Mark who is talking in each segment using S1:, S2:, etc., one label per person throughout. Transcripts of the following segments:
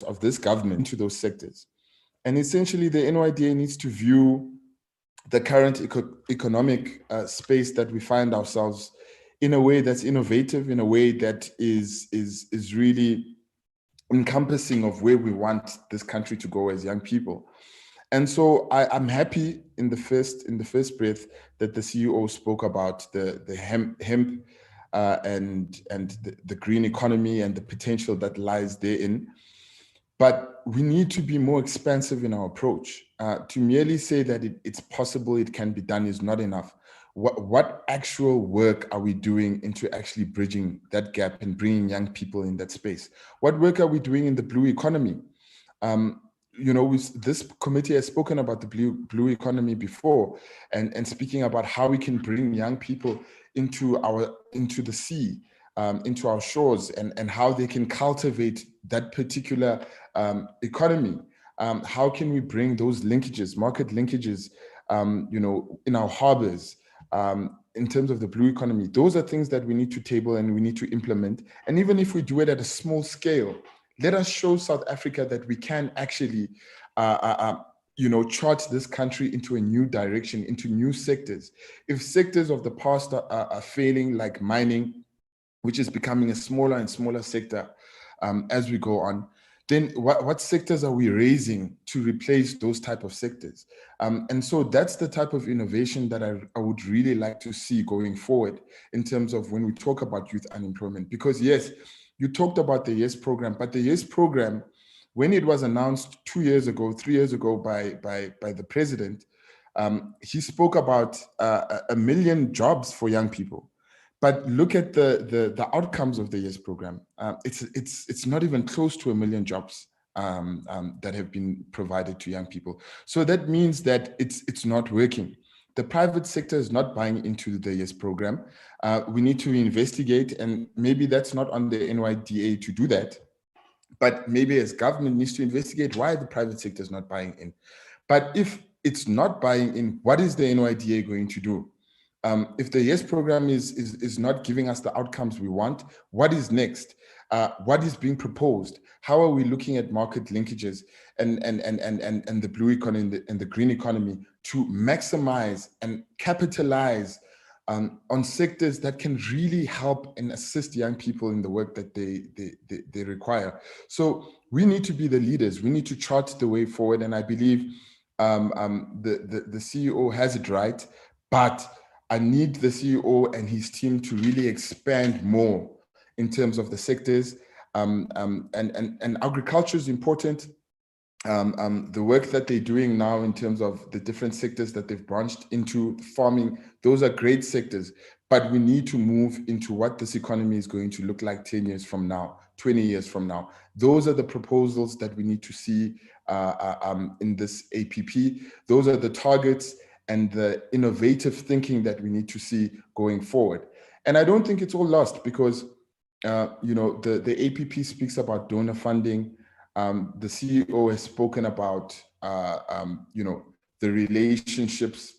S1: of this government into those sectors. And essentially, the NYDA needs to view the current economic space that we find ourselves in a way that's innovative, in a way that is really encompassing of where we want this country to go as young people. And so I'm happy in the first breath that the CEO spoke about the hemp and the green economy and the potential that lies therein. But we need to be more expansive in our approach. To merely say that it's possible, it can be done is not enough. What actual work are we doing into actually bridging that gap and bringing young people in that space? What work are we doing in the blue economy? This committee has spoken about the blue economy before, and speaking about how we can bring young people into the sea, into our shores, and how they can cultivate that particular economy. How can we bring those linkages, market linkages, in our harbors, in terms of the blue economy? Those are things that we need to table and we need to implement. And even if we do it at a small scale, let us show South Africa that we can actually, chart this country into a new direction, into new sectors. If sectors of the past are failing, like mining, which is becoming a smaller and smaller sector as we go on, then what sectors are we raising to replace those type of sectors? And so that's the type of innovation that I would really like to see going forward in terms of when we talk about youth unemployment. Because yes, you talked about the YES program, but the YES program, when it was announced 3 years ago by the president, he spoke about 1 million jobs for young people. But look at the outcomes of the YES program. It's not even close to 1 million jobs that have been provided to young people. So that means that it's not working. The private sector is not buying into the YES program. We need to investigate, and maybe that's not on the NYDA to do that, but maybe as government needs to investigate why the private sector is not buying in. But if it's not buying in, what is the NYDA going to do? If the YES program is not giving us the outcomes we want, what is next? What is being proposed? How are we looking at market linkages and the blue economy and the green economy to maximize and capitalize on sectors that can really help and assist young people in the work that they require? So we need to be the leaders. We need to chart the way forward. And I believe the CEO has it right, but I need the CEO and his team to really expand more in terms of the sectors. And agriculture is important. The work that they're doing now in terms of the different sectors that they've branched into, farming, those are great sectors. But we need to move into what this economy is going to look like 10 years from now, 20 years from now. Those are the proposals that we need to see in this APP. Those are the targets and the innovative thinking that we need to see going forward. And I don't think it's all lost, because the APP speaks about donor funding. The CEO has spoken about the relationships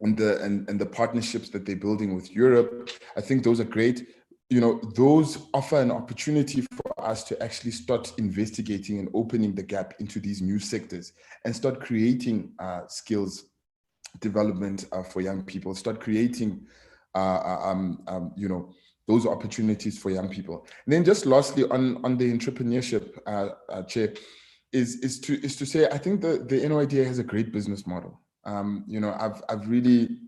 S1: and the partnerships that they're building with Europe. I think those are great. Those offer an opportunity for us to actually start investigating and opening the gap into these new sectors and start creating skills development for young people, start creating those opportunities for young people. And then just lastly on the entrepreneurship, Chair, is to say, I think the NYDA has a great business model. I've really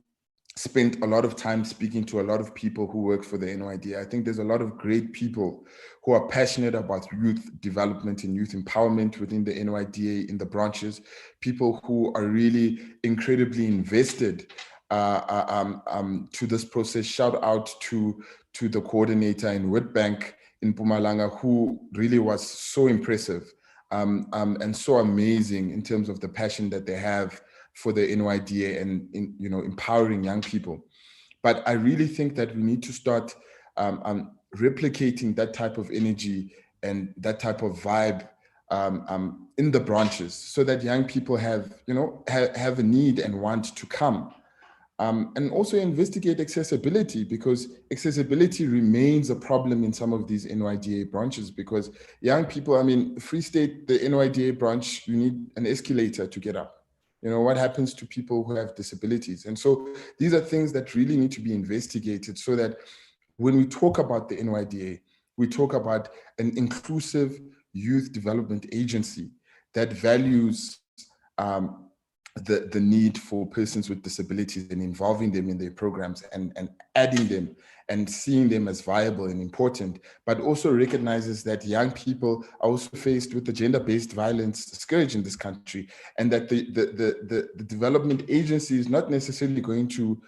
S1: spent a lot of time speaking to a lot of people who work for the NYDA. I think there's a lot of great people who are passionate about youth development and youth empowerment within the NYDA in the branches, people who are really incredibly invested to this process. Shout out to the coordinator in Witbank in Mpumalanga, who really was so impressive and so amazing in terms of the passion that they have for the NYDA and empowering young people. But I really think that we need to start replicating that type of energy and that type of vibe in the branches, so that young people have a need and want to come And also investigate accessibility, because accessibility remains a problem in some of these NYDA branches, because young people, I mean, Free State, the NYDA branch, you need an escalator to get up. You know, what happens to people who have disabilities? And so these are things that really need to be investigated, so that when we talk about the NYDA, we talk about an inclusive youth development agency that values the need for persons with disabilities and involving them in their programs, and adding them and seeing them as viable and important, but also recognizes that young people are also faced with the gender-based violence scourge in this country, and that the development agency is not necessarily going to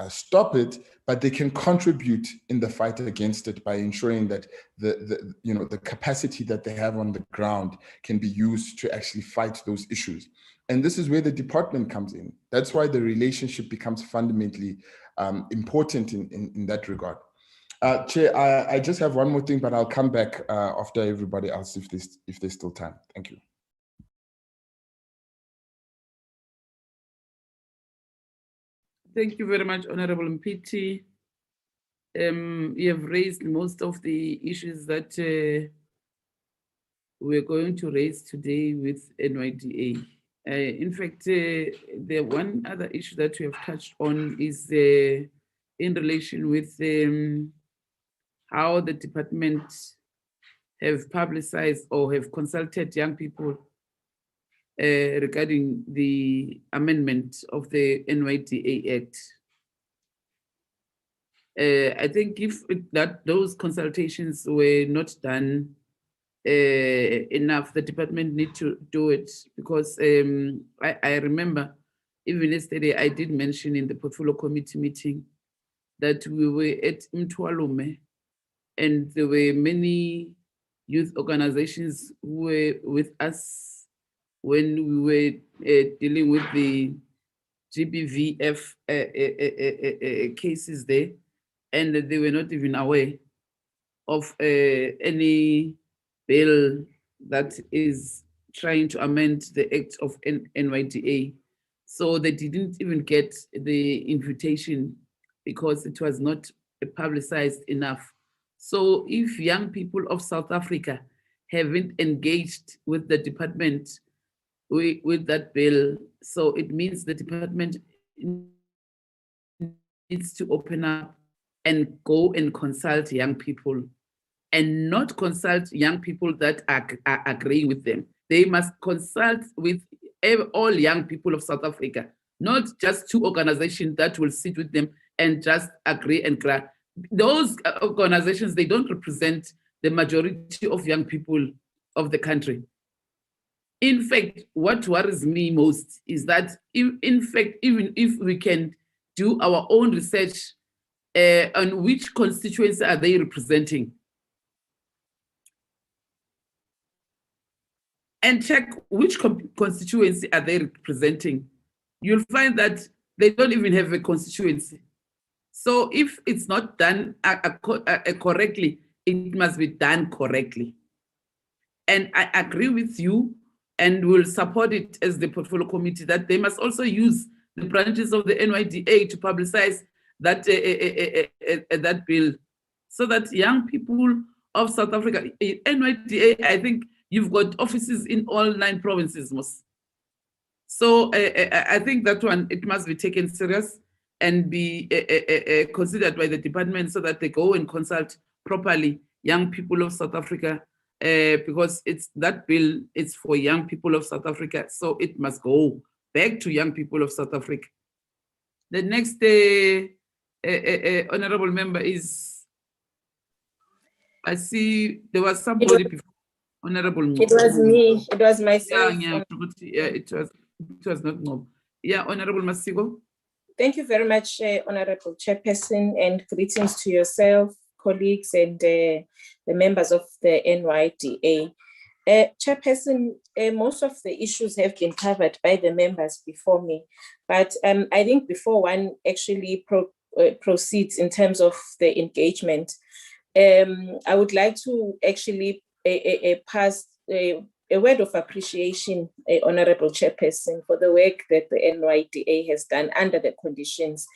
S1: stop it, but they can contribute in the fight against it by ensuring that the capacity that they have on the ground can be used to actually fight those issues. And this is where the department comes in. That's why the relationship becomes fundamentally important in that regard. Chair, I just have one more thing, but I'll come back after everybody else if there's still time. Thank you.
S2: Thank you very much, Honorable Mpiti. You have raised most of the issues that we're going to raise today with NYDA. In fact, the one other issue that we have touched on is in relation with how the department have publicized or have consulted young people regarding the amendment of the NYDA Act. I think if those consultations were not done enough, the department need to do it, because I remember even yesterday I did mention in the portfolio committee meeting that we were at Mtwalume, and there were many youth organizations who were with us when we were dealing with the GBVF cases there, and they were not even aware of any bill that is trying to amend the Act of NYDA. So they didn't even get the invitation because it was not publicized enough. So if young people of South Africa haven't engaged with the department with that bill, so it means the department needs to open up and go and consult young people, and not consult young people that are agreeing with them. They must consult with all young people of South Africa, not just two organizations that will sit with them and just agree and cry. Those organizations, they don't represent the majority of young people of the country. In fact, what worries me most is that, even if we can do our own research on which constituency are they representing, and check which constituency are they representing, you'll find that they don't even have a constituency. So if it's not done correctly, it must be done correctly. And I agree with you, and will support it as the portfolio committee, that they must also use the branches of the NYDA to publicize that that bill, so that young people of South Africa, NYDA, I think you've got offices in all 9 provinces, most. So I think that one, it must be taken serious and be considered by the department, so that they go and consult properly young people of South Africa, because that bill is for young people of South Africa, so it must go back to young people of South Africa. The next honorable member is, I see there was somebody before. Honorable.
S3: It was me. It was myself.
S2: Yeah, it was not no. Yeah, Honorable Masigo.
S3: Thank you very much, Honorable Chairperson, and greetings to yourself, colleagues, and the members of the NYDA. Chairperson, most of the issues have been covered by the members before me, but I think before one actually proceeds in terms of the engagement, I would like to actually pass a word of appreciation, Honorable Chairperson, for the work that the NYDA has done under the conditions.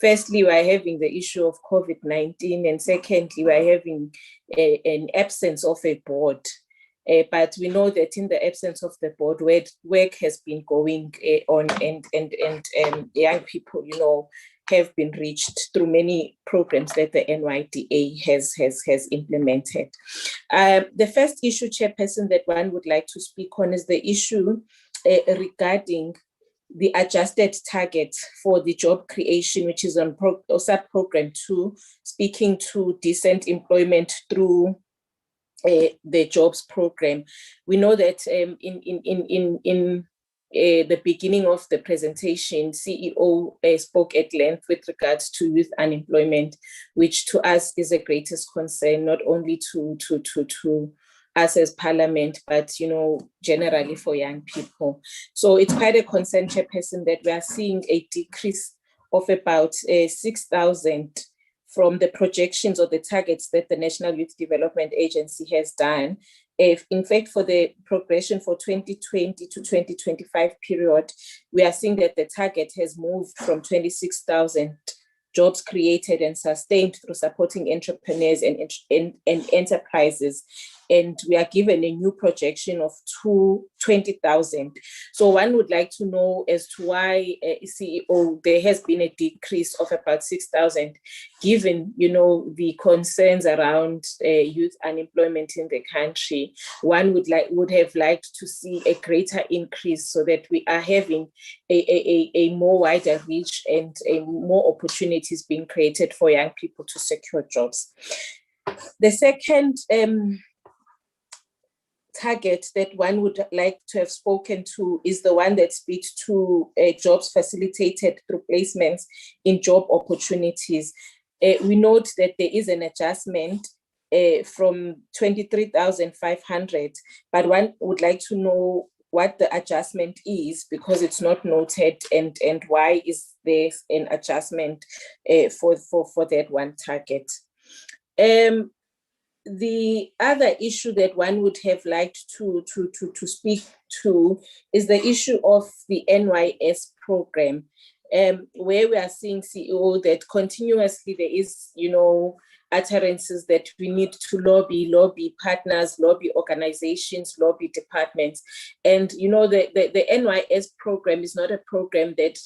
S3: Firstly, we're having the issue of COVID-19, and secondly, we're having an absence of a board. But we know that in the absence of the board, work has been going on, and young people, have been reached through many programs that the NYDA has implemented. The first issue, Chairperson, that one would like to speak on is the issue regarding the adjusted target for the job creation, which is on sub-program 2, speaking to decent employment through the jobs program. We know that in the beginning of the presentation, CEO spoke at length with regards to youth unemployment, which to us is the greatest concern, not only to us as Parliament, but generally for young people. So it's quite a concern, Chairperson, that we are seeing a decrease of about 6,000 from the projections or the targets that the National Youth Development Agency has done. In fact, for the progression for 2020 to 2025 period, we are seeing that the target has moved from 26,000 jobs created and sustained through supporting entrepreneurs and enterprises. And we are given a new projection of 20,000. So one would like to know as to why, CEO, there has been a decrease of about 6,000, given, the concerns around youth unemployment in the country. One would have liked to see a greater increase so that we are having a more wider reach and more opportunities being created for young people to secure jobs. The second target that one would like to have spoken to is the one that speaks to jobs facilitated through placements in job opportunities. We note that there is an adjustment from 23,500, but one would like to know what the adjustment is, because it's not noted, and why is there an adjustment for that one target. The other issue that one would have liked to speak to is the issue of the NYS program, where we are seeing, CEO, that continuously there is, utterances that we need to lobby partners, lobby organizations, lobby departments. And, the NYS program is not a program that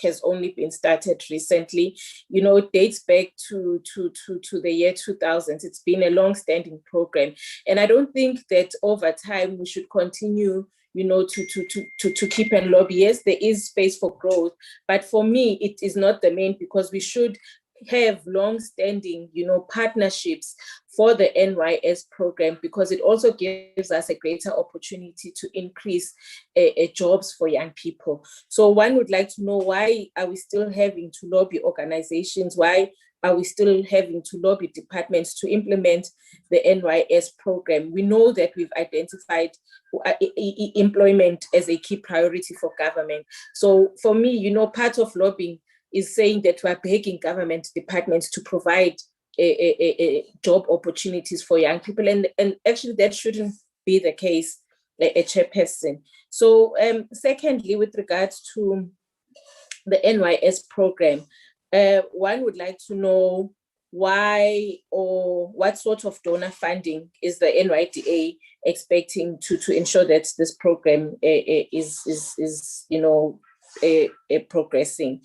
S3: has only been started recently. It dates back to the year 2000. It's been a long-standing program. And I don't think that over time we should continue to keep and lobby. Yes, there is space for growth, but for me, it is not the main, because we should have long-standing, partnerships for the NYS program, because it also gives us a greater opportunity to increase jobs for young people. So one would like to know, why are we still having to lobby organizations? Why are we still having to lobby departments to implement the NYS program? We know that we've identified employment as a key priority for government. So for me, part of lobbying is saying that we're begging government departments to provide job opportunities for young people. And actually that shouldn't be the case, a Chairperson. So secondly, with regards to the NYS program, one would like to know why or what sort of donor funding is the NYDA expecting to ensure that this program is progressing,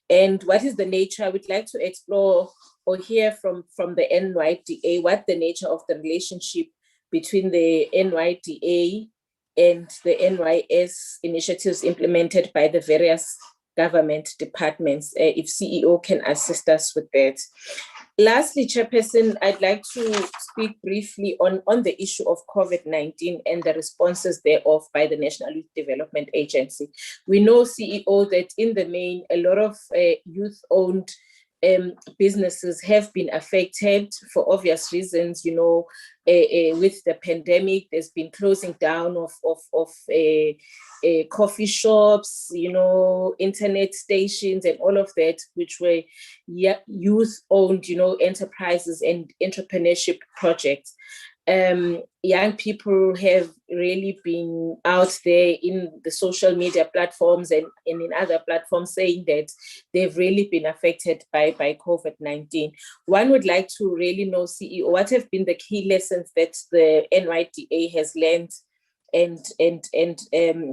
S3: and what is the nature? I would like to explore or hear from the NYDA what the nature of the relationship between the NYDA and the NYS initiatives implemented by the various government departments, if CEO can assist us with that. Lastly, Chairperson, I'd like to speak briefly on the issue of COVID-19 and the responses thereof by the National Youth Development Agency. We know, CEO, that in the main, a lot of youth-owned businesses have been affected for obvious reasons. With the pandemic, there's been closing down of coffee shops, internet stations and all of that, which were youth-owned, enterprises and entrepreneurship projects. young people have really been out there in the social media platforms and in other platforms saying that they've really been affected by COVID-19. One would like to really know, CEO, what have been the key lessons that the NYDA has learned, and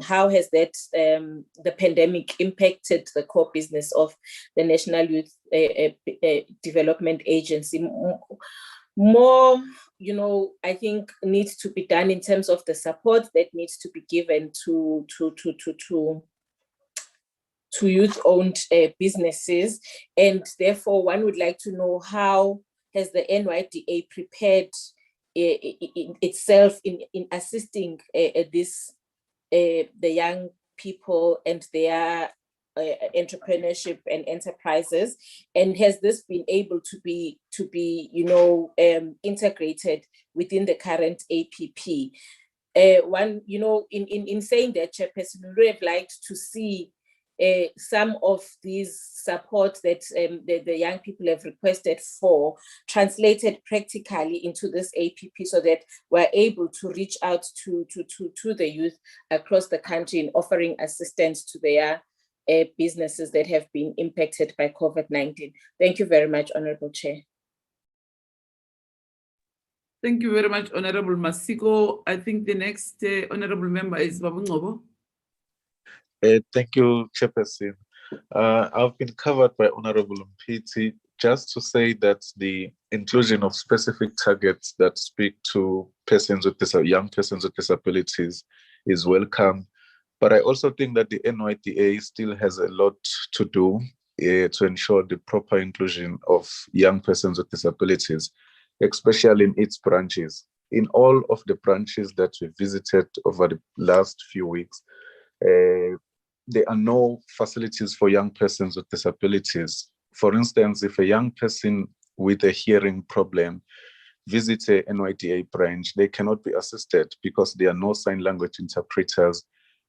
S3: how has that the pandemic impacted the core business of the National Youth Development Agency? More, I think needs to be done in terms of the support that needs to be given to youth-owned businesses, and therefore one would like to know how has the NYDA prepared itself in assisting the young people and their entrepreneurship and enterprises, and has this been able to be integrated within the current APP? In saying that, Chairperson, we would have liked to see some of these support that the young people have requested for translated practically into this APP, so that we're able to reach out to the youth across the country in offering assistance to their businesses that have been impacted by COVID-19. Thank you very much, Honorable Chair.
S2: Thank you very much, Honorable Masiko. I think the next honorable member is Babu Ngobo.
S4: Thank you, Chairperson. I've been covered by Honorable Mpiti, just to say that the inclusion of specific targets that speak to young persons with disabilities is welcome. But I also think that the NYDA still has a lot to do to ensure the proper inclusion of young persons with disabilities, especially in its branches. In all of the branches that we visited over the last few weeks, there are no facilities for young persons with disabilities. For instance, if a young person with a hearing problem visits a NYDA branch, they cannot be assisted because there are no sign language interpreters,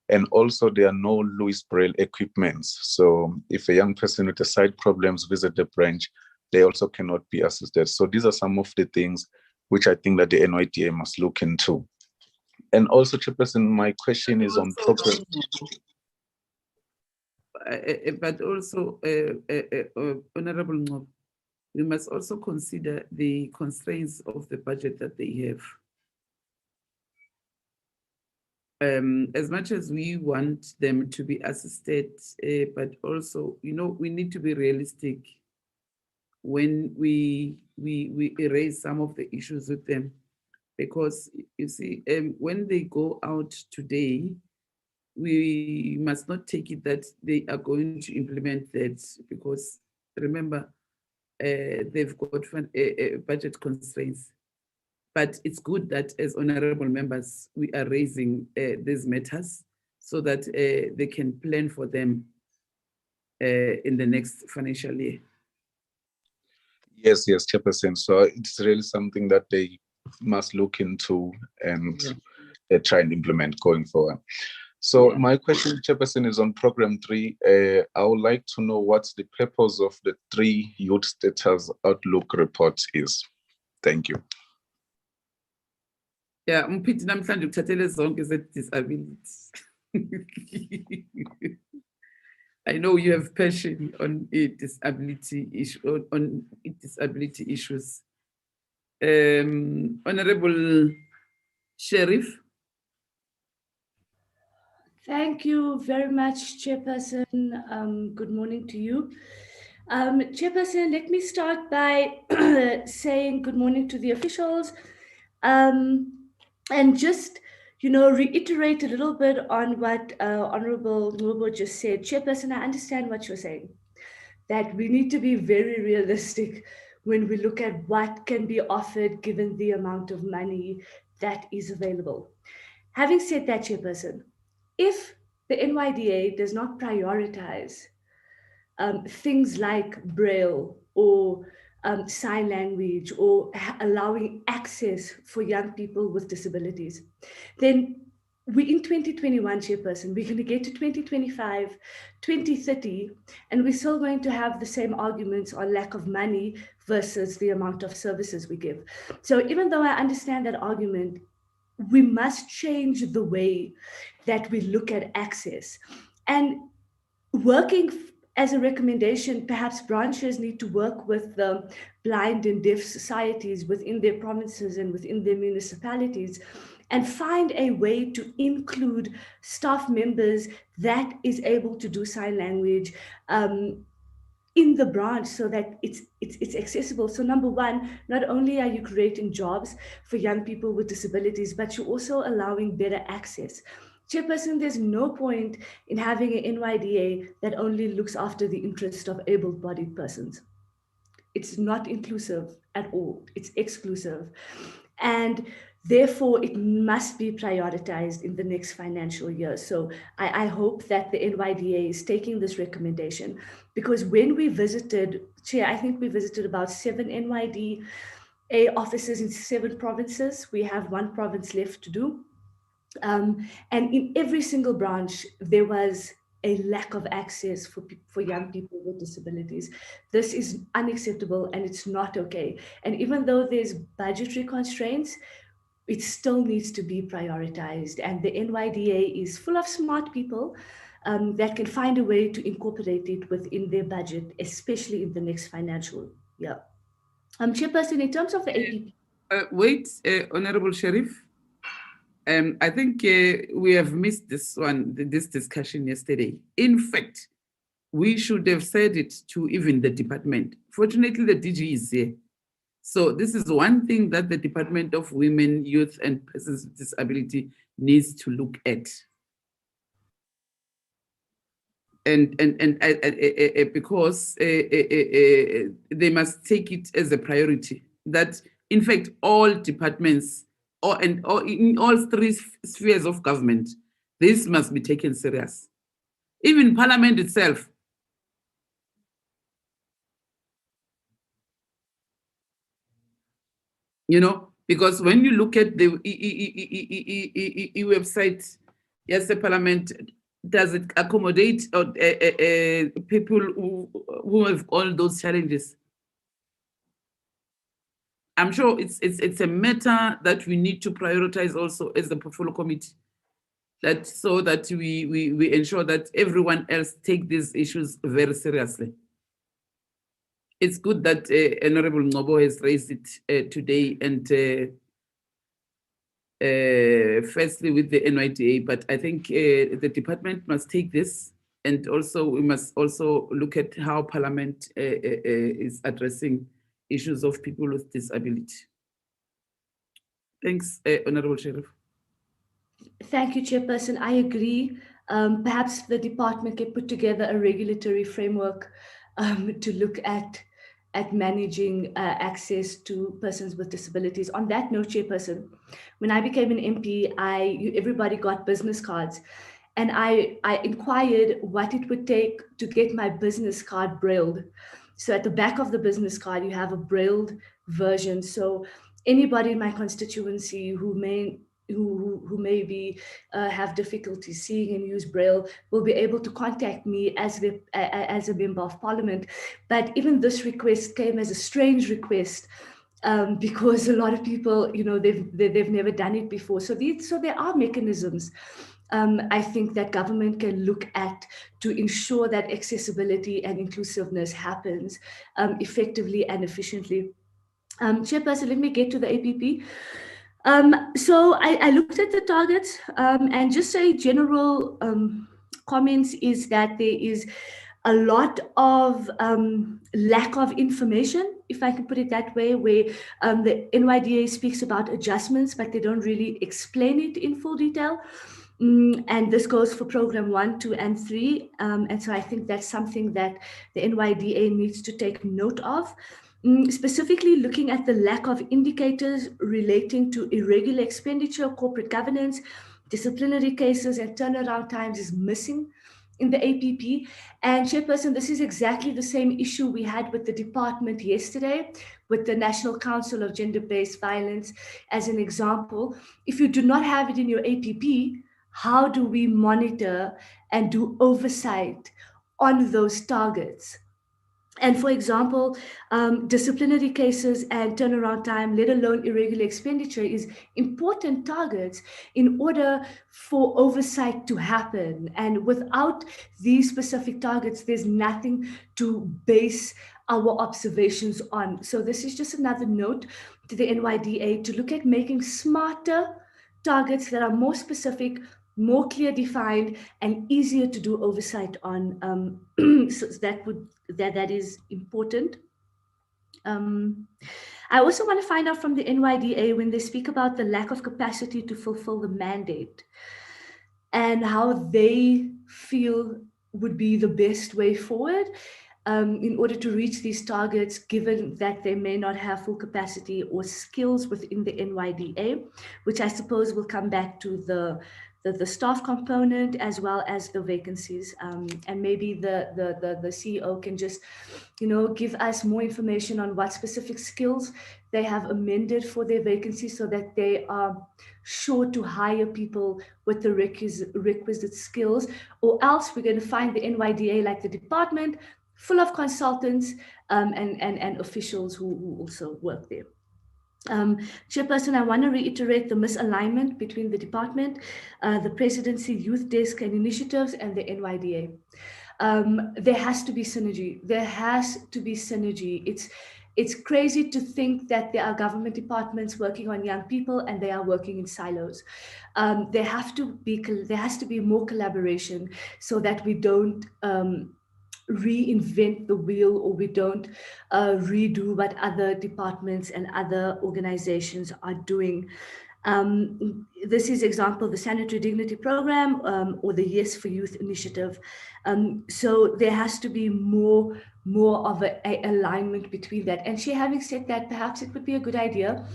S4: and also there are no Louis Braille equipments. So if a young person with a sight problems visit the branch, they also cannot be assisted. So these are some of the things which I think that the NYDA must look into. And also, Chairperson, my question is on program.
S2: But also, Honorable Ngob, we must also consider the constraints of the budget that they have. As much as we want them to be assisted, but also, we need to be realistic when we erase some of the issues with them, because you see, when they go out today, we must not take it that they are going to implement that, because remember, they've got budget constraints. But it's good that as honorable members, we are raising these matters so that they can plan for them in the next financial year.
S4: Yes, Chairperson. So it's really something that they must look into and try and implement going forward. So my question, Chairperson, is on Program 3. I would like to know what the purpose of the 3 Youth Status Outlook report is. Thank you.
S2: Yeah, Mpiti namhlanje ukuthathele zonke ze-disabilities. I know you have passion on disability issues. Honorable Sheriff.
S5: Thank you very much, Chairperson. Good morning to you. Chairperson, let me start by saying good morning to the officials, and just, reiterate a little bit on what Honorable Ngobo just said. Chairperson, I understand what you're saying, that we need to be very realistic when we look at what can be offered given the amount of money that is available. Having said that, Chairperson, if the NYDA does not prioritize things like Braille or sign language or allowing access for young people with disabilities, then we're in 2021, Chairperson. We're going to get to 2025, 2030, and we're still going to have the same arguments on lack of money versus the amount of services we give. So even though I understand that argument, we must change the way that we look at access. And working as a recommendation, perhaps branches need to work with the blind and deaf societies within their provinces and within their municipalities and find a way to include staff members that is able to do sign language in the branch so that it's accessible. So number one, not only are you creating jobs for young people with disabilities, but you're also allowing better access. Chairperson, there's no point in having an NYDA that only looks after the interest of able-bodied persons. It's not inclusive at all. It's exclusive. And therefore, it must be prioritized in the next financial year. So I hope that the NYDA is taking this recommendation, because when we visited, Chair, I think we visited about 7 NYDA offices in 7 provinces. We have 1 province left to do. And in every single branch, there was a lack of access for young people with disabilities. This is unacceptable and it's not okay. And even though there's budgetary constraints, it still needs to be prioritized. And the NYDA is full of smart people that can find a way to incorporate it within their budget, especially in the next financial year. Chairperson, in terms of the APP.
S2: Honorable Sheriff. I think we have missed this discussion yesterday. In fact, we should have said it to even the department. Fortunately, the DG is here. So this is one thing that the Department of Women, Youth and Persons with Disability needs to look at. And because they must take it as a priority that, in fact, all departments or in all 3 spheres of government, this must be taken serious. Even Parliament itself. You know, because when you look at the website, yes, the Parliament, does it accommodate people who have all those challenges? I'm sure it's a matter that we need to prioritize also as the portfolio committee, that so that we ensure that everyone else take these issues very seriously. It's good that Honorable Ngobo has raised it today, and firstly with the NYDA, but I think the department must take this, and also we must also look at how Parliament is addressing issues of people with disability. Thanks, Honorable Sheriff.
S5: Thank you, Chairperson. I agree. Perhaps the department can put together a regulatory framework to look at managing access to persons with disabilities. On that note, Chairperson, when I became an MP, everybody got business cards. And I inquired what it would take to get my business card brailled. So at the back of the business card, you have a brailled version. So anybody in my constituency who may have difficulty seeing and use Braille will be able to contact me as a member of Parliament. But even this request came as a strange request because a lot of people, you know, they've never done it before. So there are mechanisms I think that government can look at to ensure that accessibility and inclusiveness happens effectively and efficiently. Chairperson, let me get to the APP. So I looked at the targets and just say general comments is that there is a lot of lack of information, if I can put it that way, where the NYDA speaks about adjustments, but they don't really explain it in full detail. And this goes for program 1, 2, and 3. And so I think that's something that the NYDA needs to take note of. Specifically looking at the lack of indicators relating to irregular expenditure, corporate governance, disciplinary cases, and turnaround times is missing in the APP. And Chairperson, this is exactly the same issue we had with the department yesterday, with the National Council of Gender-Based Violence as an example. If you do not have it in your APP, how do we monitor and do oversight on those targets? And for example, disciplinary cases and turnaround time, let alone irregular expenditure, is important targets in order for oversight to happen. And without these specific targets, there's nothing to base our observations on. So this is just another note to the NYDA to look at making smarter targets that are more specific, more clear defined, and easier to do oversight on. So that is important. I also want to find out from the NYDA when they speak about the lack of capacity to fulfill the mandate and how they feel would be the best way forward in order to reach these targets, given that they may not have full capacity or skills within the NYDA, which I suppose will come back to the staff component as well as the vacancies. And maybe the CEO can just, give us more information on what specific skills they have amended for their vacancies so that they are sure to hire people with the requisite skills, or else we're going to find the NYDA, like the department, full of consultants and officials who also work there. Chairperson, I want to reiterate the misalignment between the department, the presidency, youth desk and initiatives, and the NYDA. There has to be synergy. There has to be synergy. It's crazy to think that there are government departments working on young people and they are working in silos. There has to be more collaboration so that we don't reinvent the wheel, or we don't redo what other departments and other organizations are doing. This is example, the Sanitary Dignity Program or the Yes for Youth initiative. So there has to be more of a alignment between that. And having said that, perhaps it would be a good idea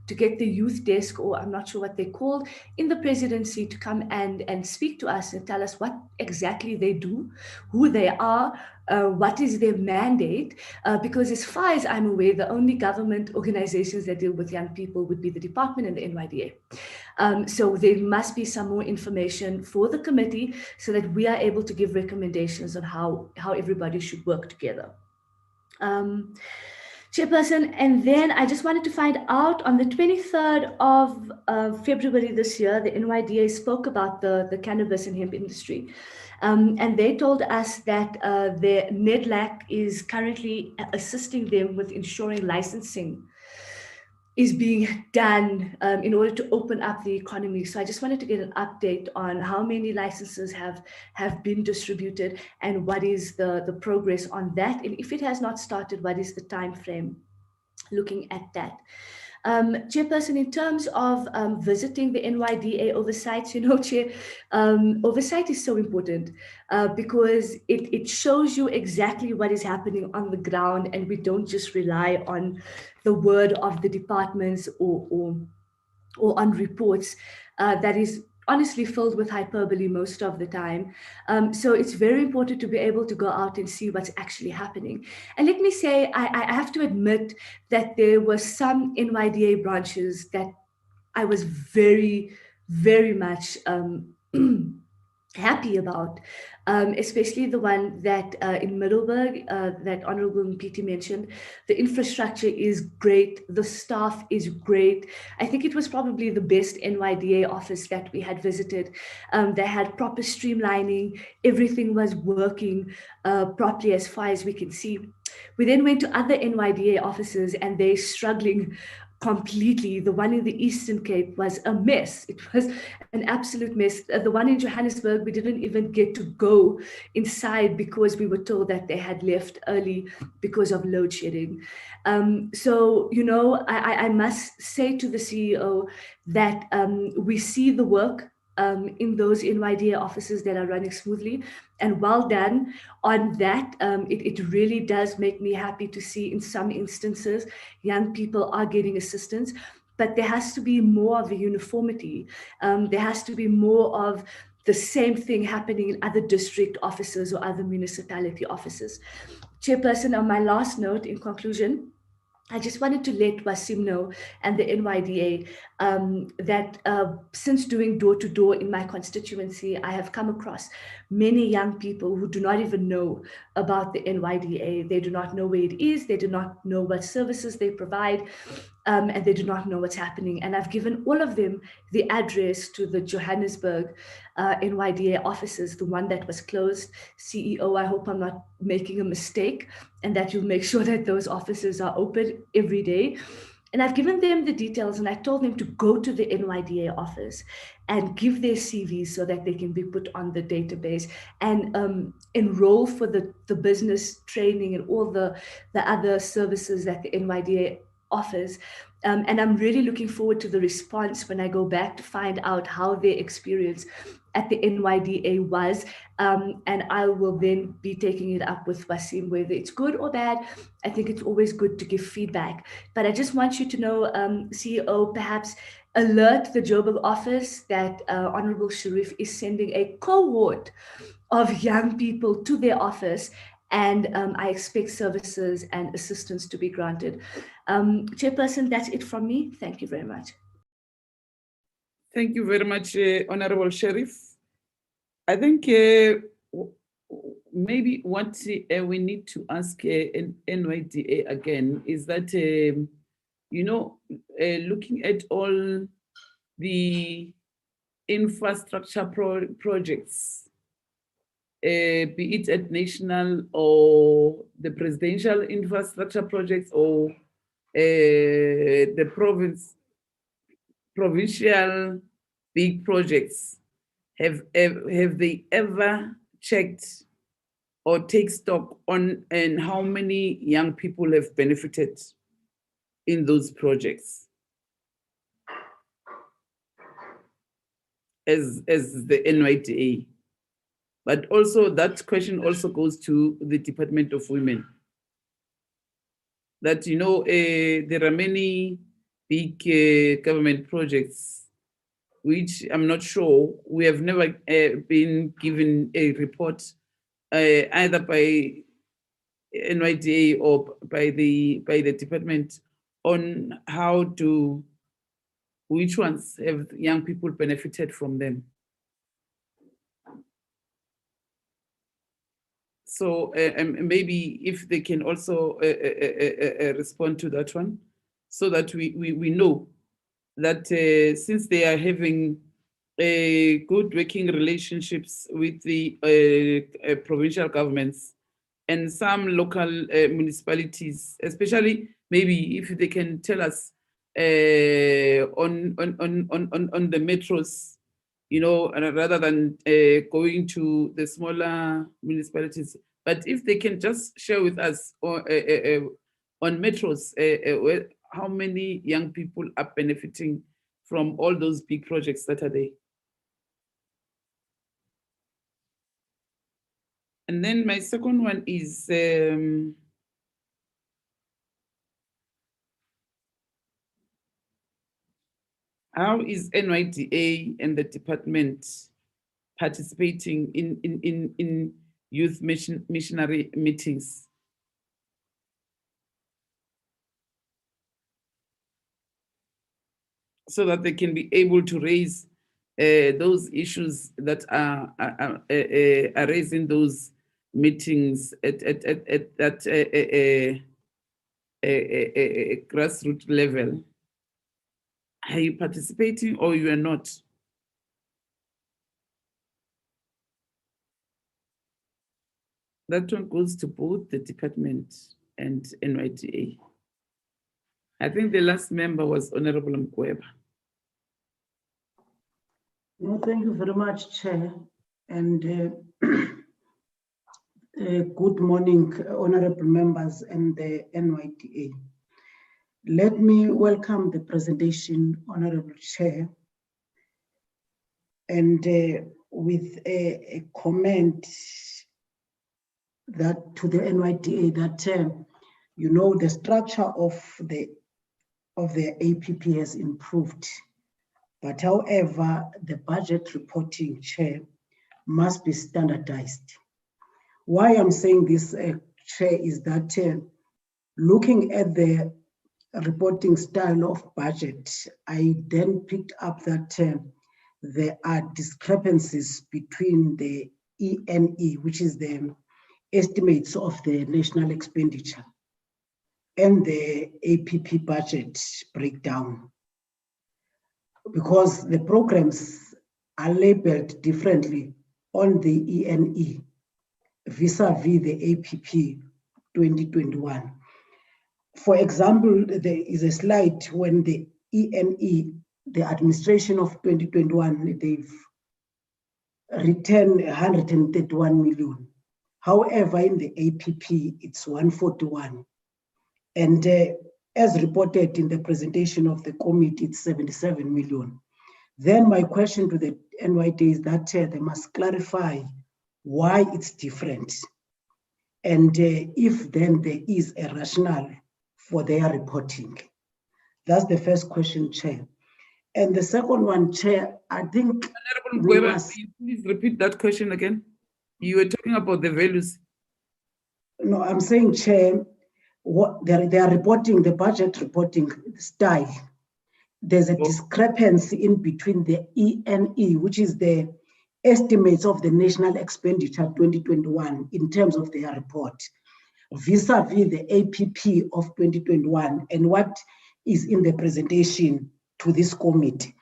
S5: to get the youth desk, or I'm not sure what they're called, in the presidency to come and speak to us and tell us what exactly they do, who they are, what is their mandate, because as far as I'm aware, the only government organizations that deal with young people would be the department and the NYDA. So there must be some more information for the committee so that we are able to give recommendations on how everybody should work together. Chairperson, and then I just wanted to find out, on the 23rd of February this year, the NYDA spoke about the cannabis and hemp industry. And they told us that their NEDLAC is currently assisting them with ensuring licensing is being done in order to open up the economy. So I just wanted to get an update on how many licenses have been distributed and what is the progress on that. And if it has not started, what is the time frame looking at that? Chairperson, in terms of visiting the NYDA oversights, Chair, oversight is so important because it shows you exactly what is happening on the ground, and we don't just rely on the word of the departments or on reports that is honestly filled with hyperbole most of the time. So it's very important to be able to go out and see what's actually happening. And let me say, I have to admit that there were some NYDA branches that I was very, very much happy about, especially the one that in Middelburg, that Honorable Mpiti mentioned. The infrastructure is great. The staff is great. I think it was probably the best NYDA office that we had visited. They had proper streamlining. Everything was working properly as far as we can see. We then went to other NYDA offices and they're struggling completely. The one in the Eastern Cape was a mess. It was an absolute mess. The one in Johannesburg, we didn't even get to go inside because we were told that they had left early because of load shedding. So, I must say to the CEO that we see the work in those NYDA offices that are running smoothly, and well done on that. It really does make me happy to see in some instances young people are getting assistance, but there has to be more of a uniformity. There has to be more of the same thing happening in other district offices or other municipality offices. Chairperson, on my last note, in conclusion, I just wanted to let Wasim know and the NYDA that since doing door-to-door in my constituency, I have come across many young people who do not even know about the NYDA. They do not know where it is. They do not know what services they provide, and they do not know what's happening. And I've given all of them the address to the Johannesburg NYDA offices, the one that was closed. CEO, I hope I'm not making a mistake, and that you'll make sure that those offices are open every day. And I've given them the details, and I told them to go to the NYDA office and give their CVs so that they can be put on the database and enroll for the business training and all the other services that the NYDA offers. And I'm really looking forward to the response when I go back to find out how their experience at the NYDA was. And I will then be taking it up with Wasim, whether it's good or bad. I think it's always good to give feedback. But I just want you to know, CEO, perhaps alert the Joburg office that Honorable Sharif is sending a cohort of young people to their office, and I expect services and assistance to be granted. Chairperson, that's it from me. Thank you very much.
S2: Thank you very much, Honorable Sheriff. I think maybe what we need to ask NYDA again is that, looking at all the infrastructure projects, be it at national or the presidential infrastructure projects or the provincial big projects, have they ever checked or take stock on and how many young people have benefited in those projects as the NYDA? But also that question also goes to the Department of Women. That, there are many big government projects which I'm not sure, we have never been given a report either by NYDA or by the department on which ones have young people benefited from them. So maybe if they can also respond to that one, so that we know that since they are having good working relationships with the provincial governments and some local municipalities, especially maybe if they can tell us on the metros, rather than going to the smaller municipalities. But if they can just share with us on metros, how many young people are benefiting from all those big projects that are there. And then my second one is, how is NYDA and the department participating in youth missionary meetings? So that they can be able to raise those issues that are raising those meetings at that grassroots level. Are you participating or you are not? That one goes to both the department and NYDA. I think the last member was Honorable Mkweba.
S6: No, thank you very much, Chair. And good morning, honorable members and the NYDA. Let me welcome the presentation, Honorable Chair, and with a comment that to the NYDA that the structure of the APP has improved, but however the budget reporting, Chair, must be standardized. Why I'm saying this, Chair, is that looking at the reporting style of budget, I then picked up that there are discrepancies between the ENE, which is the estimates of the national expenditure, and the APP budget breakdown, because the programs are labeled differently on the ENE vis-a-vis the APP 2021. For example, there is a slide when the ENE, the administration of 2021, they've returned 131 million. However, in the APP, it's 141. And as reported in the presentation of the committee, it's 77 million. Then my question to the NYD is that they must clarify why it's different. And if then there is a rationale for their reporting. That's the first question, Chair. And the second one, Chair, I think
S2: Honorable Gweba, please repeat that question again. You were talking about the values.
S6: No, I'm saying, Chair, what they are reporting, the budget reporting style. There's a discrepancy in between the ENE, which is the estimates of the national expenditure 2021 in terms of their report, vis-a-vis the APP of 2021 and what is in the presentation to this committee.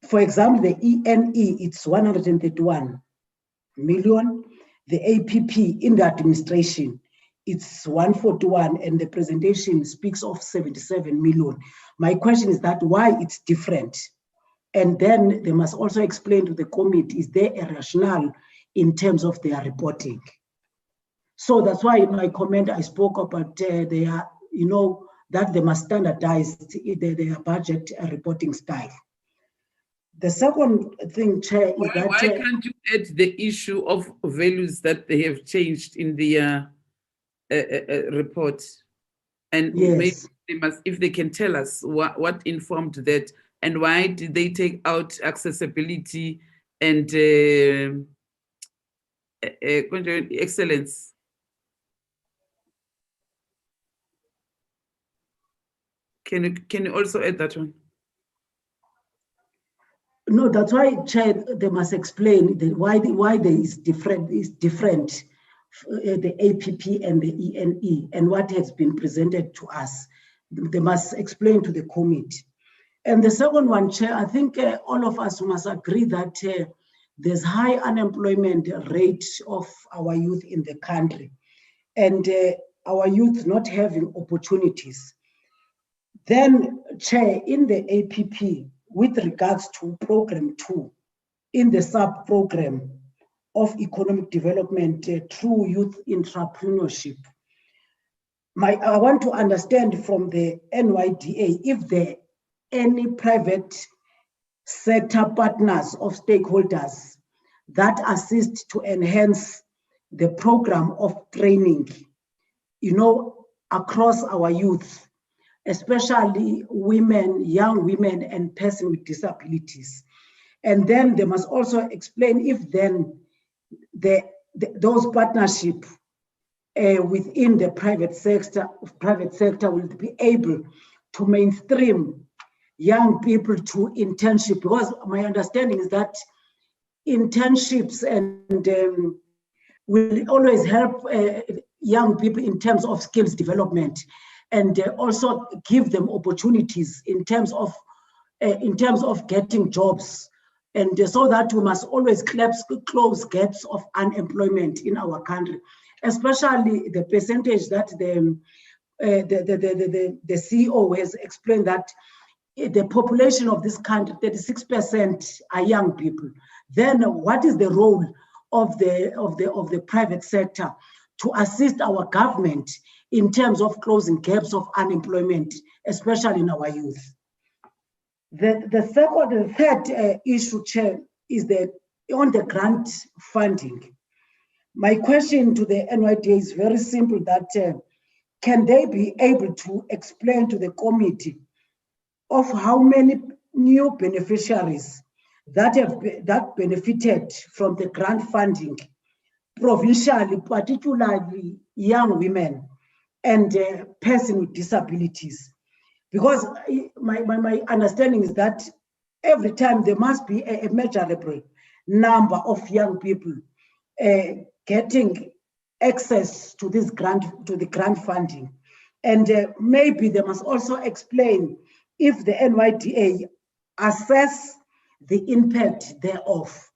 S6: For example, the ENE, it's 131 million. The APP in the administration, it's 141, and the presentation speaks of 77 million. My question is that why it's different? And then they must also explain to the committee, is there a rationale in terms of their reporting? So that's why in my comment, I spoke about their, that they must standardize their budget reporting style. The second thing, Chair, is that...
S2: Why can't you add the issue of values that they have changed in the report? And
S6: yes,
S2: maybe they must, if they can tell us what informed that, and why did they take out accessibility and excellence? Can you also add that one?
S6: No, that's why, Chair, they must explain why there is different, the APP and the ENE, and what has been presented to us. They must explain to the committee. And the second one, Chair, I think all of us must agree that there's high unemployment rate of our youth in the country, and our youth not having opportunities. Then, Chair, in the APP, with regards to Program 2, in the sub-program of economic development through youth entrepreneurship, I want to understand from the NYDA if there are any private sector partners of stakeholders that assist to enhance the program of training, across our youth, especially women, young women, and persons with disabilities. And then they must also explain if then those partnerships within the private sector will be able to mainstream young people to internship, because my understanding is that internships and will always help young people in terms of skills development, and also give them opportunities in terms of getting jobs, and so that we must always close gaps of unemployment in our country, especially the percentage that the CEO has explained that the population of this country, 36% are young people. Then what is the role of the private sector to assist our government in terms of closing gaps of unemployment, especially in our youth? The third issue, Chair, is that on the grant funding. My question to the NYDA is very simple, that can they be able to explain to the committee of how many new beneficiaries that benefited from the grant funding provincially, particularly young women and persons with disabilities? Because my understanding is that every time there must be a measurable number of young people getting access to this grant, to the grant funding. And maybe they must also explain if the NYDA assess the impact thereof.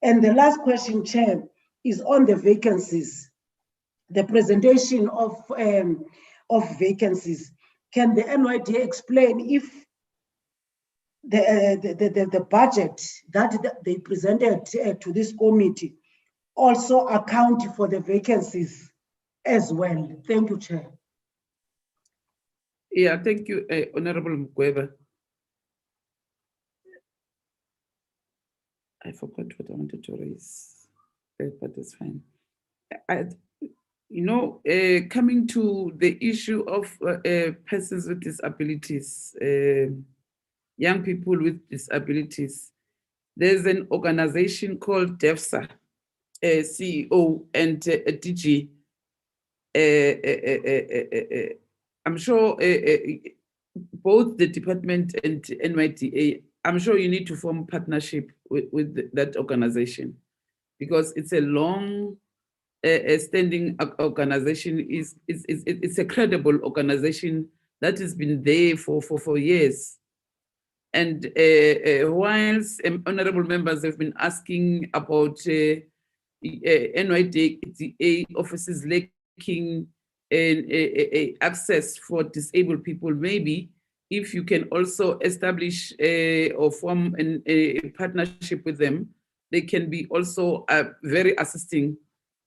S6: And the last question, Chair, is on the vacancies, the presentation of vacancies. Can the NYDA explain if the budget that they presented to this committee also account for the vacancies as well? Thank you, Chair.
S2: Yeah, thank you, Honorable Mkweba. I forgot what I wanted to raise, but it's fine. Coming to the issue of persons with disabilities, young people with disabilities, there's an organization called DEFSA, CEO and DG. I'm sure both the department and NYDA, I'm sure you need to form partnership with that organization, because it's a long standing organization. It's a credible organization that has been there for years. And whilst honorable members have been asking about NYDA offices lacking access for disabled people, maybe if you can also establish or form a partnership with them, they can be also very assisting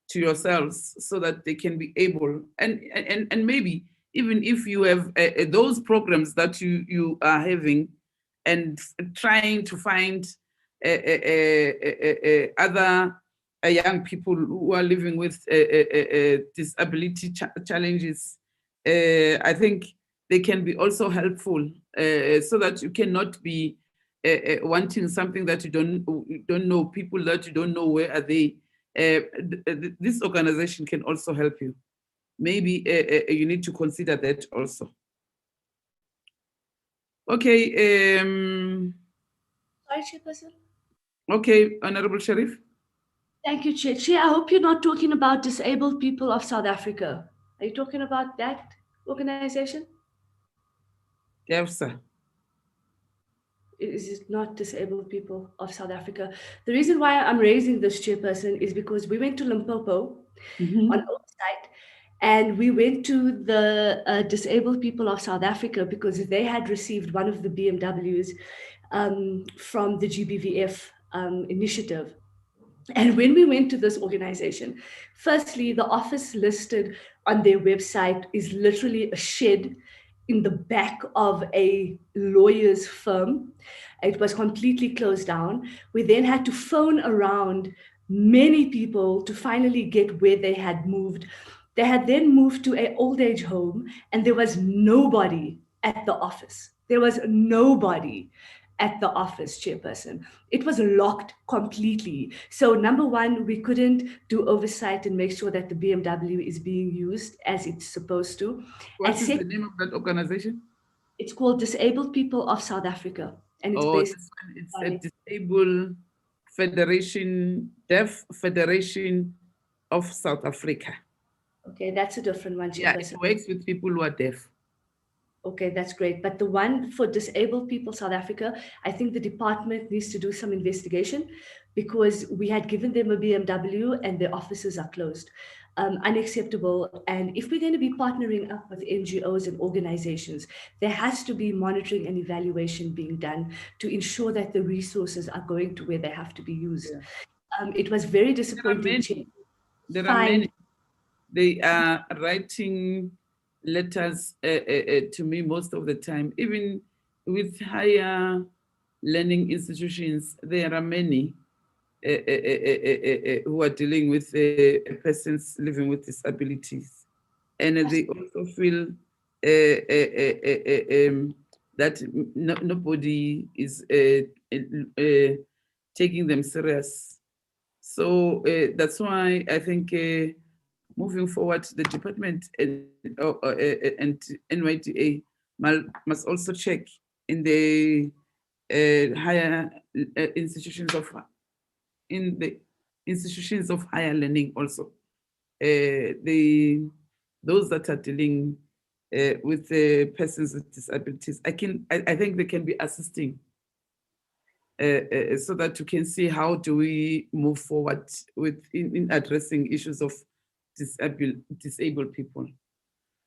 S2: to yourselves, so that they can be able, and maybe even if you have those programs that you are having, and trying to find other young people who are living with disability challenges, I think they can be also helpful, so that you cannot be wanting something that you don't know, people that you don't know where are they. This organization can also help you. Maybe you need to consider that also. Okay.
S5: Sorry, Chairperson.
S2: Okay, Honorable Sharif.
S5: Thank you, Chair. Chair, I hope you're not talking about Disabled People of South Africa. Are you talking about that organization?
S2: Yes, sir.
S5: Is it not Disabled People of South Africa? The reason why I'm raising this, Chairperson, is because we went to Limpopo on oversight, and we went to the Disabled People of South Africa because they had received one of the BMWs from the GBVF initiative. And when we went to this organization, firstly, the office listed on their website is literally a shed in the back of a lawyer's firm. It was completely closed down. We then had to phone around many people to finally get where they had moved. They had then moved to an old age home, and there was nobody at the office. There was nobody at the office, Chairperson. It was locked completely. So number one, we couldn't do oversight and make sure that the BMW is being used as it's supposed to.
S2: What is the name of that organization?
S5: It's called Disabled People of South Africa. And it's based
S2: it's a Disabled Federation, Deaf Federation of South Africa.
S5: Okay, that's a different one, Chairperson.
S2: Yeah, it works with people who are deaf.
S5: Okay, that's great. But the one for Disabled People South Africa, I think the department needs to do some investigation, because we had given them a BMW and their offices are closed. Unacceptable. And if we're going to be partnering up with NGOs and organizations, there has to be monitoring and evaluation being done to ensure that the resources are going to where they have to be used. Yeah. It was very disappointing.
S2: There are many. They are writing letters to me most of the time, even with higher learning institutions. There are many who are dealing with persons living with disabilities, and they also feel that nobody is taking them serious. So that's why I think moving forward, the department and NYDA must also check in the higher institutions of higher learning also. Those that are dealing with persons with disabilities, I think they can be assisting so that you can see how do we move forward with in addressing issues of disabled people.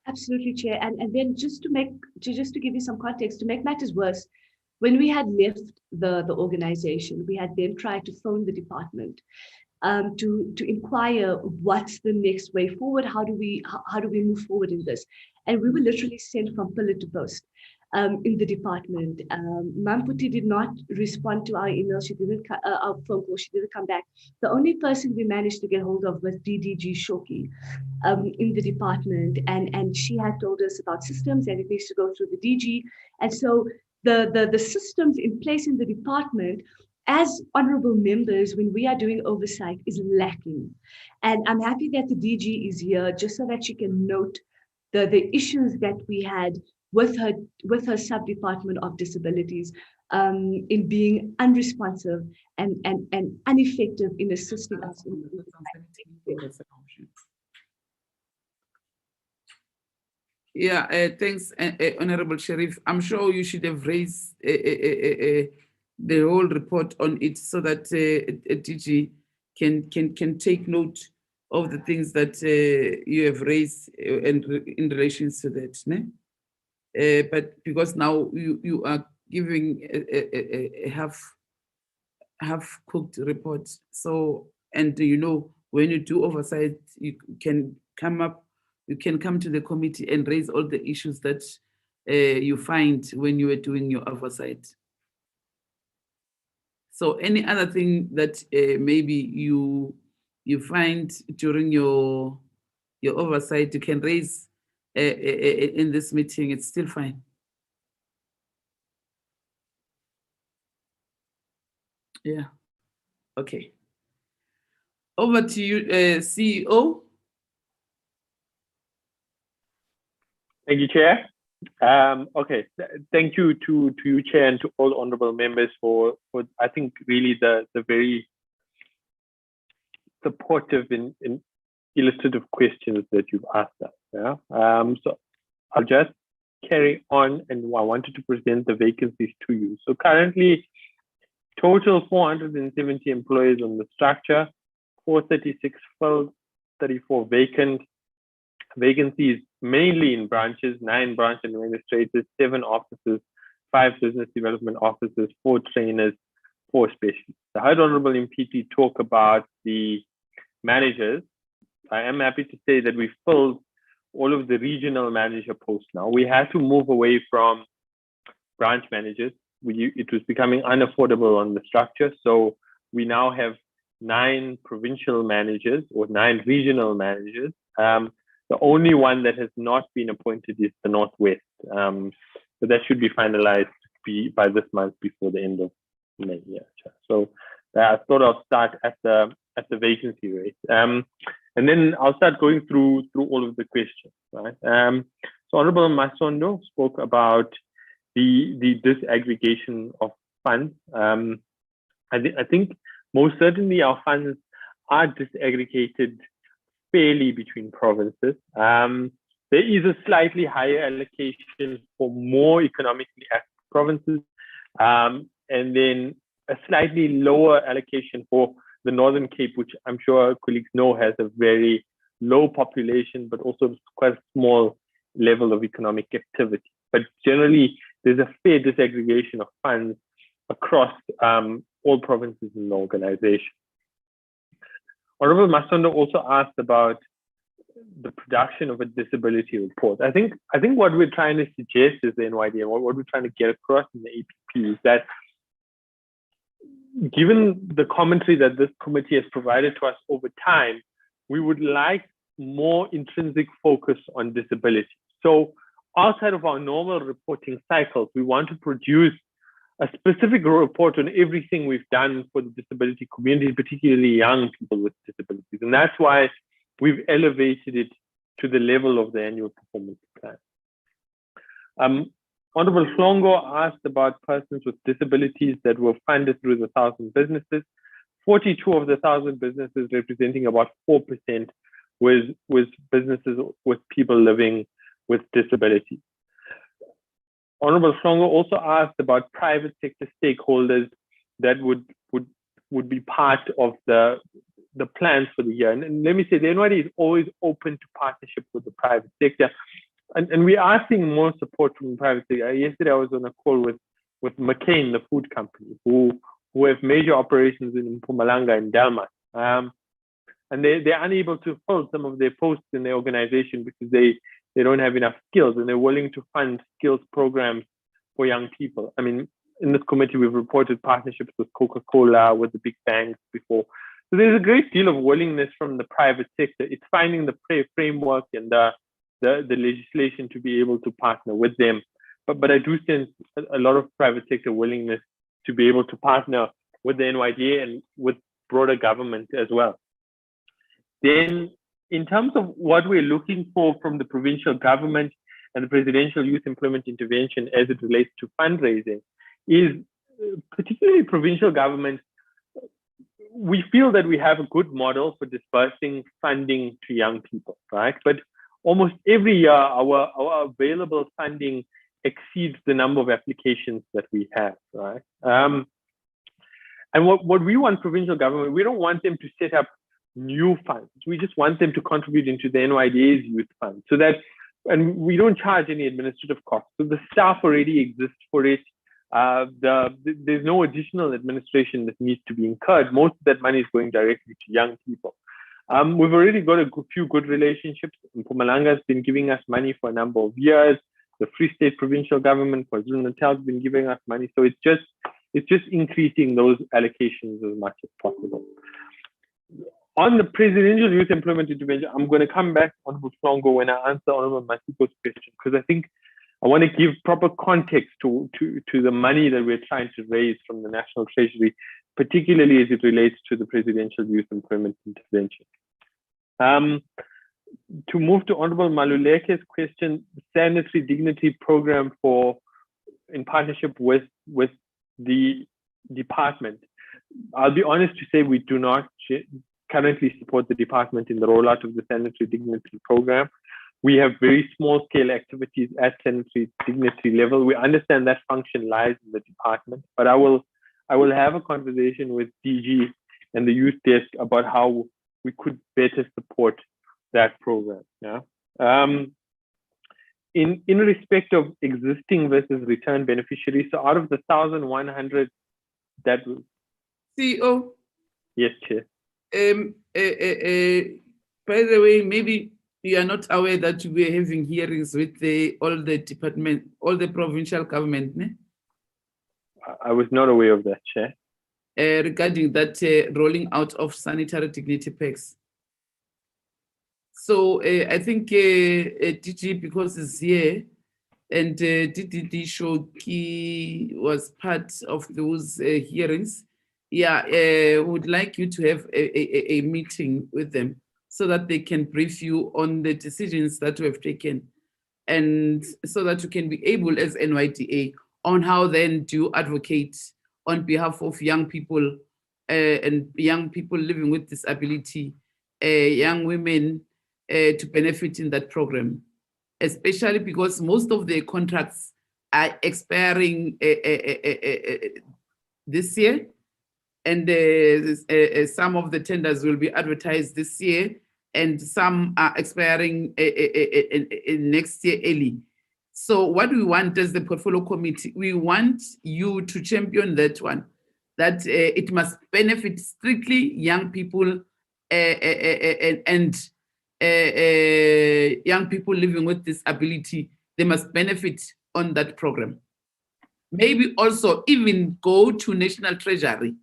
S5: Absolutely, Chair. And then just to give you some context, to make matters worse, when we had left the organization, we had then tried to phone the department to inquire what's the next way forward. How do we move forward in this? And we were literally sent from pillar to post in the department. Mamputi did not respond to our email. She didn't our phone call. She didn't come back. The only person we managed to get hold of was DDG Shoki in the department, and she had told us about systems and it needs to go through the DG. And so the systems in place in the department, as honorable members, when we are doing oversight, is lacking. And I'm happy that the DG is here just so that she can note the issues that we had with her sub-department of disabilities in being unresponsive and ineffective in assisting us.
S2: Yeah, thanks, Honorable Sheriff. I'm sure you should have raised the whole report on it so that DG can take note of the things that you have raised in relation to that. Ne? But because now you are giving a half-cooked report, so, and you know, when you do oversight, you can come to the committee and raise all the issues that you find when you are doing your oversight. So any other thing that maybe you find during your oversight, you can raise in this meeting, it's still fine. Yeah, okay. Over to you, CEO.
S7: Thank you, Chair. Okay, thank you to you, Chair, and to all honorable members for I think really the very supportive and illustrative questions that you've asked us. Yeah. So I'll just carry on, and I wanted to present the vacancies to you. So currently, total 470 employees on the structure, 436 filled, 34 vacant. Vacancies mainly in branches, 9 branch administrators, 7 officers, 5 business development officers, 4 trainers, 4 specialists. I heard Honorable MPP talk about the managers. I am happy to say that we filled all of the regional manager posts now. We had to move away from branch managers. It was becoming unaffordable on the structure. So we now have 9 provincial managers or 9 regional managers. The only one that has not been appointed is the Northwest. So that should be finalized by this month before the end of May. Yeah. So I thought I'll start at the vacancy rate. And then I'll start going through all of the questions. Right. So Honorable Masondo spoke about the disaggregation of funds. I think most certainly our funds are disaggregated fairly between provinces. There is a slightly higher allocation for more economically active provinces, and then a slightly lower allocation for the Northern Cape, which I'm sure our colleagues know has a very low population, but also quite a small level of economic activity. But generally, there's a fair disaggregation of funds across all provinces in the organization. Honorable Masondo also asked about the production of a disability report. I think what we're trying to suggest is the NYD, and what we're trying to get across in the APP is that given the commentary that this committee has provided to us over time, we would like more intrinsic focus on disability. So outside of our normal reporting cycles, we want to produce a specific report on everything we've done for the disability community, particularly young people with disabilities. And that's why we've elevated it to the level of the annual performance plan. Honorable Flongo asked about persons with disabilities that were funded through the 1,000 businesses. 42 of the 1,000 businesses, representing about 4%, was businesses with people living with disabilities. Honorable Flongo also asked about private sector stakeholders that would be part of the plans for the year. And let me say, the NYD is always open to partnership with the private sector. And we are seeing more support from the private sector. Yesterday, I was on a call with McCain, the food company, who have major operations in Mpumalanga and Delmas. And they're unable to fill some of their posts in their organization because they don't have enough skills, and they're willing to fund skills programs for young people. I mean, in this committee, we've reported partnerships with Coca-Cola, with the big banks before. So there's a great deal of willingness from the private sector. It's finding the framework and the legislation to be able to partner with them. But I do sense a lot of private sector willingness to be able to partner with the NYDA and with broader government as well. Then, in terms of what we're looking for from the provincial government and the Presidential Youth Employment Intervention as it relates to fundraising, is particularly provincial government, we feel that we have a good model for dispersing funding to young people, right? But almost every year, our available funding exceeds the number of applications that we have, right? And what we want provincial government, we don't want them to set up new funds. We just want them to contribute into the NYDA's youth fund, so that, and we don't charge any administrative costs. So the staff already exists for it. There's no additional administration that needs to be incurred. Most of that money is going directly to young people. We've already got a few good relationships. Mpumalanga has been giving us money for a number of years. The Free State provincial government, KwaZulu-Natal, has been giving us money. So it's just increasing those allocations as much as possible. On the Presidential Youth Employment Intervention, I'm going to come back on Buslongo when I answer Honorable Masiko's question, because I think I want to give proper context to the money that we're trying to raise from the National Treasury, particularly as it relates to the Presidential Youth Employment Intervention. To move to Honorable Maluleke's question, the Sanitary Dignity Program in partnership with the department. I'll be honest to say we do not currently support the department in the rollout of the Sanitary Dignity Program. We have very small scale activities at sanitary dignity level. We understand that function lies in the department, but I will have a conversation with DG and the youth desk about how we could better support that program. Yeah. In respect of existing versus return beneficiaries, so out of the 1,100 that
S2: CEO.
S7: Yes, Chair.
S2: By the way, maybe you are not aware that we're having hearings with all the provincial government. Ne?
S7: I was not aware of that, Chair.
S2: Regarding that rolling out of sanitary dignity packs. So I think DG, because it's here, and DDD Shoki was part of those hearings. Yeah, would like you to have a meeting with them so that they can brief you on the decisions that we have taken, and so that you can be able as NYDA on how then do you advocate on behalf of young people and young people living with disability, young women to benefit in that program, especially because most of the contracts are expiring this year. And some of the tenders will be advertised this year, and some are expiring in next year early. So what we want as the portfolio committee, we want you to champion that one, that it must benefit strictly young people and young people living with disability. They must benefit on that program. Maybe also even go to National Treasury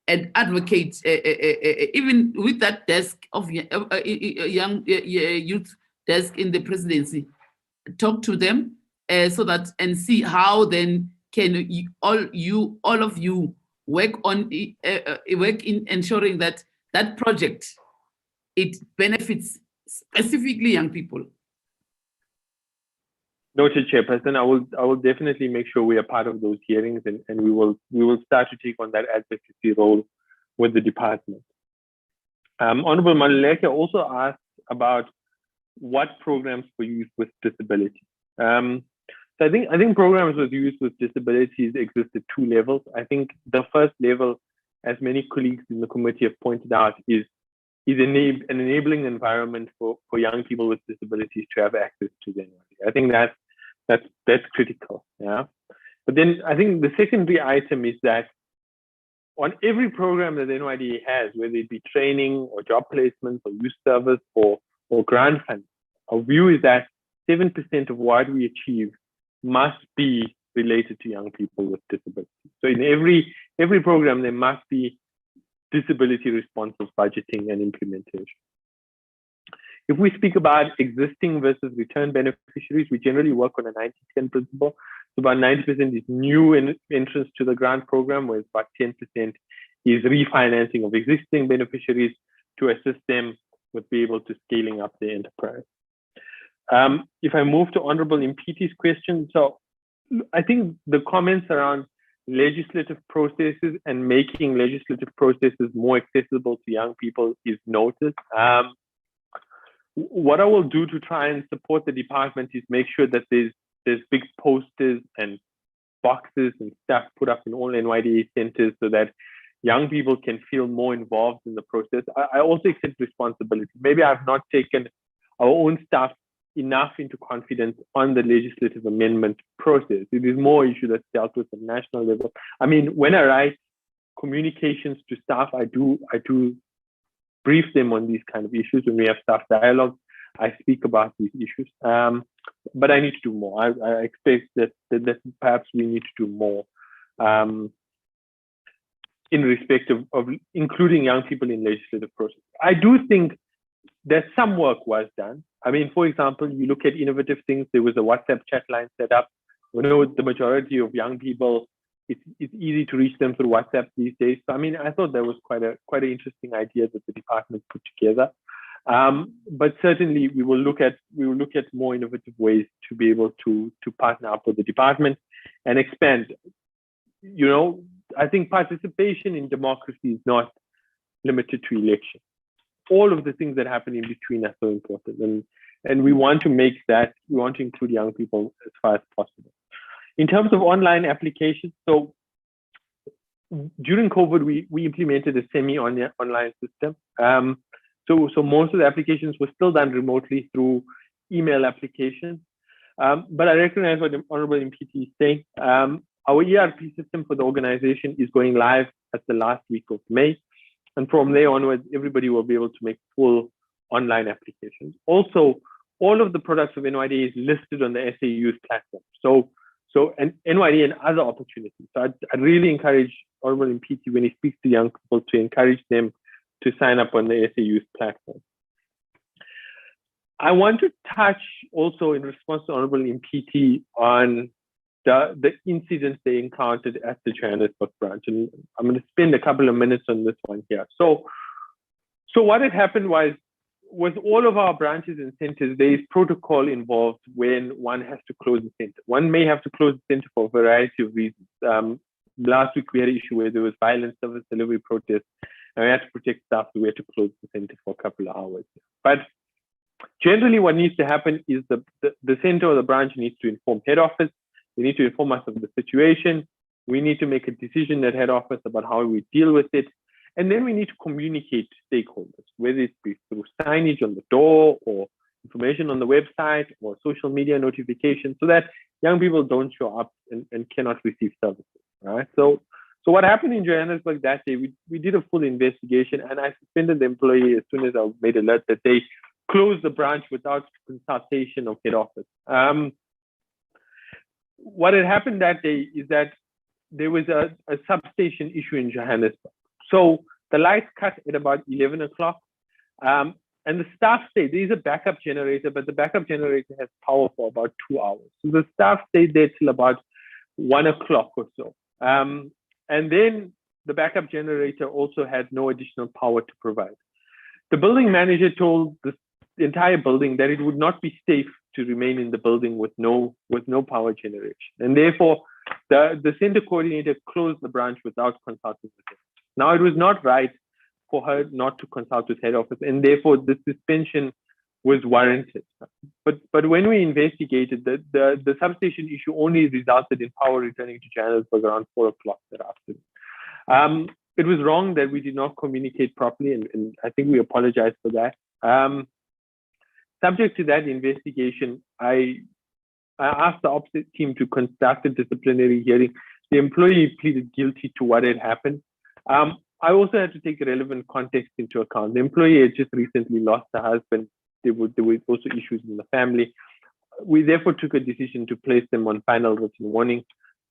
S2: and advocate, even with that desk of young youth desk in the presidency, talk to them so that and see how then can all of you work on work in ensuring that that project it benefits specifically young people.
S7: Noted, Chairperson. I will definitely make sure we are part of those hearings, and we will start to take on that advocacy role with the department. Honorable Maluleke also asked about what programs for youth with disabilities. So I think programs with youth with disabilities exist at two levels. I think the first level, as many colleagues in the committee have pointed out, is an enabling environment for young people with disabilities to have access to the NYDA. I think that's critical. Yeah. But then I think the secondary item is that on every program that the NYDA has, whether it be training or job placements or youth service or grant funds, our view is that 7% of what we achieve must be related to young people with disabilities. So in every program, there must be disability responsive budgeting and implementation. If we speak about existing versus return beneficiaries, we generally work on a 90-10 principle. So about 90% is new entrance to the grant program, whereas about 10% is refinancing of existing beneficiaries to assist them with be able to scaling up their enterprise. If I move to Honorable Impiti's question, so I think the comments around legislative processes and making legislative processes more accessible to young people is noted. What I will do to try and support the department is make sure that there's big posters and boxes and stuff put up in all NYDA centers so that young people can feel more involved in the process. I also accept responsibility. Maybe I've not taken our own staff enough into confidence on the legislative amendment process. It is more issue that's dealt with at national level. I mean, when I write communications to staff, I do brief them on these kind of issues. When we have staff dialogue, I speak about these issues. But I need to do more. I expect that perhaps we need to do more in respect of including young people in legislative process. I do think that some work was done. I mean, for example, you look at innovative things. There was a WhatsApp chat line set up. We know the majority of young people, it's easy to reach them through WhatsApp these days. So I mean, I thought that was quite an interesting idea that the department put together. But certainly we will look at more innovative ways to be able to partner up with the department and expand. You know, I think participation in democracy is not limited to election. All of the things that happen in between are so important, and we want to include young people as far as possible. In terms of online applications, so during COVID, we implemented a semi-online system. So most of the applications were still done remotely through email applications. But I recognize what the Honorable Impiti is saying. Our ERP system for the organization is going live at the last week of May. And from there onwards, everybody will be able to make full online applications. Also, all of the products of NYDA is listed on the SAU's platform. And NYDA and other opportunities. So I'd really encourage Honorable Impiti, when he speaks to young people, to encourage them to sign up on the SAU's platform. I want to touch also in response to Honorable Impiti on the incidents they encountered at the Johannesburg branch. And I'm going to spend a couple of minutes on this one here. So what had happened was all of our branches and centers, there is protocol involved when one has to close the center. One may have to close the center for a variety of reasons. Last week, we had an issue where there was violent service delivery protests, and we had to protect staff, so we had to close the center for a couple of hours. But generally, what needs to happen is the center or the branch needs to inform head office. They need to inform us of the situation. We need to make a decision at head office about how we deal with it. And then we need to communicate to stakeholders, whether it be through signage on the door or information on the website or social media notifications, so that young people don't show up and cannot receive services. Right? So what happened in Johannesburg that day, we did a full investigation, and I suspended the employee as soon as I made alert that they closed the branch without consultation of head office. What had happened that day is that there was a substation issue in Johannesburg. So the lights cut at about 11 o'clock. And the staff stayed. There is a backup generator, but the backup generator has power for about 2 hours. So the staff stayed there till about 1 o'clock or so. And then the backup generator also had no additional power to provide. The building manager told entire building, that it would not be safe to remain in the building with no power generation. And therefore, the center coordinator closed the branch without consulting with him. Now, it was not right for her not to consult with head office, and therefore the suspension was warranted. But when we investigated, the substation issue only resulted in power returning to Johannesburg around 4 o'clock that afternoon. It was wrong that we did not communicate properly, and I think we apologize for that. Subject to that investigation, I asked the ops team to conduct a disciplinary hearing. The employee pleaded guilty to what had happened. I also had to take relevant context into account. The employee had just recently lost her husband. There were also issues in the family. We therefore took a decision to place them on final written warning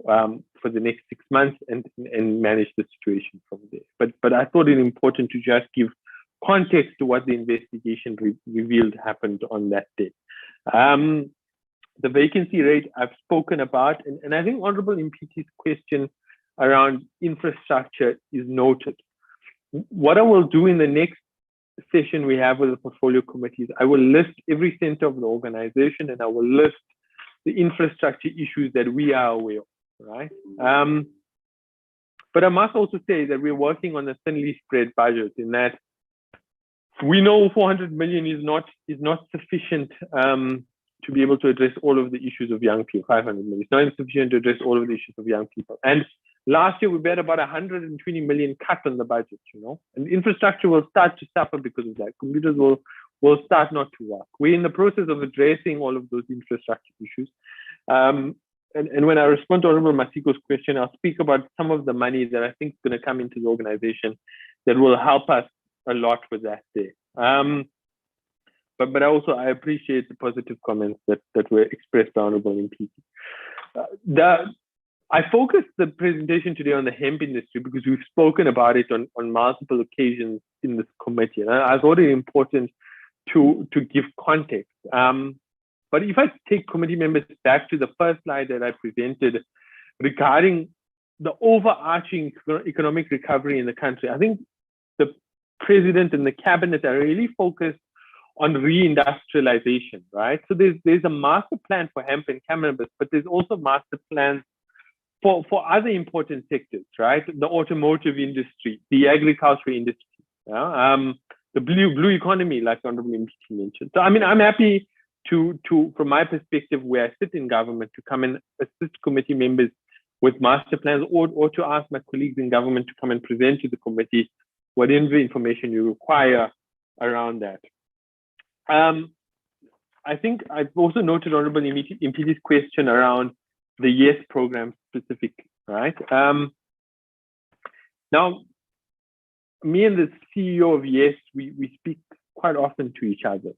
S7: for the next 6 months and manage the situation from there. But I thought it important to just give context to what the investigation revealed happened on that day. The vacancy rate I've spoken about, and I think Honorable MPT's question around infrastructure is noted. What I will do in the next session we have with the portfolio committees, I will list every center of the organization and I will list the infrastructure issues that we are aware of, right? But I must also say that we're working on a thinly spread budget, in that we know 400 million is not sufficient to be able to address all of the issues of young people. 500 million is not sufficient to address all of the issues of young people. And last year, we bet about 120 million cut on the budget, and infrastructure will start to suffer because of that. Computers will start not to work. We're in the process of addressing all of those infrastructure issues. And when I respond to Honorable Masiko's question, I'll speak about some of the money that I think is going to come into the organization that will help us a lot with that there. But I appreciate the positive comments that were expressed by Honorable MP. I focused the presentation today on the hemp industry because we've spoken about it on multiple occasions in this committee. And I thought it important to give context. But if I take committee members back to the first slide that I presented regarding the overarching economic recovery in the country, I think the president and the cabinet are really focused on reindustrialization, right? So there's a master plan for hemp and cannabis, but there's also master plans for other important sectors, right? The automotive industry, the agriculture industry, the blue economy, like Honorable MP mentioned. So I mean, I'm happy to from my perspective, where I sit in government, to come and assist committee members with master plans, or to ask my colleagues in government to come and present to the committee whatever information you require around that. I think I've also noted Honorable MPT's question around the YES program specific, right? Now, me and the CEO of YES, we speak quite often to each other,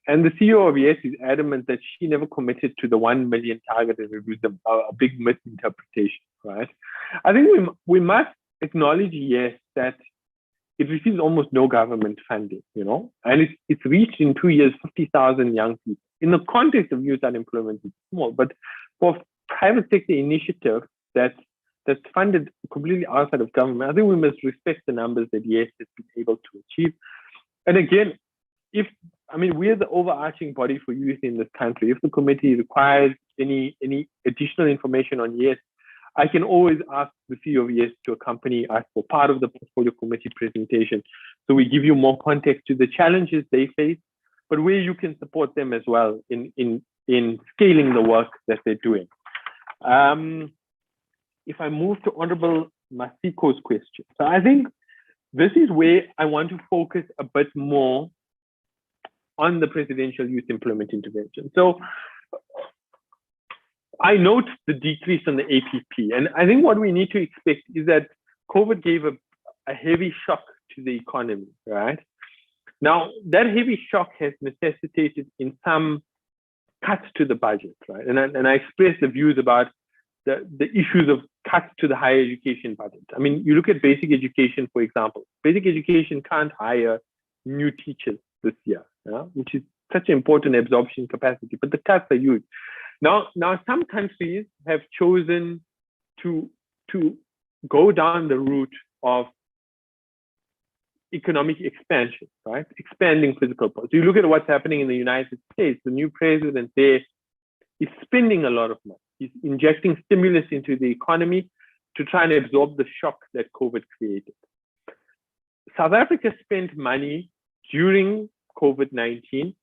S7: and the CEO of YES is adamant that she never committed to the 1 million target, and it was a big misinterpretation, right? I think we must acknowledge, yes, that it receives almost no government funding, and it's reached in 2 years 50,000 young people. In the context of youth unemployment, it's small, but for private sector initiative that's funded completely outside of government, I think we must respect the numbers that YES has been able to achieve. And again, we're the overarching body for youth in this country. If the committee requires any additional information on YES, I can always ask the CEO of YES to accompany us for part of the portfolio committee presentation, so we give you more context to the challenges they face, but where you can support them as well in scaling the work that they're doing. If I move to Honorable Masiko's question, so I think this is where I want to focus a bit more on the presidential youth employment intervention. So I note the decrease on the APP, and I think what we need to expect is that COVID gave a heavy shock to the economy, right? Now, that heavy shock has necessitated in some cuts to the budget, right? And I expressed the views about the issues of cuts to the higher education budget. I mean, you look at basic education, for example. Basic education can't hire new teachers this year, which is such an important absorption capacity, but the cuts are huge. Now some countries have chosen to go down the route of economic expansion, right? Expanding physical policy. You look at what's happening in the United States, the new president there is spending a lot of money. He's injecting stimulus into the economy to try and absorb the shock that COVID created. South Africa spent money during COVID-19,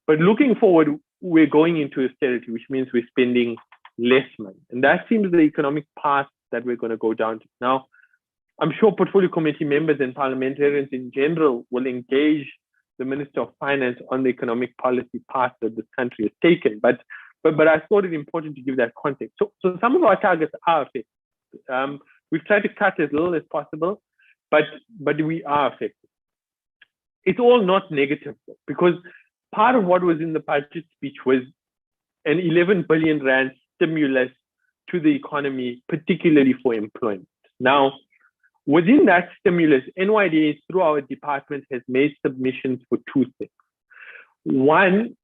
S7: but looking forward, we're going into austerity, which means we're spending less money. And that seems the economic path that we're going to go down to. Now, I'm sure portfolio committee members and parliamentarians in general will engage the Minister of Finance on the economic policy path that this country has taken. But I thought it important to give that context. So some of our targets are affected. We've tried to cut as little as possible, but we are affected. It's all not negative, though, because part of what was in the budget speech was an 11 billion rand stimulus to the economy, particularly for employment. Now, within that stimulus, NYDA, through our department, has made submissions for two things. One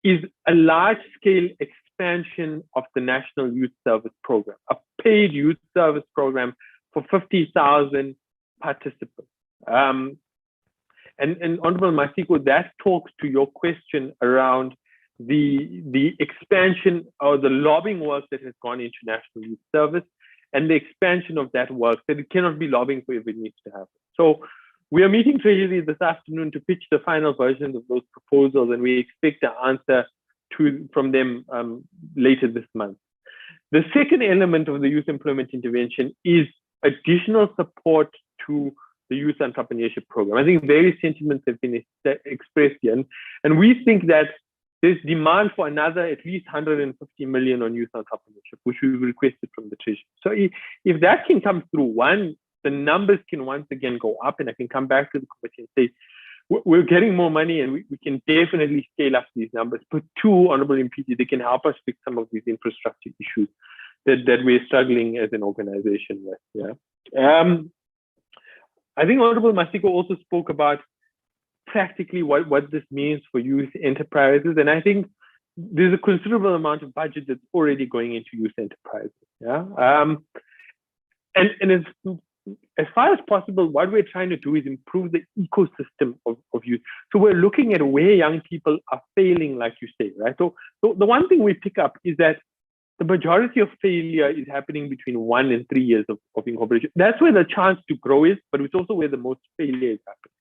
S7: is a large-scale expansion of the National Youth Service Program, a paid youth service program for 50,000 participants. And Honorable Masiko, that talks to your question around the expansion or the lobbying work that has gone into National Youth Service and the expansion of that work, that it cannot be lobbying for if it needs to happen. So we are meeting Treasury this afternoon to pitch the final versions of those proposals, and we expect an answer from them later this month. The second element of the youth employment intervention is additional support to the youth entrepreneurship program. I think various sentiments have been expressed here, and we think that there's demand for another at least 150 million on youth entrepreneurship, which we've requested from the Treasury. So if that can come through, one, the numbers can once again go up, and I can come back to the committee and say, we're getting more money and we can definitely scale up these numbers. But two, Honorable MPT, they can help us fix some of these infrastructure issues that we're struggling as an organization with. Yeah. I think Honorable Masiko also spoke about practically what this means for youth enterprises. And I think there's a considerable amount of budget that's already going into youth enterprises. Yeah. And as far as possible, what we're trying to do is improve the ecosystem of youth. So we're looking at where young people are failing, like you say, right? So the one thing we pick up is that the majority of failure is happening between 1 and 3 years of incorporation. That's where the chance to grow is, but it's also where the most failure is happening.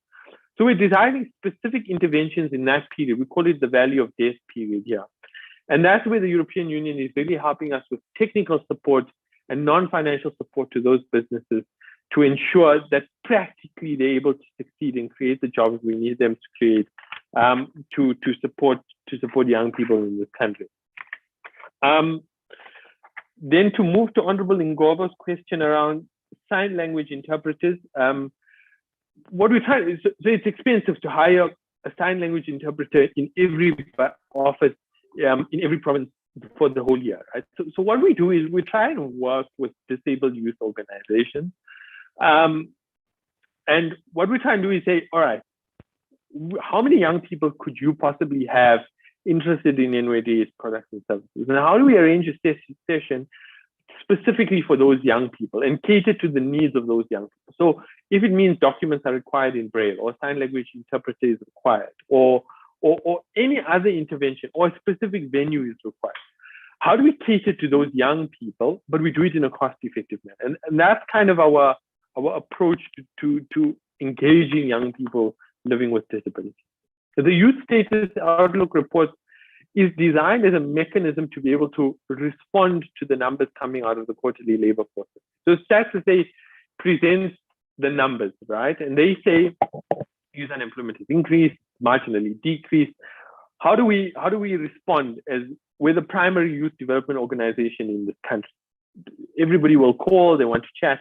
S7: So we're designing specific interventions in that period. We call it the value of death period here. And that's where the European Union is really helping us with technical support and non-financial support to those businesses to ensure that practically they're able to succeed and create the jobs we need them to create to support young people in this country. Then to move to Honorable Ngobo's question around sign language interpreters, what we try is, so it's expensive to hire a sign language interpreter in every office, in every province for the whole year, right? So what we do is we try and work with disabled youth organizations. And what we try and do is say, all right, how many young people could you possibly have interested in NYDA's products and services? And how do we arrange a session specifically for those young people and cater to the needs of those young people? So if it means documents are required in Braille or sign language interpreter is required or any other intervention or a specific venue is required, how do we cater to those young people, but we do it in a cost-effective manner? And that's kind of our approach to engaging young people living with disabilities. So the Youth Status Outlook report is designed as a mechanism to be able to respond to the numbers coming out of the quarterly labor force. So Stats SA presents the numbers, right? And they say youth unemployment has increased, marginally decreased. How do we respond as we're the primary youth development organization in this country? Everybody will call, they want to chat.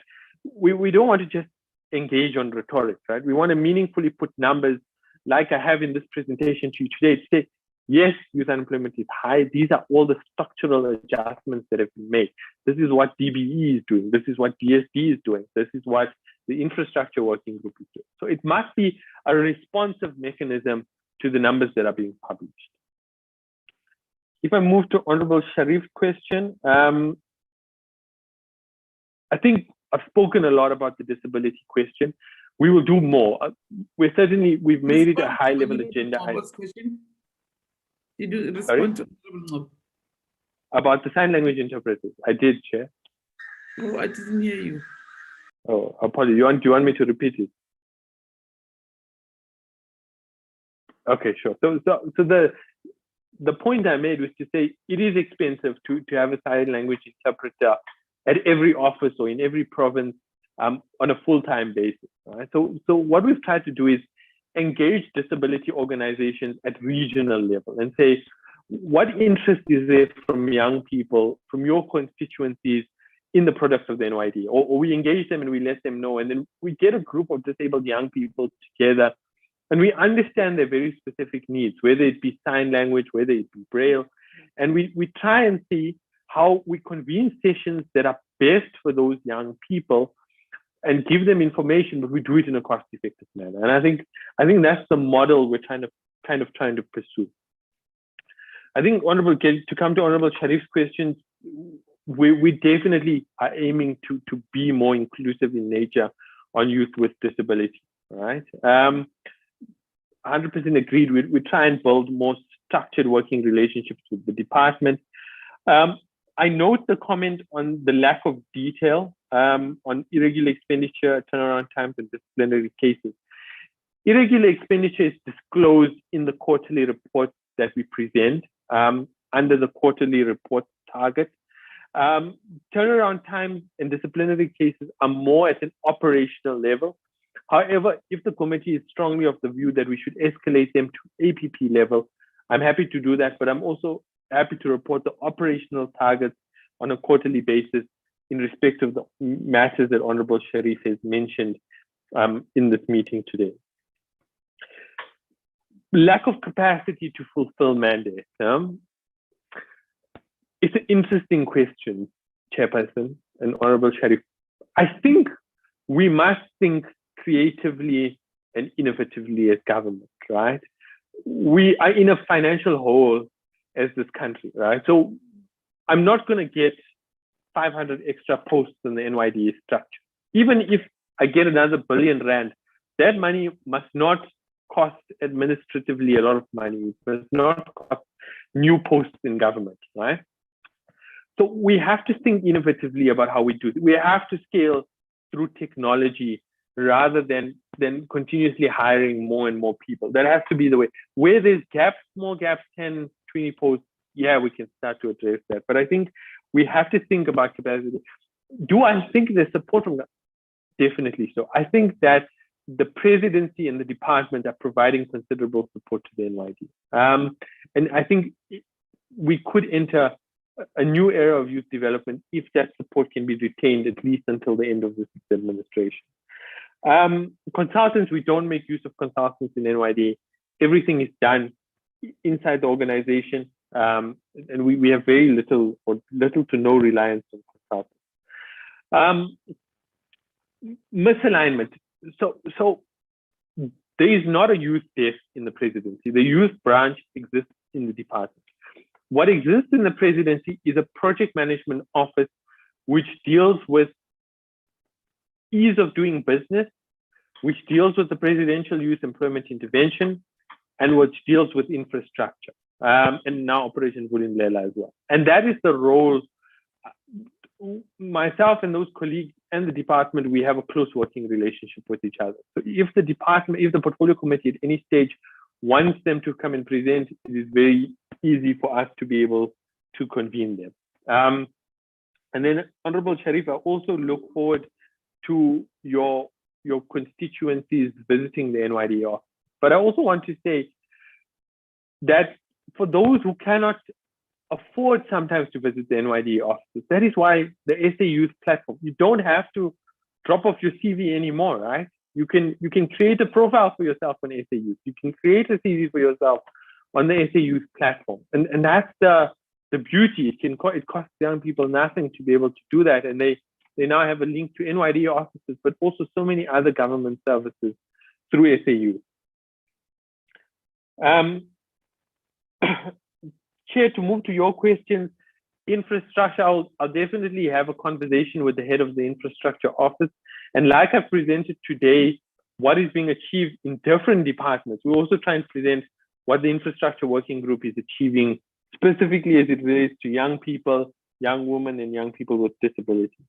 S7: We don't want to just engage on rhetoric, right? We want to meaningfully put numbers like I have in this presentation to you today to say, yes, youth unemployment is high. These are all the structural adjustments that have been made. This is what DBE is doing. This is what DSD is doing. This is what the infrastructure working group is doing. So it must be a responsive mechanism to the numbers that are being published. If I move to Honorable Sharif's question, I think I've spoken a lot about the disability question. we will do more. We've made it a
S2: Respond to
S7: high-level
S2: Honorable
S7: agenda.
S2: Ngobo's question. Did you
S7: Sorry?
S2: respond to Honorable Ngobo?
S7: About the sign language interpreters. I did, Chair.
S2: Oh, I didn't hear you.
S7: Oh, apologies. Do you want me to repeat it? Okay, sure. So the point I made was to say it is expensive to have a sign language interpreter at every office or in every province on a full-time basis. Right? So what we've tried to do is engage disability organizations at regional level and say, what interest is there from young people, from your constituencies in the products of the NYD? Or we engage them and we let them know, and then we get a group of disabled young people together and we understand their very specific needs, whether it be sign language, whether it be Braille, and we try and see how we convene sessions that are best for those young people and give them information, but we do it in a cost-effective manner. And I think that's the model we're kind of trying to pursue. I think to come to Honorable Sharif's questions, we definitely are aiming to be more inclusive in nature on youth with disability, right? 100% agreed. We try and build more structured working relationships with the department. I note the comment on the lack of detail on irregular expenditure, turnaround times, and disciplinary cases. Irregular expenditure is disclosed in the quarterly reports that we present under the quarterly report target. Turnaround times and disciplinary cases are more at an operational level. However, if the committee is strongly of the view that we should escalate them to APP level, I'm happy to do that, but I'm also happy to report the operational targets on a quarterly basis in respect of the matters that Honorable Sharif has mentioned in this meeting today. Lack of capacity to fulfill mandates. It's an interesting question, Chairperson and Honorable Sharif. I think we must think creatively and innovatively as government, right? We are in a financial hole as this country, right? So I'm not going to get 500 extra posts in the NYDA structure. Even if I get another R1 billion, that money must not cost administratively a lot of money. It must not cost new posts in government, right? So we have to think innovatively about how we do it. We have to scale through technology rather than continuously hiring more and more people. That has to be the way. Where there's gaps, small gaps, 10, 20 posts, yeah, we can start to address that. But I think we have to think about capacity. Do I think there's support from that? Definitely so. I think that the presidency and the department are providing considerable support to the NYD. And I think we could enter a new era of youth development if that support can be retained at least until the end of this administration. Consultants, we don't make use of consultants in NYD. Everything is done inside the organization, and we have very little to no reliance on consultants. Misalignment. So there is not a youth desk in the presidency. The youth branch exists in the department. What exists in the presidency is a project management office which deals with ease of doing business, which deals with the presidential youth employment intervention, and which deals with infrastructure, and now Operation Vulindlela as well. And that is the role. Myself and those colleagues and the department, we have a close working relationship with each other. So if the portfolio committee at any stage wants them to come and present, it is very easy for us to be able to convene them. And then, Honorable Sharif, I also look forward to your constituencies visiting the NYD office. But I also want to say that for those who cannot afford sometimes to visit the NYD offices, that is why the SA Youth platform, you don't have to drop off your CV anymore, right? You can create a profile for yourself on SA Youth. You can create a CV for yourself on the SA Youth platform. And that's the beauty. It costs young people nothing to be able to do that. And they now have a link to NYD offices, but also so many other government services through SA Youth. Chair, to move to your questions, infrastructure, I'll definitely have a conversation with the head of the infrastructure office. And like I presented today, what is being achieved in different departments. We also try and present what the infrastructure working group is achieving specifically as it relates to young people, young women, and young people with disabilities.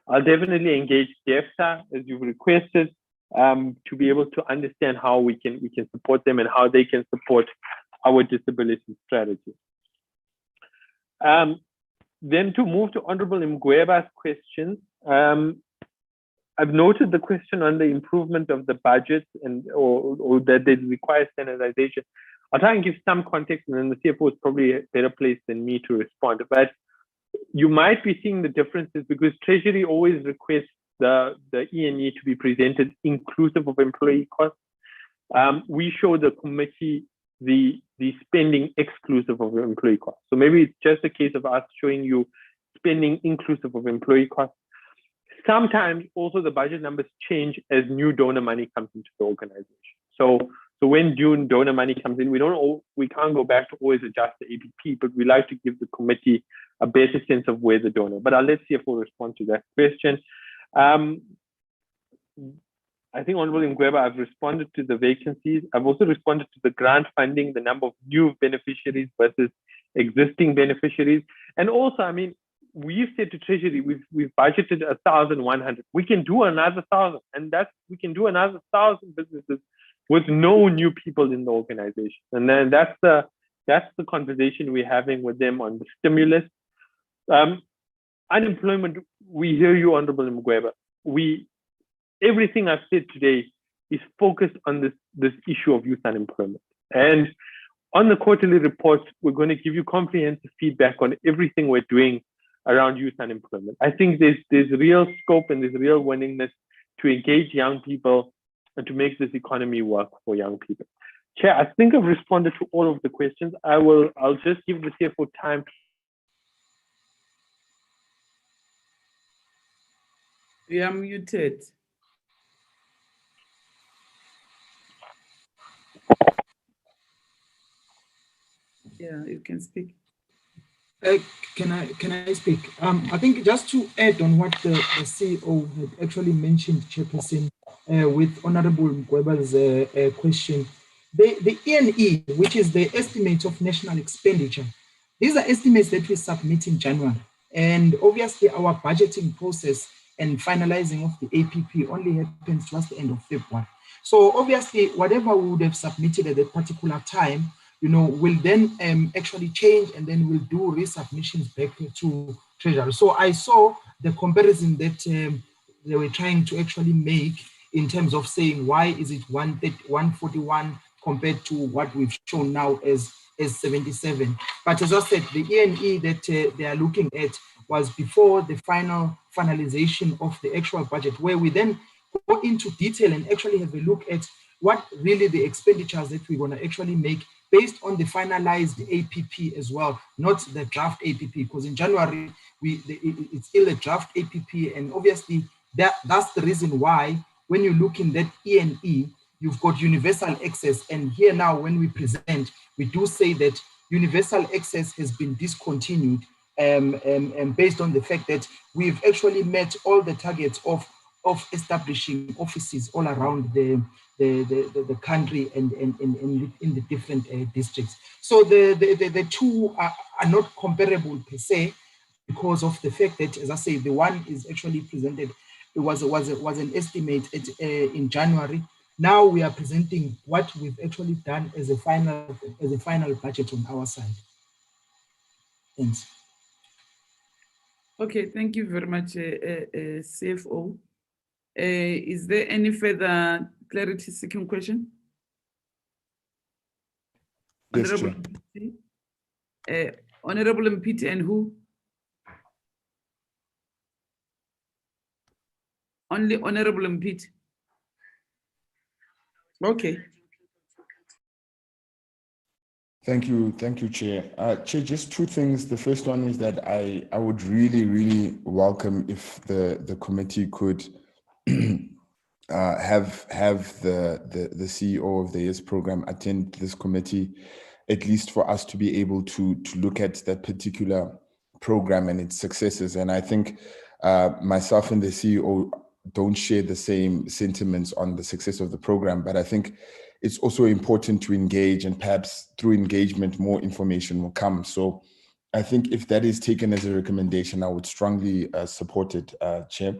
S7: I'll definitely engage DEFTA as you've requested to be able to understand how we can support them and how they can support our disability strategy. Then to move to Honorable Mgweba's question, I've noted the question on the improvement of the budget or that they require standardization. I'll try and give some context, and then the CFO is probably a better place than me to respond. But you might be seeing the differences because Treasury always requests the E&E to be presented inclusive of employee costs. We show the committee the spending exclusive of employee costs. So maybe it's just a case of us showing you spending inclusive of employee costs. Sometimes also the budget numbers change as new donor money comes into the organization. So when new donor money comes in, we can't go back to always adjust the APP, but we like to give the committee a better sense of where the donor. But I'll let CFO respond to that question. I think Honorable Mgweba, I've responded to the vacancies. I've also responded to the grant funding, the number of new beneficiaries versus existing beneficiaries. And also, I mean, we've said to Treasury, we've budgeted 1,100. We can do another 1,000, and we can do another 1,000 businesses with no new people in the organization. And then that's the conversation we're having with them on the stimulus. Unemployment, we hear you, Honorable Mgweba. Everything I've said today is focused on this issue of youth unemployment. And on the quarterly reports, we're going to give you comprehensive feedback on everything we're doing around youth unemployment. I think there's real scope and there's real willingness to engage young people and to make this economy work for young people. Chair, I think I've responded to all of the questions. I'll just give the CFO time.
S2: We are muted. Yeah, you can speak.
S8: Can I speak? I think just to add on what the CEO had actually mentioned, Chairperson, with Honorable Mgweba's question, the E&E, which is the estimate of national expenditure, these are estimates that we submit in January. And obviously our budgeting process and finalizing of the APP only happens towards the end of February. So obviously whatever we would have submitted at that particular time, will then actually change, and then we'll do resubmissions back to Treasury. So I saw the comparison that they were trying to actually make in terms of saying, why is it 141 compared to what we've shown now as 77. But as I said, the E&E that they are looking at was before the finalization of the actual budget, where we then go into detail and actually have a look at what really the expenditures that we're going to actually make based on the finalized APP as well, not the draft APP, because in January, it's still a draft APP, and obviously that's the reason why when you look in that E&E, you've got universal access, and here now when we present, we do say that universal access has been discontinued based on the fact that we've actually met all the targets of establishing offices all around the country and in the different districts. So the two are not comparable per se, because of the fact that, as I say, the one is actually presented, it was an estimate in January. Now we are presenting what we've actually done as a final budget on our side. Thanks.
S2: Okay, thank you very much, CFO. Is there any further clarity seeking question?
S1: Yes,
S2: Honorable Mpiti, Honorable Mpiti, and who? Only Honorable Mpiti. Okay.
S1: Thank you, Chair. Chair, just two things. The first one is that I would really welcome if the committee could have the CEO of the YES program attend this committee, at least for us to be able to look at that particular program and its successes. And I think myself and the CEO don't share the same sentiments on the success of the program, but I think it's also important to engage, and perhaps through engagement, more information will come. So I think if that is taken as a recommendation, I would strongly support it, Chair.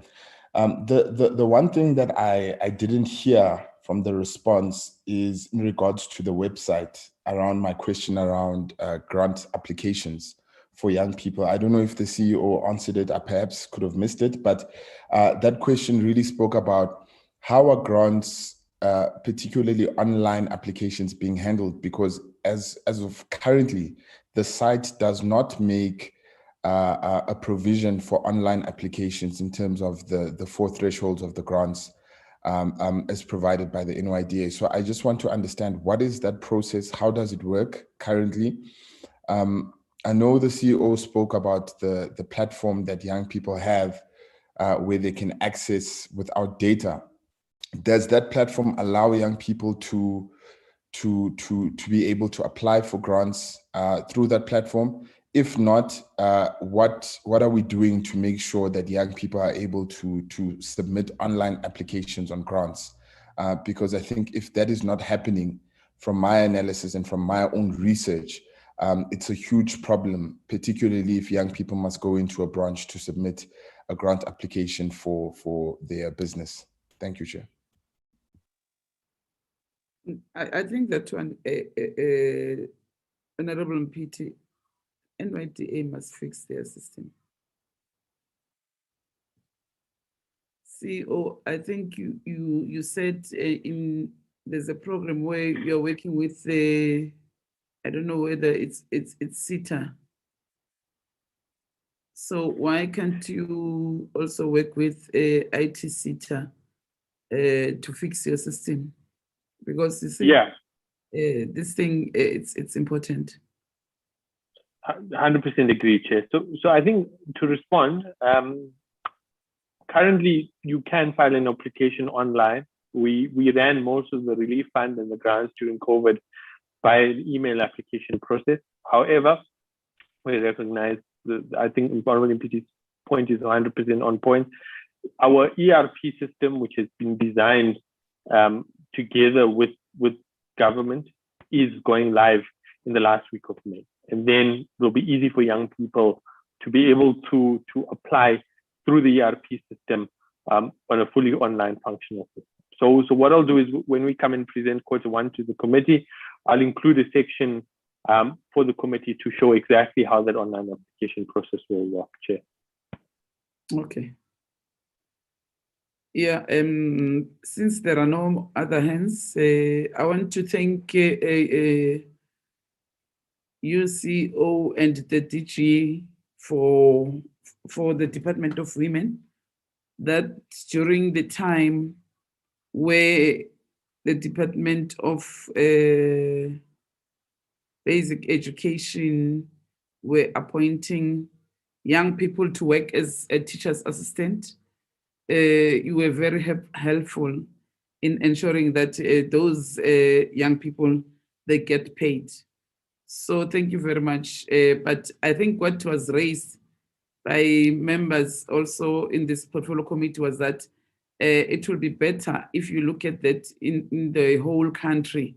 S1: The one thing that I didn't hear from the response is in regards to the website around my question around grant applications for young people. I don't know if the CEO answered it. I perhaps could have missed it, but that question really spoke about how are grants, particularly online applications, being handled, because as of currently, the site does not make a provision for online applications in terms of the 4 thresholds of the grants as provided by the NYDA. So I just want to understand, what is that process? How does it work currently? I know the CEO spoke about the platform that young people have where they can access without data. Does that platform allow young people to be able to apply for grants through that platform? If not, what are we doing to make sure that young people are able to submit online applications on grants? Because I think if that is not happening, from my analysis and from my own research, it's a huge problem, particularly if young people must go into a branch to submit a grant application for their business. Thank you, Chair.
S2: I think that one, Honorable Mpiti, NYDA must fix their system. CEO, I think you said there's a program where you're working with I don't know whether it's SETA. So why can't you also work with IT SETA to fix your system? Because you see, this thing, it's important.
S7: 100% agree, Chair. So I think to respond, currently you can file an application online. We ran most of the relief fund and the grants during COVID by an email application process. However, we recognize I think Honorable MPT's point is 100% on point. Our ERP system, which has been designed together with government, is going live in the last week of May. And then it'll be easy for young people to be able to apply through the ERP system on a fully online functional system. So what I'll do is, when we come and present Q1 to the committee, I'll include a section for the committee to show exactly how that online application process will work, Chair.
S2: Okay. Yeah, since there are no other hands, I want to thank UCO and the DG for the Department of Women, that during the time where the Department of Basic Education were appointing young people to work as a teacher's assistant, you were very helpful in ensuring that those young people, they get paid. So thank you very much. But I think what was raised by members also in this portfolio committee was that it will be better if you look at that in the whole country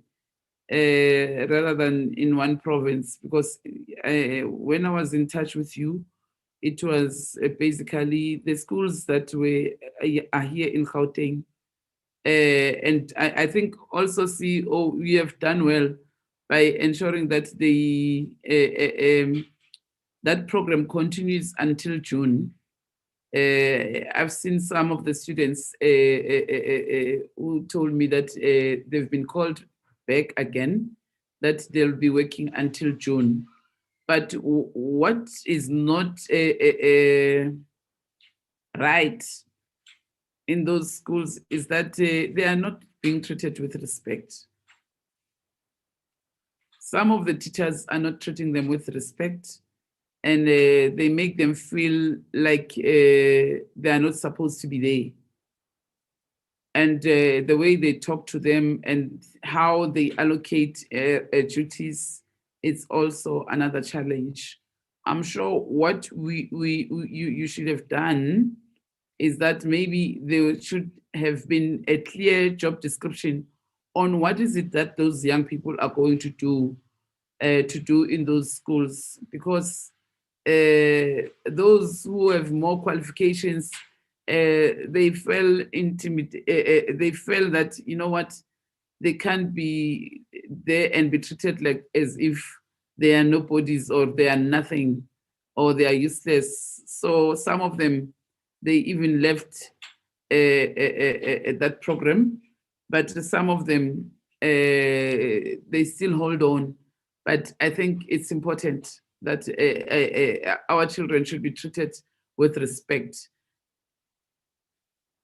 S2: rather than in one province, because when I was in touch with you, it was basically the schools that are here in Gauteng. And I think also CEO, we have done well by ensuring that that program continues until June. I've seen some of the students who told me that they've been called back again, that they'll be working until June. But what is not right in those schools is that they are not being treated with respect. Some of the teachers are not treating them with respect, and they make them feel like they are not supposed to be there. And the way they talk to them and how they allocate duties, it's also another challenge. I'm sure what you should have done is that maybe there should have been a clear job description on what is it that those young people are going to do in those schools, because those who have more qualifications, they felt intimidated. They felt that, you know what, they can't be there and be treated like as if they are nobodies or they are nothing or they are useless. So some of them, they even left that program, but some of them, they still hold on. But I think it's important that our children should be treated with respect.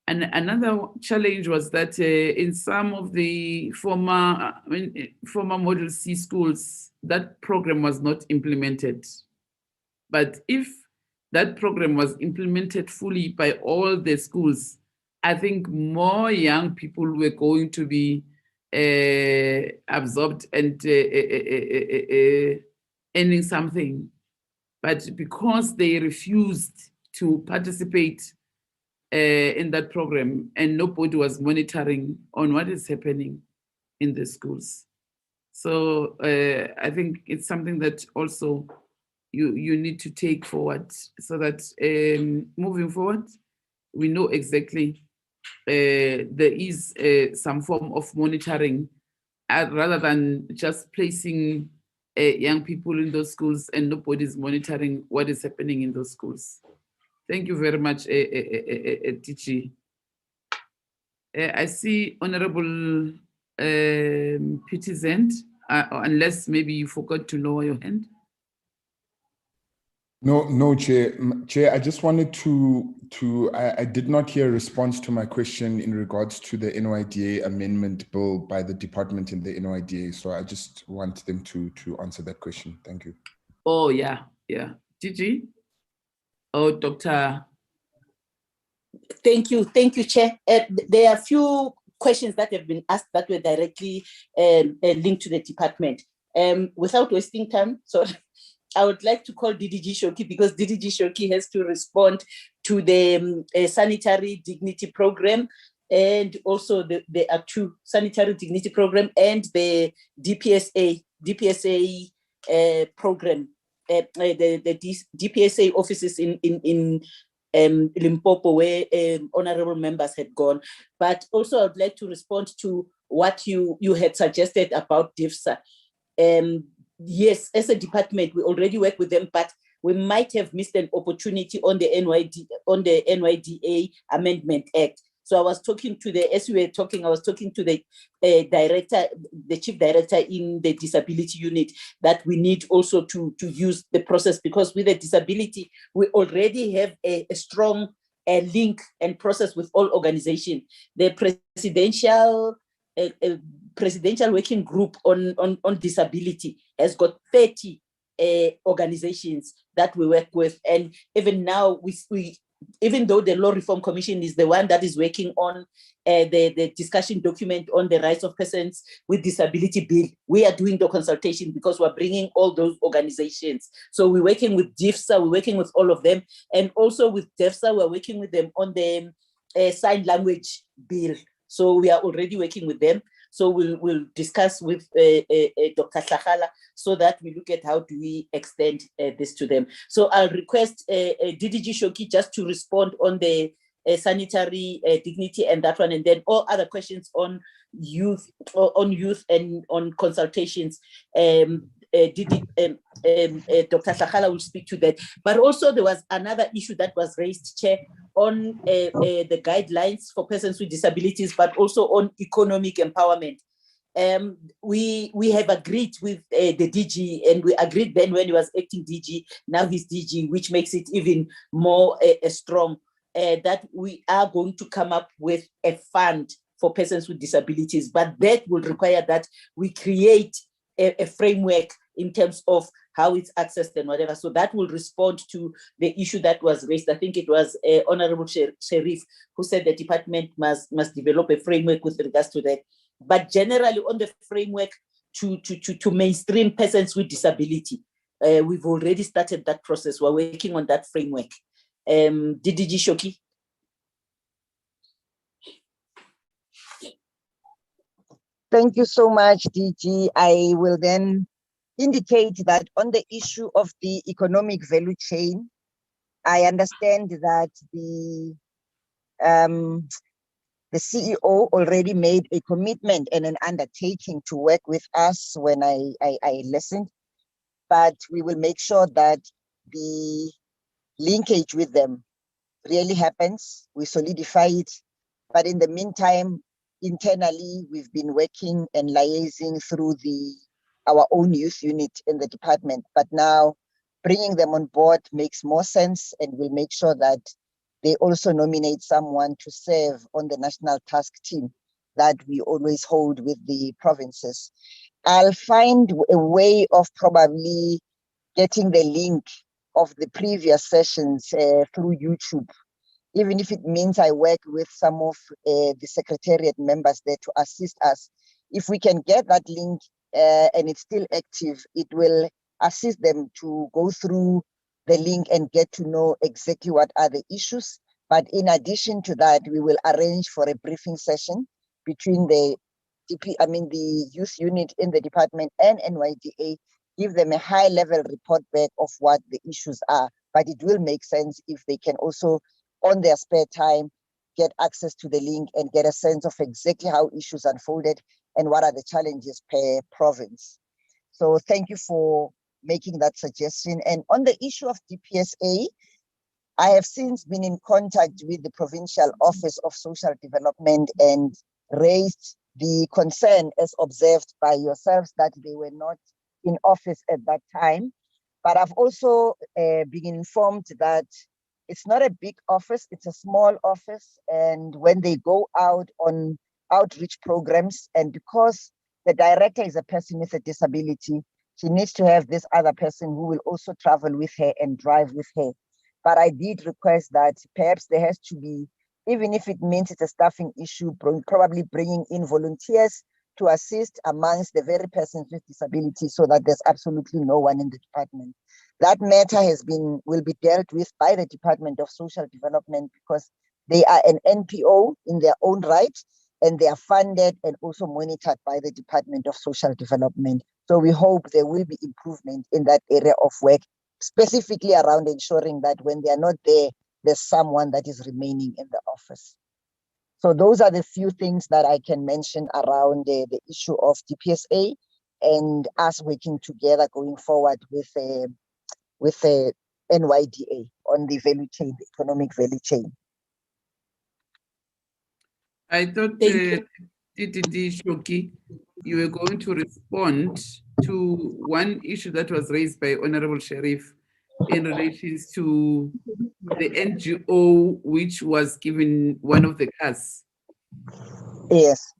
S2: And another challenge was that in some of the former Model C schools, that program was not implemented. But if that program was implemented fully by all the schools, I think more young people were going to be absorbed and earning something. But because they refused to participate in that program and nobody was monitoring on what is happening in the schools. So I think it's something that also you need to take forward, so that moving forward, we know exactly there is some form of monitoring rather than just placing young people in those schools and nobody's monitoring what is happening in those schools. Thank you very much, Tichi. I see Honorable Petizent, unless maybe you forgot to lower your hand.
S1: No, Chair. Chair, I just wanted I did not hear a response to my question in regards to the NYDA amendment bill by the department in the NYDA. So I just want them to answer that question. Thank you.
S2: Oh, yeah. Gigi? Oh, Dr.
S9: Thank you, Chair. There are a few questions that have been asked that were directly linked to the department. Without wasting time, so I would like to call DDG Shoki, because DDG Shoki has to respond to the sanitary dignity program, and also the ACTU sanitary dignity program and the DPSA program, the DPSA offices in Limpopo, where honorable members had gone. But also I would like to respond to what you had suggested about DIFSA. Yes, as a department, we already work with them, but we might have missed an opportunity on the NYDA Amendment Act. So I was talking to as we were talking, I was talking to the director, the chief director in the disability unit, that we need also to use the process, because with the disability, we already have a strong link and process with all organizations. The presidential working group on disability has got 30 organizations that we work with, and even now we even though the Law Reform Commission is the one that is working on the discussion document on the rights of persons with disability bill, we are doing the consultation because we're bringing all those organizations. So we're working with DIFSA, we're working with all of them, and also with DEFSA, we're working with them on the sign language bill. So we are already working with them. So we'll discuss with Dr. Tlhagala so that we look at how do we extend this to them. So I'll request DDG Shoki just to respond on the sanitary dignity and that one, and then all other questions on youth and on consultations. Dr. Tlhagala will speak to that. But also there was another issue that was raised, Chair, on the guidelines for persons with disabilities, but also on economic empowerment. We have agreed with the DG, and we agreed then when he was acting DG, now he's DG, which makes it even more strong, that we are going to come up with a fund for persons with disabilities, but that will require that we create a framework in terms of how it's accessed and whatever. So that will respond to the issue that was raised. I think it was Honorable Sharif who said the department must develop a framework with regards to that. But generally on the framework to mainstream persons with disability, we've already started that process. We're working on that framework. DDG Shoki.
S10: Thank you so much, DG. I will then indicate that on the issue of the economic value chain, I understand that the CEO already made a commitment and an undertaking to work with us when I listened, but we will make sure that the linkage with them really happens. We solidify it. But in the meantime, internally, we've been working and liaising through our own youth unit in the department. But now bringing them on board makes more sense, and we'll make sure that they also nominate someone to serve on the national task team that we always hold with the provinces. I'll find a way of probably getting the link of the previous sessions through YouTube, even if it means I work with some of the secretariat members there to assist us. If we can get that link and it's still active, it will assist them to go through the link and get to know exactly what are the issues. But in addition to that, we will arrange for a briefing session between the youth unit in the department and NYDA, give them a high level report back of what the issues are. But it will make sense if they can also, on their spare time, get access to the link and get a sense of exactly how issues unfolded and what are the challenges per province. So thank you for making that suggestion. And on the issue of DPSA, I have since been in contact with the Provincial Office of Social Development and raised the concern as observed by yourselves that they were not in office at that time. But I've also been informed that it's not a big office, it's a small office. And when they go out on outreach programs, and because the director is a person with a disability, she needs to have this other person who will also travel with her and drive with her. But I did request that perhaps there has to be, even if it means it's a staffing issue, probably bringing in volunteers to assist amongst the very persons with disabilities so that there's absolutely no one in the department. That matter will be dealt with by the Department of Social Development because they are an NPO in their own right, and they are funded and also monitored by the Department of Social Development. So we hope there will be improvement in that area of work, specifically around ensuring that when they are not there, there's someone that is remaining in the office. So those are the few things that I can mention around the issue of DPSA and us working together going forward with NYDA on the value chain, the economic value chain.
S2: I thought, DDD Shoki, you were going to respond to one issue that was raised by Honorable Sheriff in relation to the NGO which was given one of the cars.
S10: Yes.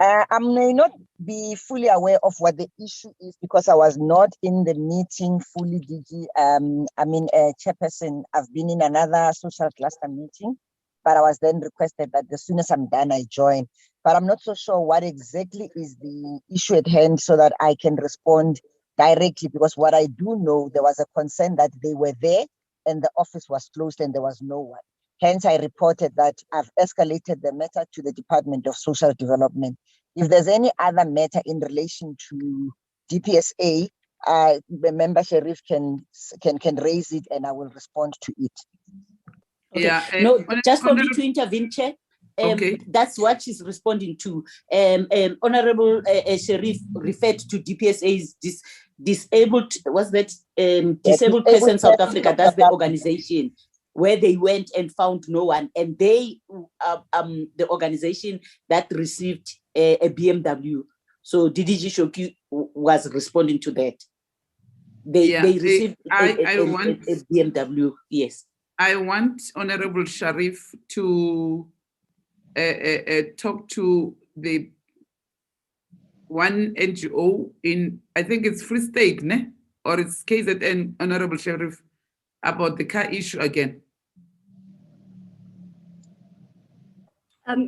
S10: I may not be fully aware of what the issue is because I was not in the meeting fully, DG. Chairperson, I've been in another social cluster meeting, but I was then requested that as soon as I'm done, I join. But I'm not so sure what exactly is the issue at hand so that I can respond directly, because what I do know, there was a concern that they were there and the office was closed and there was no one. Hence, I reported that I've escalated the matter to the Department of Social Development. If there's any other matter in relation to DPSA, the member Sheriff can raise it and I will respond to it.
S9: Okay.
S2: Yeah.
S9: No, just for me to intervene, Chair.
S2: Okay.
S9: That's what she's responding to. Honorable Sheriff referred to DPSA's disabled, what's that? Disabled Persons South Africa. That's the organization where they went and found no one, and they the organization that received a BMW. So DDG Shoki was responding to that. They received a BMW. Yes.
S2: I want Honorable Sharif to talk to the one NGO in, I think it's Free State, ne? Or it's KZN, Honorable Sharif, about the car issue again.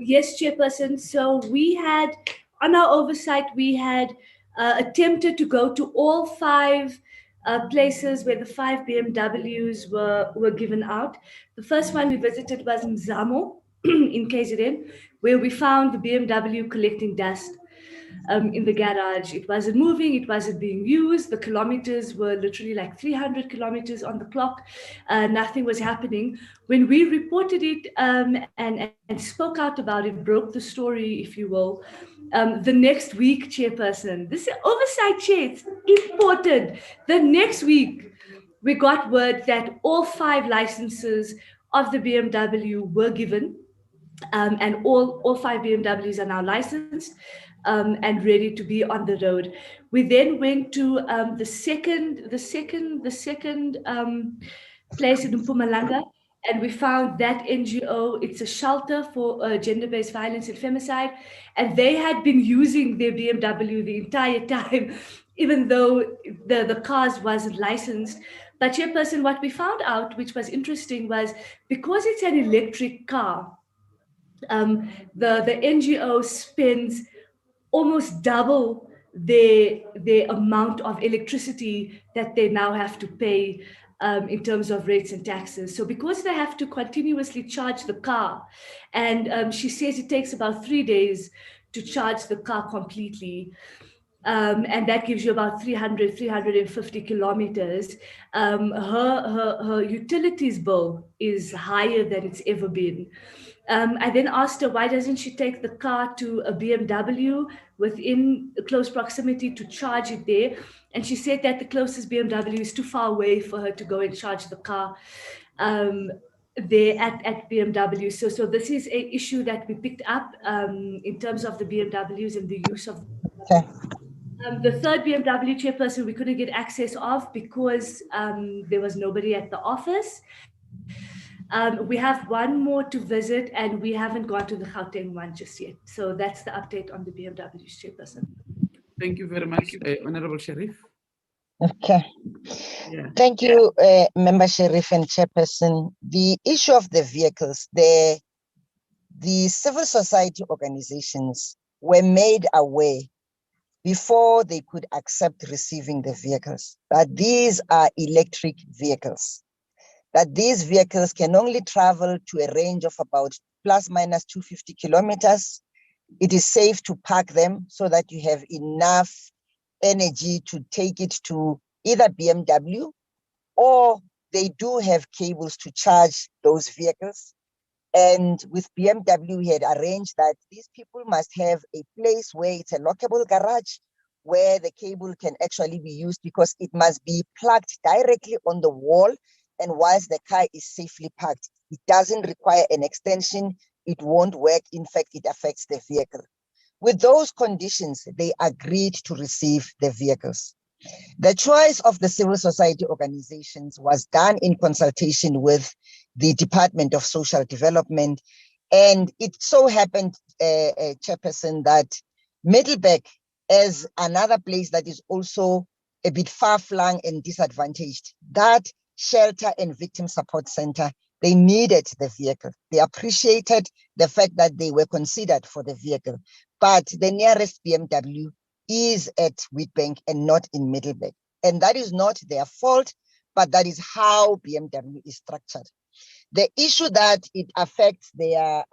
S5: Yes, Chairperson. So we had, on our oversight, we had attempted to go to all 5 places where the 5 BMWs were given out. The first one we visited was Mzamo, in KZN, where we found the BMW collecting dust in the garage. It wasn't moving, it wasn't being used. The kilometers were literally like 300 kilometers on the clock. Nothing was happening. When we reported it and spoke out about it, broke the story, if you will, the next week, Chairperson, this oversight chair, it's important. The next week, we got word that all 5 licenses of the BMW were given. And all 5 BMWs are now licensed and ready to be on the road. We then went to the second place in Mpumalanga, and we found that NGO. It's a shelter for gender-based violence and femicide, and they had been using their BMW the entire time, even though the cars wasn't licensed. But Chairperson, what we found out, which was interesting, was because it's an electric car, the NGO spends almost double the amount of electricity that they now have to pay in terms of rates and taxes. So because they have to continuously charge the car, and she says it takes about 3 days to charge the car completely, and that gives you about 350 kilometers. Her utilities bill is higher than it's ever been. I then asked her, why doesn't she take the car to a BMW within close proximity to charge it there? And she said that the closest BMW is too far away for her to go and charge the car there at BMW. So this is an issue that we picked up in terms of the BMWs and the use of.
S10: Okay.
S5: The third BMW Chairperson we couldn't get access of because there was nobody at the office. We have one more to visit, and we haven't gone to the Gauteng one just yet. So that's the update on the BMW Chairperson.
S2: Thank you very much, Honorable Sharif.
S10: Okay.
S2: Yeah.
S10: Thank you, Member Sharif and Chairperson. The issue of the vehicles, the civil society organizations were made aware before they could accept receiving the vehicles that these are electric vehicles, that these vehicles can only travel to a range of about plus minus 250 kilometers. It is safe to park them so that you have enough energy to take it to either BMW, or they do have cables to charge those vehicles. And with BMW, we had arranged that these people must have a place where it's a lockable garage where the cable can actually be used, because it must be plugged directly on the wall. And whilst the car is safely parked, it doesn't require an extension. It won't work. In fact, it affects the vehicle. With those conditions, they agreed to receive the vehicles. The choice of the civil society organizations was done in consultation with the Department of Social Development. And it so happened, Chairperson, that Middelburg, as another place that is also a bit far-flung and disadvantaged, that shelter and victim support center, they needed the vehicle. They appreciated the fact that they were considered for the vehicle. But the nearest BMW is at Witbank and not in Middelburg. And that is not their fault, but that is how BMW is structured. The issue that it affects their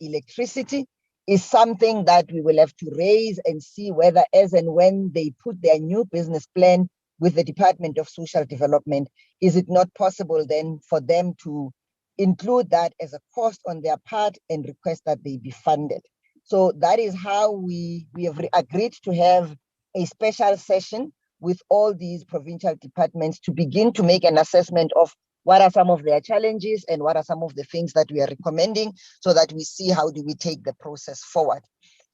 S10: electricity is something that we will have to raise and see whether, as and when they put their new business plan with the Department of Social Development, is it not possible then for them to include that as a cost on their part and request that they be funded? So that is how we have agreed to have a special session with all these provincial departments to begin to make an assessment of what are some of their challenges and what are some of the things that we are recommending, so that we see how do we take the process forward.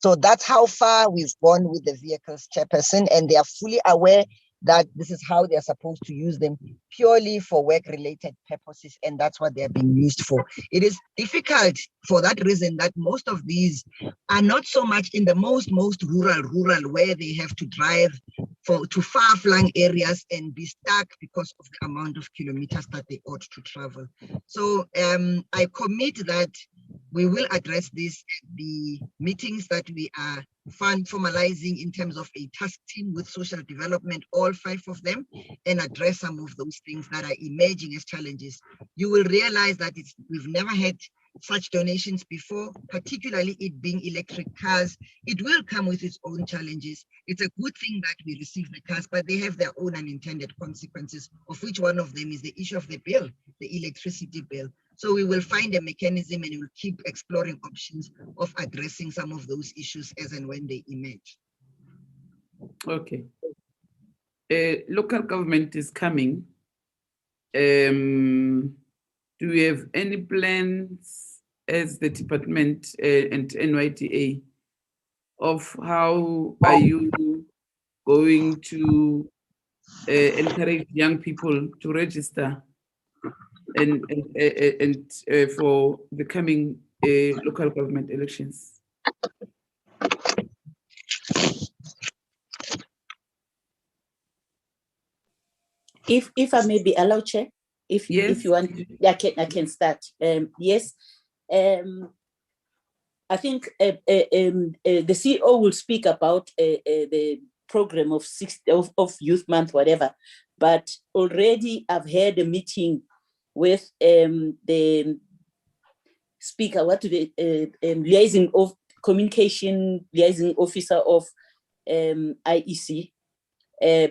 S10: So that's how far we've gone with the vehicles, Chairperson, and they are fully aware that this is how they're supposed to use them, purely for work-related purposes, and that's what they're being used for. It is difficult for that reason that most of these are not so much in the most rural, where they have to drive to far-flung areas and be stuck because of the amount of kilometers that they ought to travel. So I commit that we will address this, the meetings that we are formalizing in terms of a task team with social development, all 5 of them, and address some of those things that are emerging as challenges. You will realize that we've never had such donations before, particularly it being electric cars. It will come with its own challenges. It's a good thing that we receive the cars, but they have their own unintended consequences, of which one of them is the issue of the bill, the electricity bill. So we will find a mechanism and we'll keep exploring options of addressing some of those issues as and when they emerge.
S2: Okay. Local government is coming. Do we have any plans as the department and NYDA of how are you going to encourage young people to register and for the coming local government elections?
S9: If I may be allowed, Chair, if you want, I can start. Yes, I think the CEO will speak about the program of Youth Month, whatever. But already I've had a meeting with the speaker, liaising of communication liaising officer of IEC.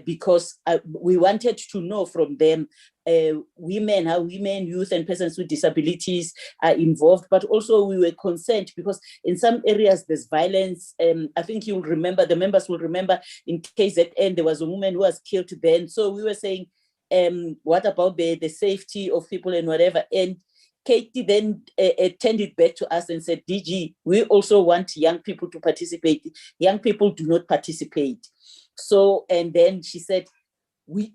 S9: Because we wanted to know from them how women, youth, and persons with disabilities are involved, but also we were concerned because in some areas there's violence. I think you'll remember, the members will remember in KZN, there was a woman who was killed then. So we were saying, what about the safety of people and whatever? And Katie then turned it back to us and said, DG, we also want young people to participate. Young people do not participate. So, and then she said, they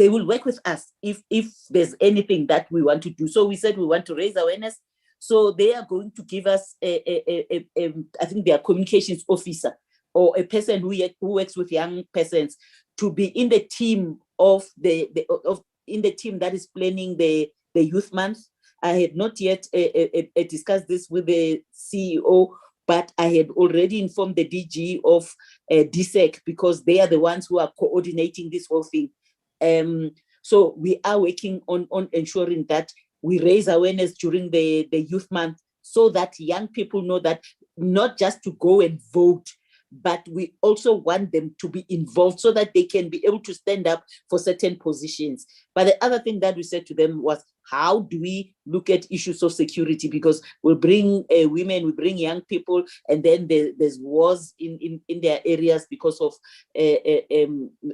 S9: will work with us if there's anything that we want to do. So we said we want to raise awareness. So they are going to give us I think their communications officer or a person who works with young persons to be in the team of in the team that is planning the Youth Month. I had not yet discussed this with the CEO, but I had already informed the DG of DSEC because they are the ones who are coordinating this whole thing. So we are working on ensuring that we raise awareness during the Youth Month so that young people know that not just to go and vote, but we also want them to be involved so that they can be able to stand up for certain positions. But the other thing that we said to them was, how do we look at issues of security? Because we'll bring women, we bring young people, and then there's wars in their areas because of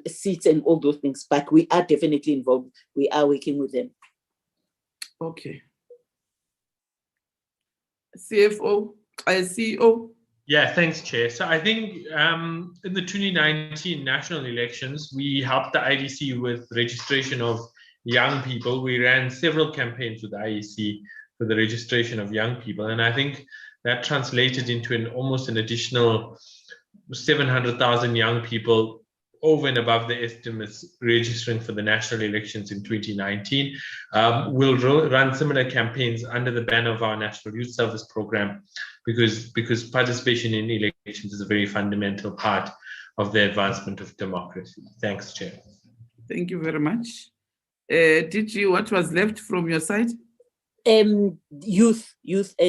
S9: seats and all those things. But we are definitely involved. We are working with them.
S2: Okay. CEO.
S11: Yeah, thanks, Chair. So I think in the 2019 national elections, we helped the IDC with registration of young people. We ran several campaigns with the IEC for the registration of young people. And I think that translated into almost an additional 700,000 young people over and above the estimates registering for the national elections in 2019. We'll run similar campaigns under the banner of our National Youth Service Program because participation in elections is a very fundamental part of the advancement of democracy. Thanks, Chair.
S2: Thank you very much. DG, what was left from your side?
S9: Youth,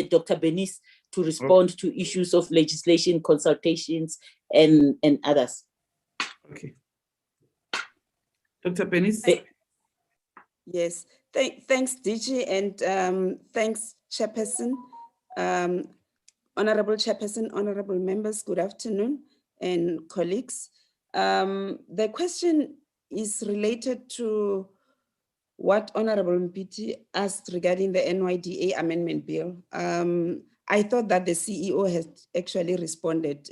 S9: Dr. Benis, to respond to issues of legislation, consultations, and others.
S2: Okay. Dr. Benis?
S12: Yes, thanks, DG, and thanks, Chairperson. Honorable Chairperson, honorable members, good afternoon, and colleagues. The question is related to what Honorable Mpiti asked regarding the NYDA amendment bill. I thought that the CEO has actually responded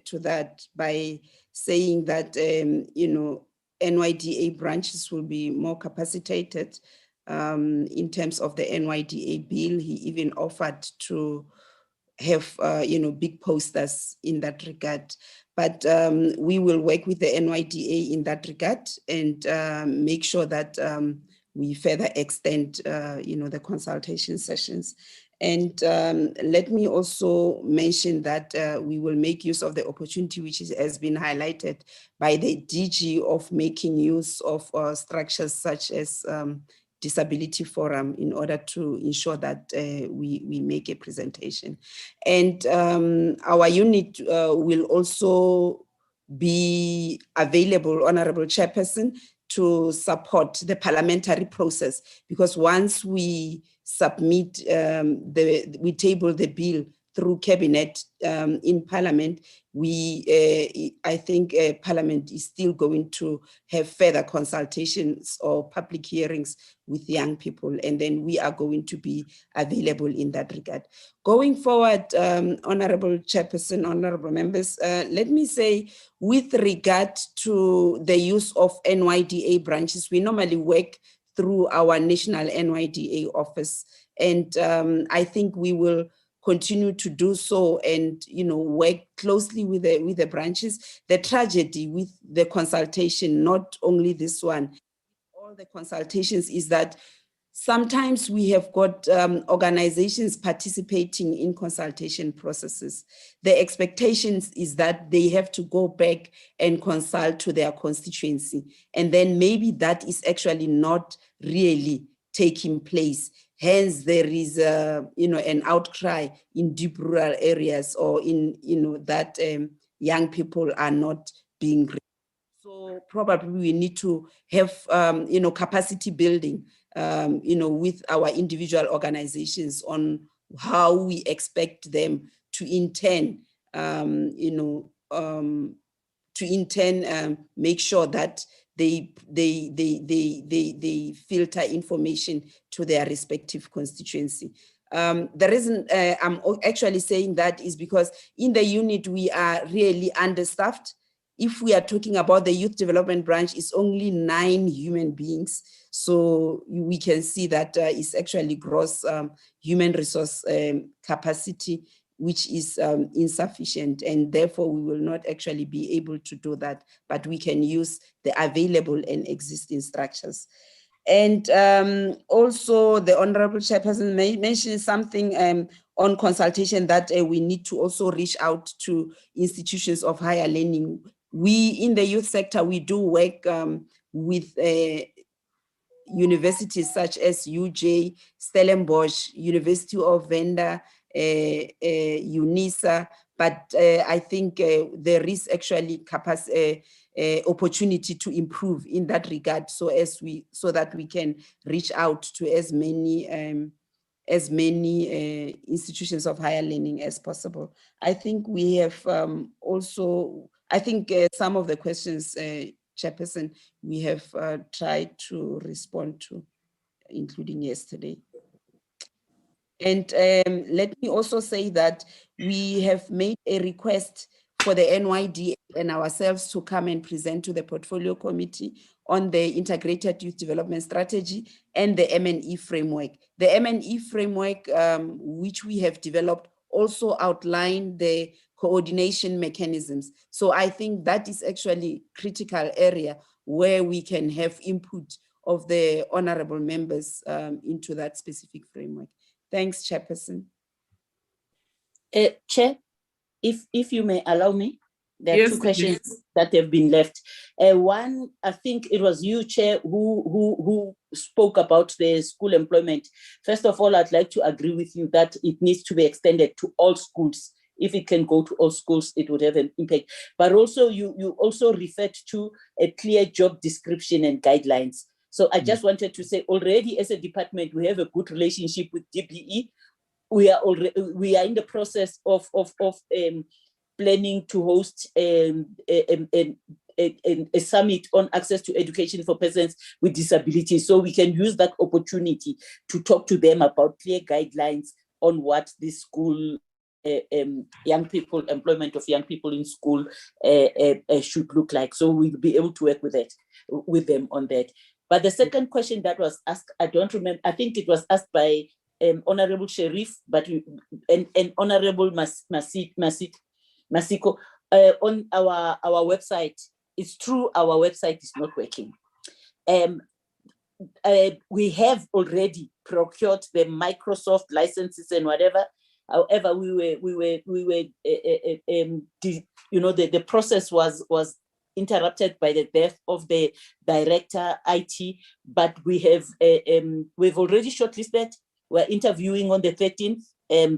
S12: to that by saying that, NYDA branches will be more capacitated in terms of the NYDA bill. He even offered to have, big posters in that regard. But we will work with the NYDA in that regard and make sure that we further extend, the consultation sessions. And let me also mention that we will make use of the opportunity which has been highlighted by the DG of making use of structures such as disability forum in order to ensure that we make a presentation. And our unit will also be available, Honorable Chairperson, to support the parliamentary process, because once we submit, we table the bill through cabinet in parliament, I think parliament is still going to have further consultations or public hearings with young people, and then we are going to be available in that regard. Going forward, Honorable Chairperson, Honorable members, let me say, with regard to the use of NYDA branches, we normally work through our national NYDA office, and I think we will continue to do so, and work closely with the branches. The tragedy with the consultation, not only this one, all the consultations, is that sometimes we have got organizations participating in consultation processes. The expectations is that they have to go back and consult to their constituency, and then maybe that is actually not really taking place. Hence, there is an outcry in deep rural areas, or in that young people are not being. So probably we need to have capacity building with our individual organizations on how we expect them to intend make sure that they filter information to their respective constituency. The reason I'm actually saying that is because in the unit we are really understaffed. If we are talking about the youth development branch, it's only 9 human beings. So we can see that it's actually gross human resource capacity, which is insufficient, and therefore we will not actually be able to do that, but we can use the available and existing structures. And also the Honorable Chairperson mentioned something on consultation, that we need to also reach out to institutions of higher learning. We in the youth sector, we do work with universities such as UJ, Stellenbosch, University of Venda, UNISA, but I think there is actually capacity, opportunity to improve in that regard, so that we can reach out to as many institutions of higher learning as possible. I think we have also, I think some of the questions, Chairperson, we have tried to respond to, including yesterday. And let me also say that we have made a request for the NYDA and ourselves to come and present to the Portfolio Committee on the Integrated Youth Development Strategy and the M&E framework. The M&E framework, which we have developed, also outline the coordination mechanisms. So I think that is actually critical area where we can have input of the honorable members into that specific framework. Thanks, Chairperson.
S9: Chair, if you may allow me, there are
S2: Yes,
S9: two questions
S2: please.
S9: that have been left. One, I think it was you, Chair, who spoke about the school employment. First of all, I'd like to agree with you that it needs to be extended to all schools. If it can go to all schools, it would have an impact. But also, you also referred to a clear job description and guidelines. So I just wanted to say, already as a department, we have a good relationship with DBE. We are in the process of planning to host a summit on access to education for persons with disabilities. So we can use that opportunity to talk to them about clear guidelines on what this school young people, employment of young people in school should look like. So we'll be able to work with them on that. But the second question that was asked, I don't remember, I think it was asked by Honorable Sherif, but and Honorable Masiko on our website. It's true, our website is not working. We have already procured the Microsoft licenses and whatever. However, the process was interrupted by the death of the director IT, but we've already shortlisted. We're interviewing on the 13th,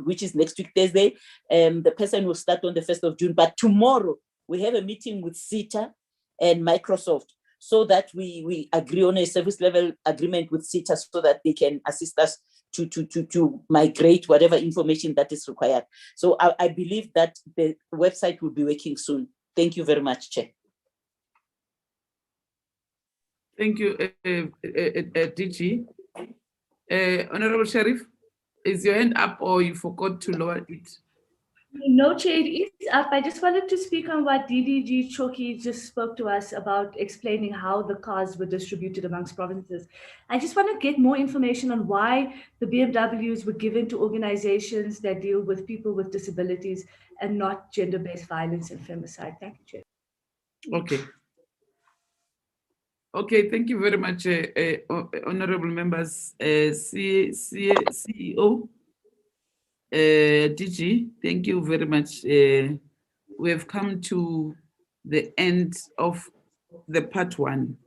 S9: which is next week, Thursday. The person will start on the 1st of June, but tomorrow we have a meeting with CETA and Microsoft so that we agree on a service level agreement with CETA so that they can assist us to migrate whatever information that is required. So I believe that the website will be working soon. Thank you very much, Chair.
S2: Thank you, DG. Honorable Sheriff, is your hand up or you forgot to lower it?
S5: No, Chair, it is up. I just wanted to speak on what DDG Choki just spoke to us about, explaining how the cars were distributed amongst provinces. I just want to get more information on why the BMWs were given to organizations that deal with people with disabilities and not gender-based violence and femicide. Thank you, Chair.
S2: Okay. Okay, thank you very much, honorable members. CEO, DG, thank you very much. We have come to the end of the part one.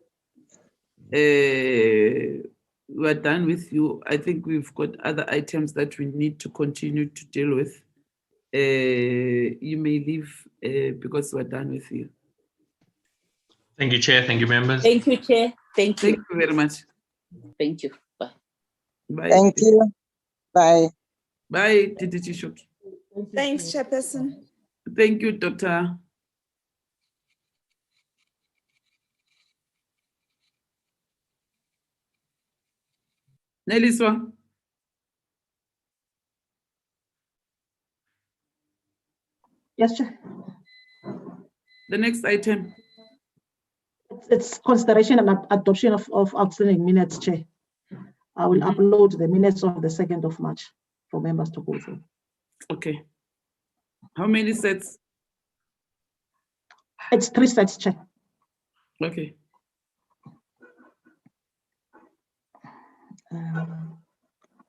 S2: We're done with you. I think we've got other items that we need to continue to deal with. You may leave because we're done with you.
S11: Thank you, Chair. Thank you, members.
S9: Thank you, Chair. Thank you.
S2: Thank you very much.
S9: Thank you. Bye.
S2: Bye.
S10: Thank you. Bye.
S2: Bye, DDG Shoki.
S12: Thanks, Chairperson.
S2: Thank you, Dr. Neliswa.
S6: Yes, Chair.
S2: The next item.
S6: It's consideration and adoption of outstanding minutes, Chair. I will upload the minutes of the 2nd of March for members to go through.
S2: Okay. How many sets?
S6: It's 3 sets, Chair.
S2: Okay.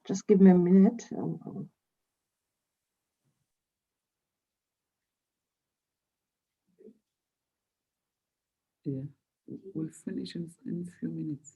S6: Just give me a minute.
S2: Yeah, we'll finish in a few minutes.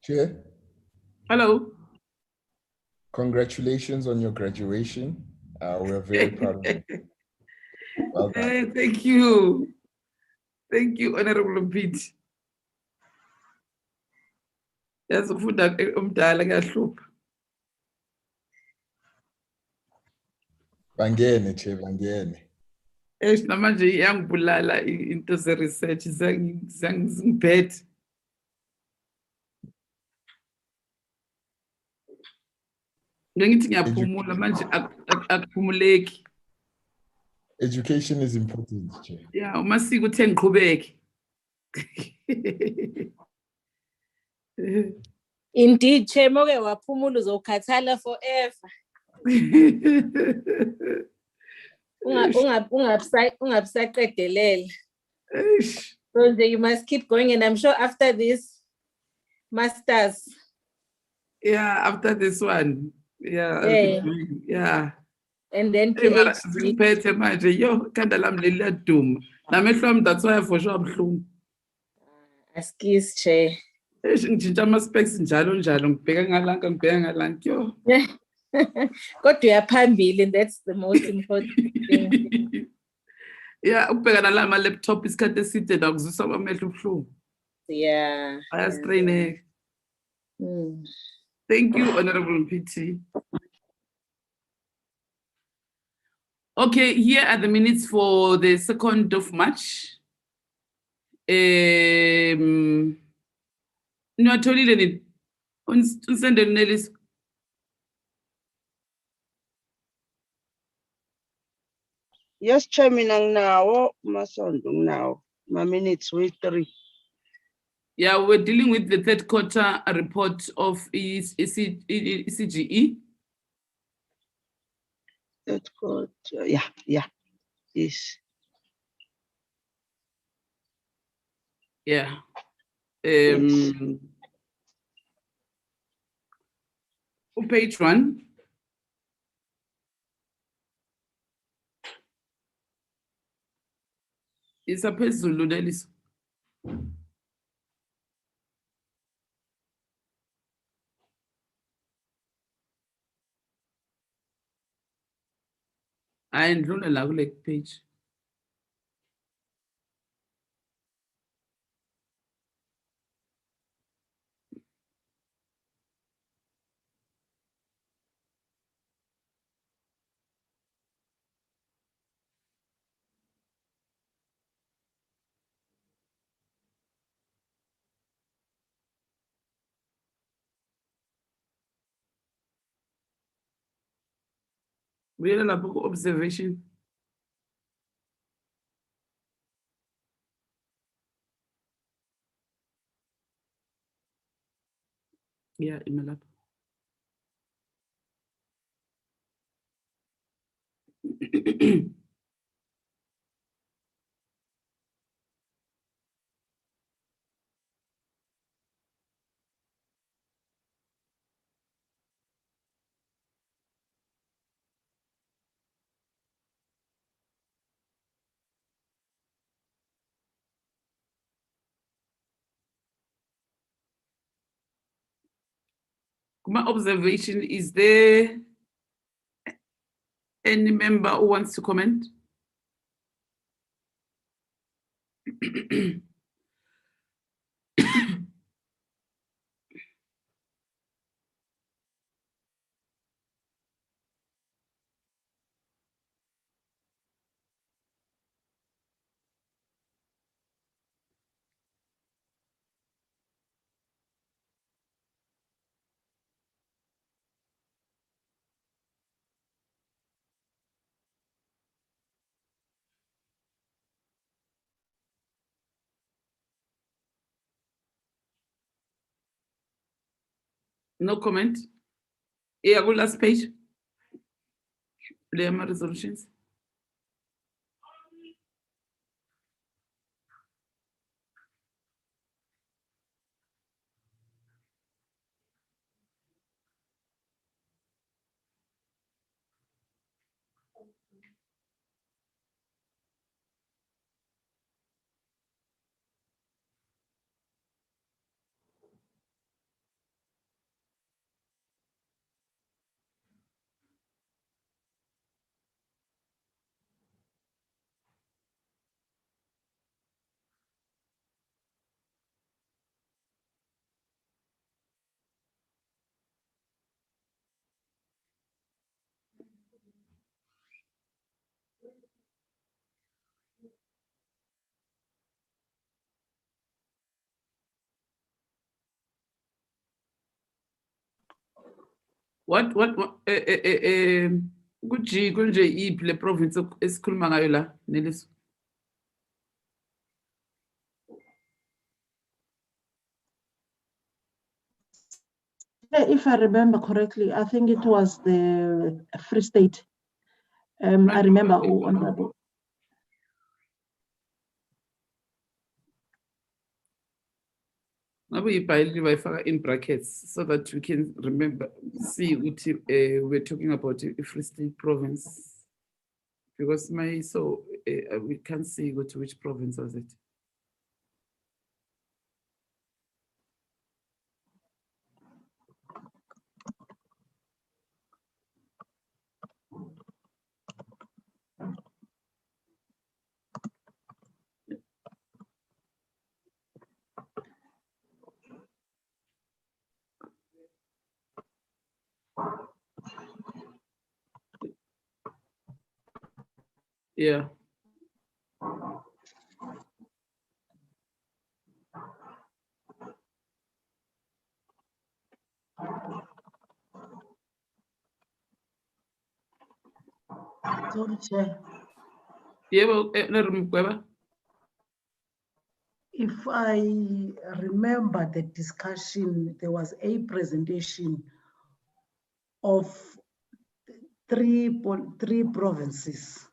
S1: Chair,
S2: Hello.
S1: congratulations on your graduation. We're very proud of you. Well done.
S2: Thank you. Thank you, Honorable Pete. Yazi ukufunda umdala kuyahlupha.
S1: Bangene, Chair, bangene.
S2: Namanje iyangibulala into ze-research zingiphethe. Ngithi ngiyaphumula manje akuphumuleki.
S1: Education is important, Chair.
S2: Yeah, umasiko uthe ngiqhubeke.
S3: Indeed, Chair, moke waphumula uzokhathala forever. Ungabisaqedelela. So you must keep going, and I'm sure after this masters.
S2: Yeah, after this one. Yeah,
S3: Yeah.
S2: yeah.
S3: And then
S2: PhD. Ngiphethe manje yo ikhanda lami leliyaduma. Namehlo ami that's why for sure abuhlungu.
S3: Askis, Chair.
S2: Ngitshintsha ama-specs njalo ngibheka ngalanga yo.
S3: Kodwa uyaphambili, and that's the most important thing.
S2: Yeah, ukubhekana la ama-laptop isikhathi eside nakuzwisa amehlo ubuhlungu.
S3: Yeah.
S2: Ayastraineka. Thank you, Honorable PT. Okay, here are the minutes for the 2nd of March. Niwatholile nini? Unisendele Nellis.
S13: Yes, Chairman, now, Masondo now, my minutes with 3.
S2: Yeah, we're dealing with the 3rd quarter report of ECGE.
S13: 3rd quarter, yeah, yes.
S2: Yeah.
S13: Yes. Page
S2: 1. It's a phezulu Nellis. Ayindlula la kule page. Buyela lapho ku-observation. Yeah, ime lapho. My observation, is there any member who wants to comment? No comment. Yeah, go last page. There are resolutions. What kuji kunje iphi le province esikhuluma ngayo la Neliso?
S6: If I remember correctly, I think it was the Free State. I remember Honorable.
S2: Maybe in brackets so that we can remember, see what we're talking about a Free State province. Because we can't see which province was it. Yeah.
S6: Sorry, Chair.
S2: Yeah, well,
S6: If I remember the discussion, there was a presentation of three provinces.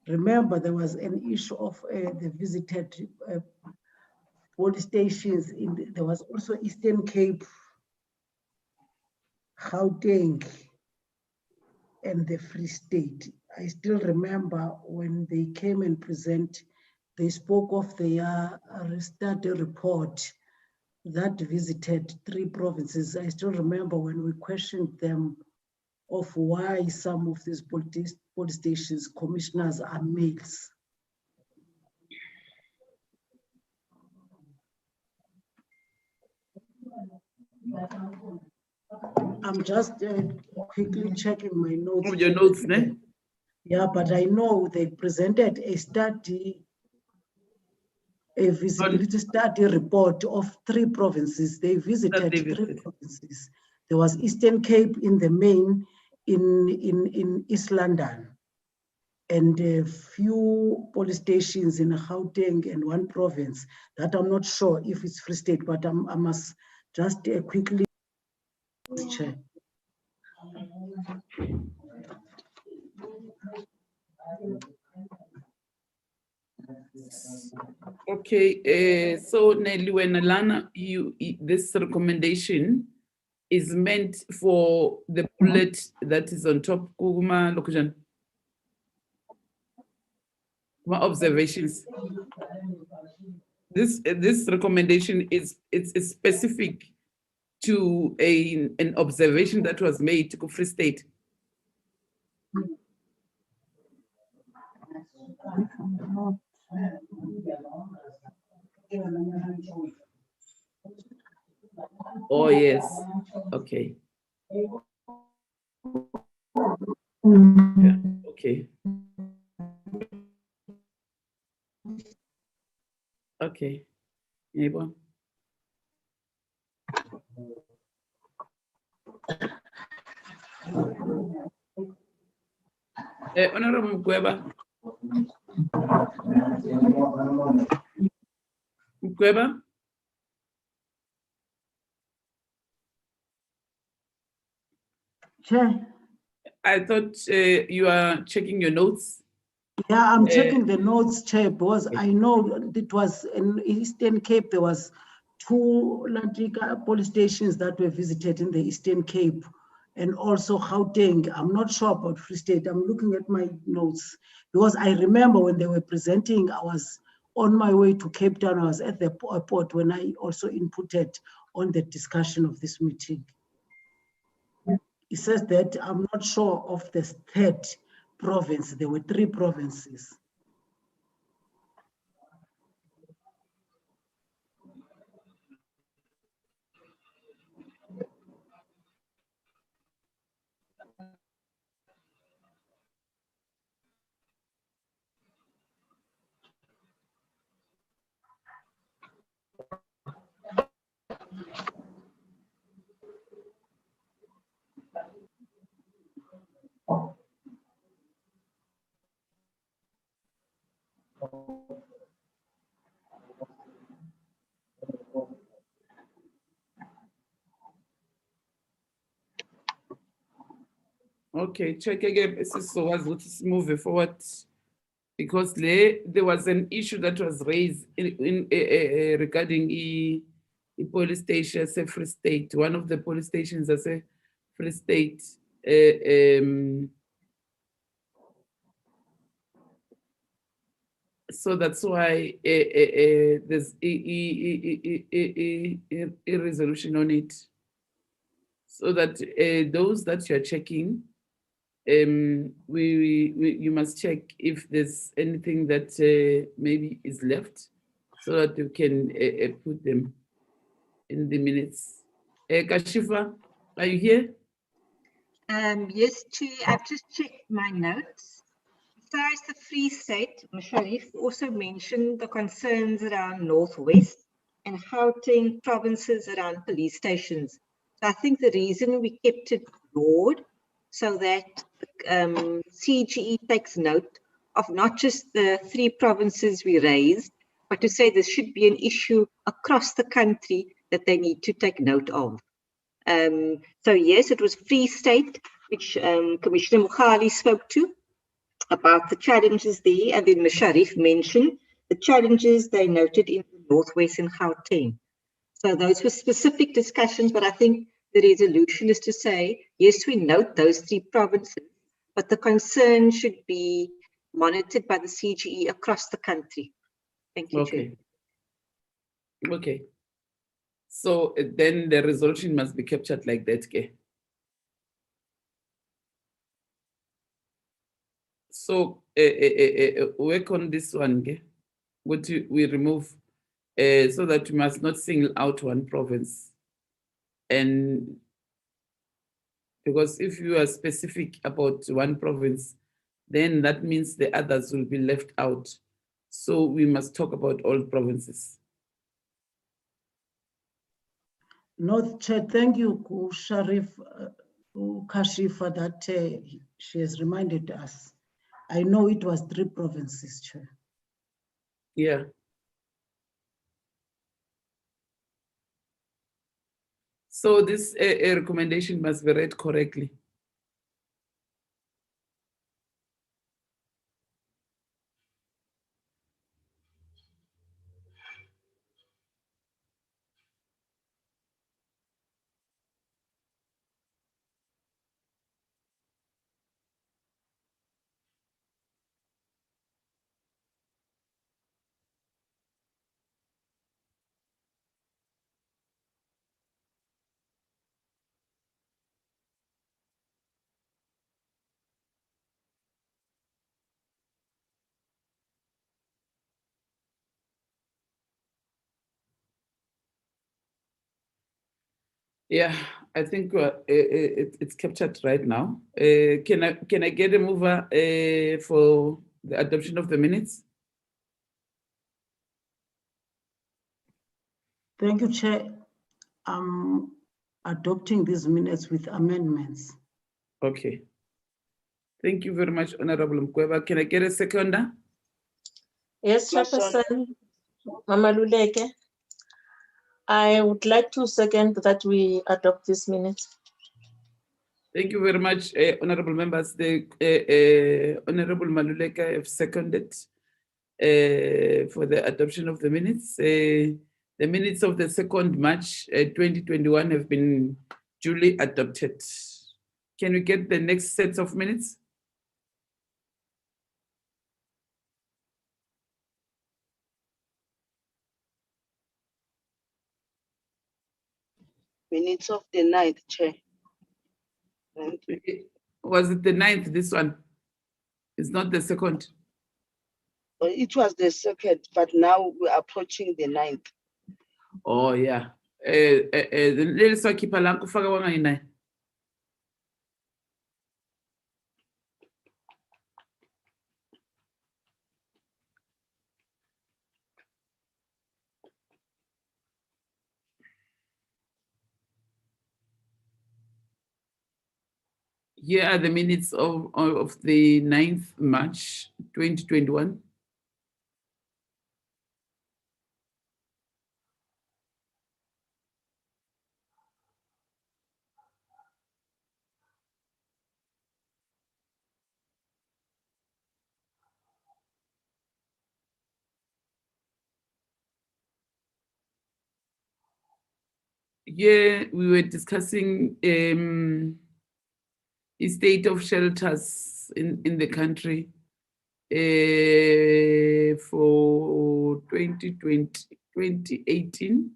S6: Remember, there was an issue of the visited police stations. There was also Eastern Cape, Gauteng, and the Free State. I still remember when they came and present, they spoke of their study report that visited three provinces. I still remember when we questioned them of why some of these police stations commissioners are males. I'm just quickly checking my notes.
S2: Your notes, ne?
S6: Yeah, but I know they presented a study, a visibility study report of three provinces. They visited three provinces. There was Eastern Cape in the main, in East London, and a few police stations in Gauteng and one province that I'm not sure if it's Free State, but I must just quickly check.
S2: Okay, so Nelly, when Alana, this recommendation is meant for the bullet that is on top. Kuguma Lokujan. My observations. This recommendation is specific to an observation that was made to Free State. Oh yes, okay. Yeah, okay. Okay, neighbor. Honorable Mkweba. Mkweba.
S6: Chair.
S2: I thought you are checking your notes.
S6: Yeah, I'm checking the notes, Chair, because I know it was in Eastern Cape, there was two police stations that were visited in the Eastern Cape, and also Gauteng. I'm not sure about Free State. I'm looking at my notes, because I remember when they were presenting, I was on my way to Cape Town. I was at the airport when I also inputted on the discussion of this meeting. It says that I'm not sure of the third province. There were three provinces.
S2: Okay, check again. So let's move forward because there was an issue that was raised regarding the police station as a Free State. One of the police stations as a Free State. So that's why there's a resolution on it. So that those that you're checking, you must check if there's anything that maybe is left so that you can put them in the minutes. Kashifa, are you here?
S14: Yes, Chair, I've just checked my notes. Besides the Free State, Sharif also mentioned the concerns around Northwest and Gauteng provinces around police stations. So I think the reason we kept it broad so that CGE takes note of not just the 3 provinces we raised, but to say this should be an issue across the country that they need to take note of. So yes, it was Free State, which Commissioner Mukhali spoke to about the challenges there, and then Musharrif mentioned the challenges they noted in the Northwest and Gauteng. So those were specific discussions, but I think the resolution is to say, yes, we note those 3 provinces, but the concern should be monitored by the CGE across the country. Thank you,
S2: Okay.
S14: Chair.
S2: Okay. So then the resolution must be captured like that, okay? So work on this one, okay? What we remove so that we must not single out one province. And because if you are specific about one province, then that means the others will be left out. So we must talk about all provinces.
S6: No, Chair, thank you, Kashifa, that she has reminded us. I know it was 3 provinces, Chair.
S2: Yeah. So this recommendation must be read correctly. Yeah, I think it's captured right now. Can I get a mover for the adoption of the minutes?
S6: Thank you, Chair. I'm adopting these minutes with amendments.
S2: Okay. Thank you very much, Honorable Mkweba. Can I get a seconder?
S3: Yes, Chairperson, Mama Luleke. I would like to second that we adopt this minute.
S2: Thank you very much, honorable members. The Honorable Maluleka have seconded for the adoption of the minutes. The minutes of the 2nd March 2021 have been duly adopted. Can we get the next set of minutes?
S13: Minutes of the 9th, Chair.
S2: Was it the 9th, this one? It's not the 2nd.
S13: It was the 2nd, but now we're approaching the 9th.
S2: Oh, yeah. Let's keep a lang kufaka wangayinay. Here are the minutes of the 9th March 2021. here we were discussing the state of shelters in the country for 2018.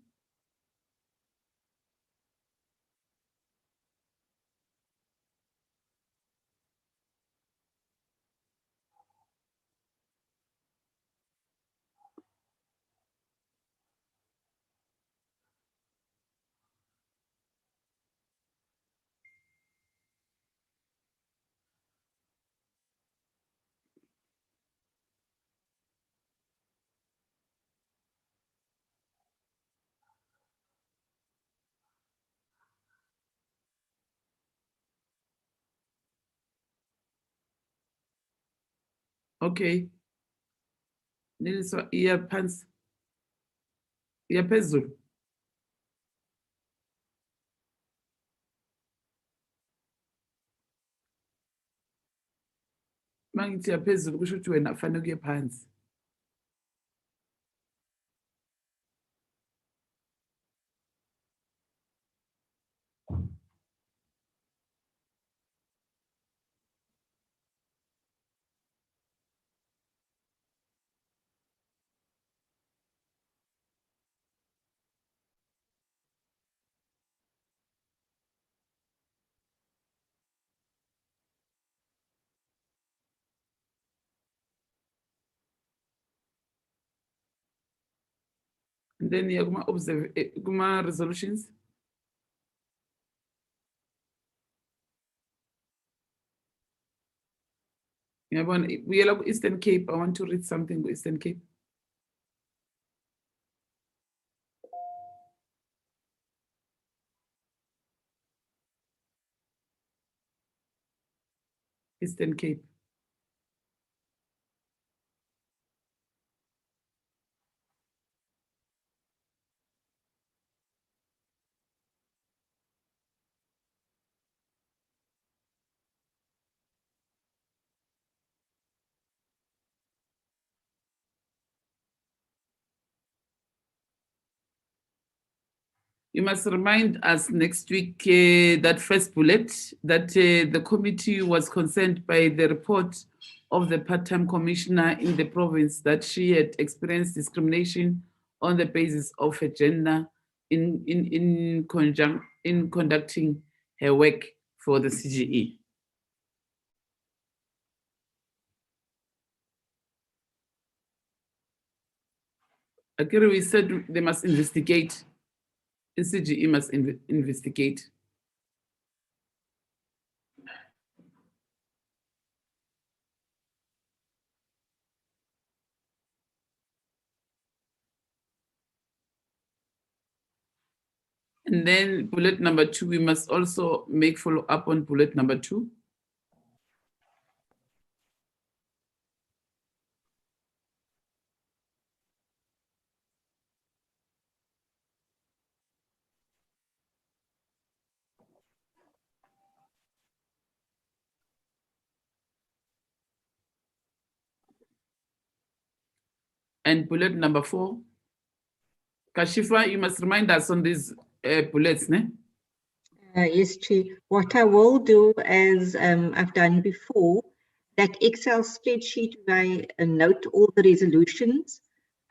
S2: Okay. Niliswa iyaphansi. Iyaphezulu. Mangithi iyaphezulu kusho ukuthi wena kufanele kuye phansi. And then you observe resolutions. We are Eastern Cape. I want to read something with Eastern Cape. Eastern Cape. You must remind us next week that first bullet, that the committee was concerned by the report of the part-time commissioner in the province that she had experienced discrimination on the basis of her gender in conducting her work for the CGE. Akiri, we said they must investigate. The CGE must investigate. And then bullet number 2, we must also make follow up on bullet number 2. And bullet number 4. Kashifa, you must remind us on these bullets, ne?
S14: Yes, Chair. What I will do, as I've done before, that Excel spreadsheet where I note all the resolutions.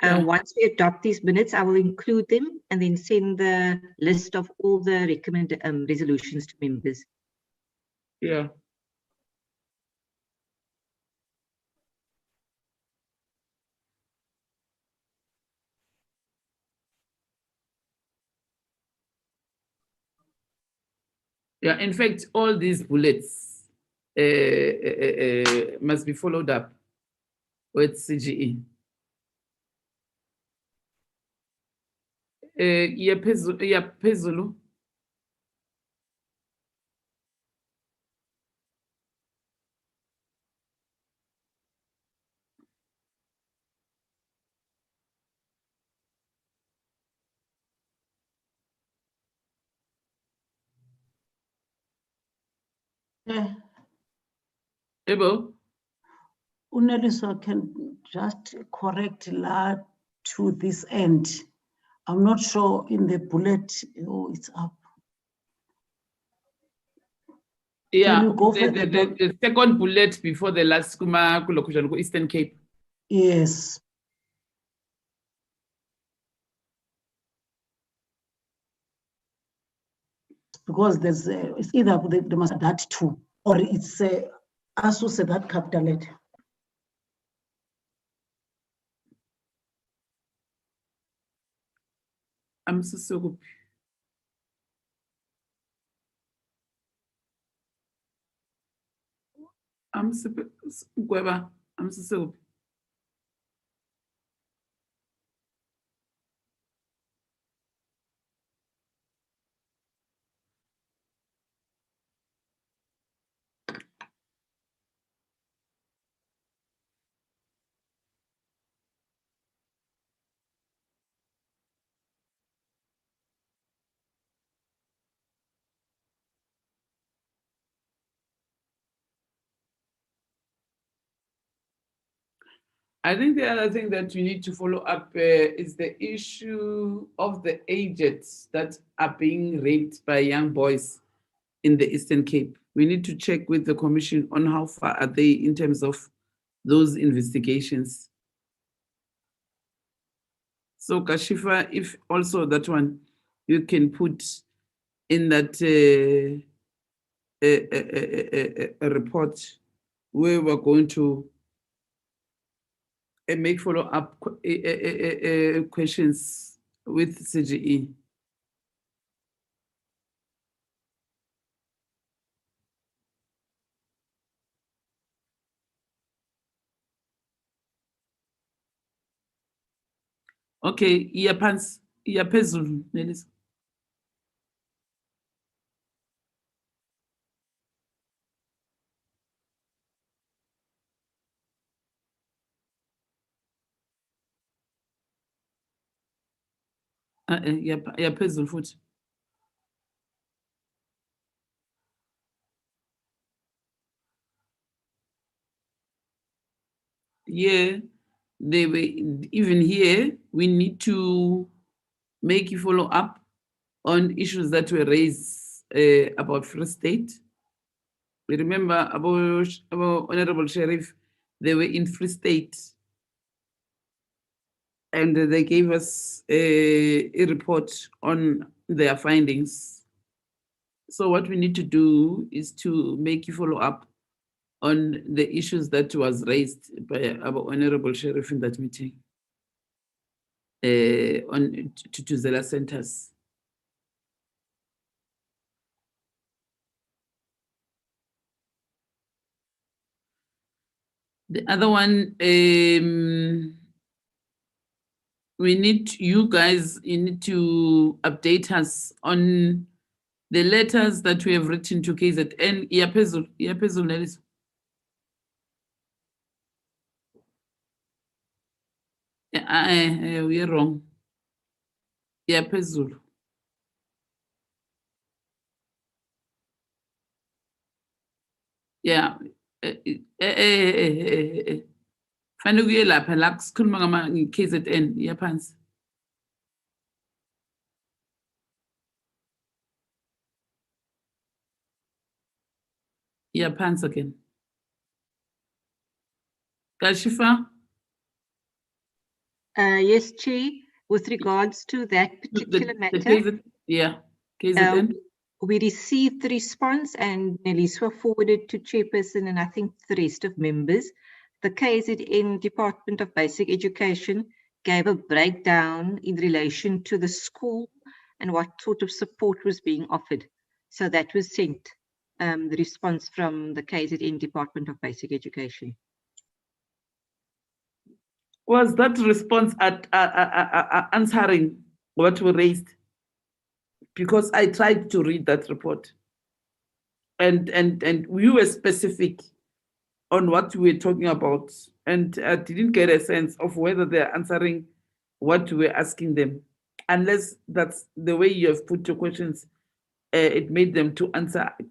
S2: Yeah.
S14: Once we adopt these minutes, I will include them and then send the list of all the recommended resolutions to members.
S2: Yeah. Yeah, in fact, all these bullets must be followed up with CGE. Phezulu. Ebo?
S6: Uneliso can just correct la to this end. I'm not sure in the bullet. Oh, it's up.
S2: Yeah,
S6: you go
S2: the,
S6: for
S2: the,
S6: the
S2: the, the second bullet before the last kuma location Eastern Cape.
S6: Yes. Because there's it's either there must that too, or it's associate that capital letter.
S2: I'm so good. I'm super Gweba. I'm so I think the other thing that we need to follow up is the issue of the aged that are being raped by young boys in the Eastern Cape. We need to check with the Commission on how far are they in terms of those investigations. So Kashifa, if also that one you can put in that a report where we're going to make follow-up questions with CGE. Okay, iyaphezulu Nelisa. Iyaphezulu futhi. Yeah, they were even here. We need to make you follow up on issues that were raised about Free State. We remember about Honorable Sheriff, they were in Free State and they gave us a report on their findings. So what we need to do is to make you follow up on the issues that was raised by our Honorable Sheriff in that meeting on to Zela centers. The other one, we need you guys, you need to update us on the letters that we have written to KZN. Iyaphezulu Nelisa. We are wrong. Iyaphezulu. Yeah. Fanele kuye lapha la sikhuluma ngama-KZN iyaphansi. Iyaphansi again. Kashifa?
S14: Yes, Chair. With regards to that particular matter,
S2: KZN.
S14: We received the response and Nelisa forwarded to Chairperson and I think the rest of members. The KZN Department of Basic Education gave a breakdown in relation to the school and what sort of support was being offered. So that was sent, the response from the KZN Department of Basic Education.
S2: Was that response at answering what we raised? Because I tried to read that report and we were specific on what we were talking about, and I didn't get a sense of whether they're answering what we were asking them, unless that's the way you have put your questions. It made them to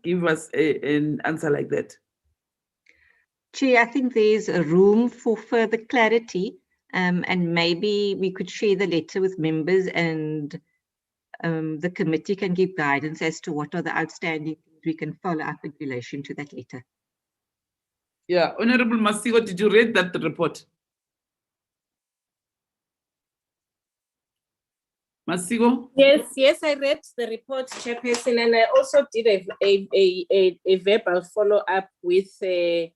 S2: give us an answer like that.
S14: Chair, I think there's a room for further clarity and maybe we could share the letter with members, and the committee can give guidance as to what are the outstanding things we can follow up in relation to that letter.
S2: Yeah, Honorable Masigo, did you read that report? Masigo?
S3: Yes, I read the report, Chairperson, and I also did a verbal follow-up with the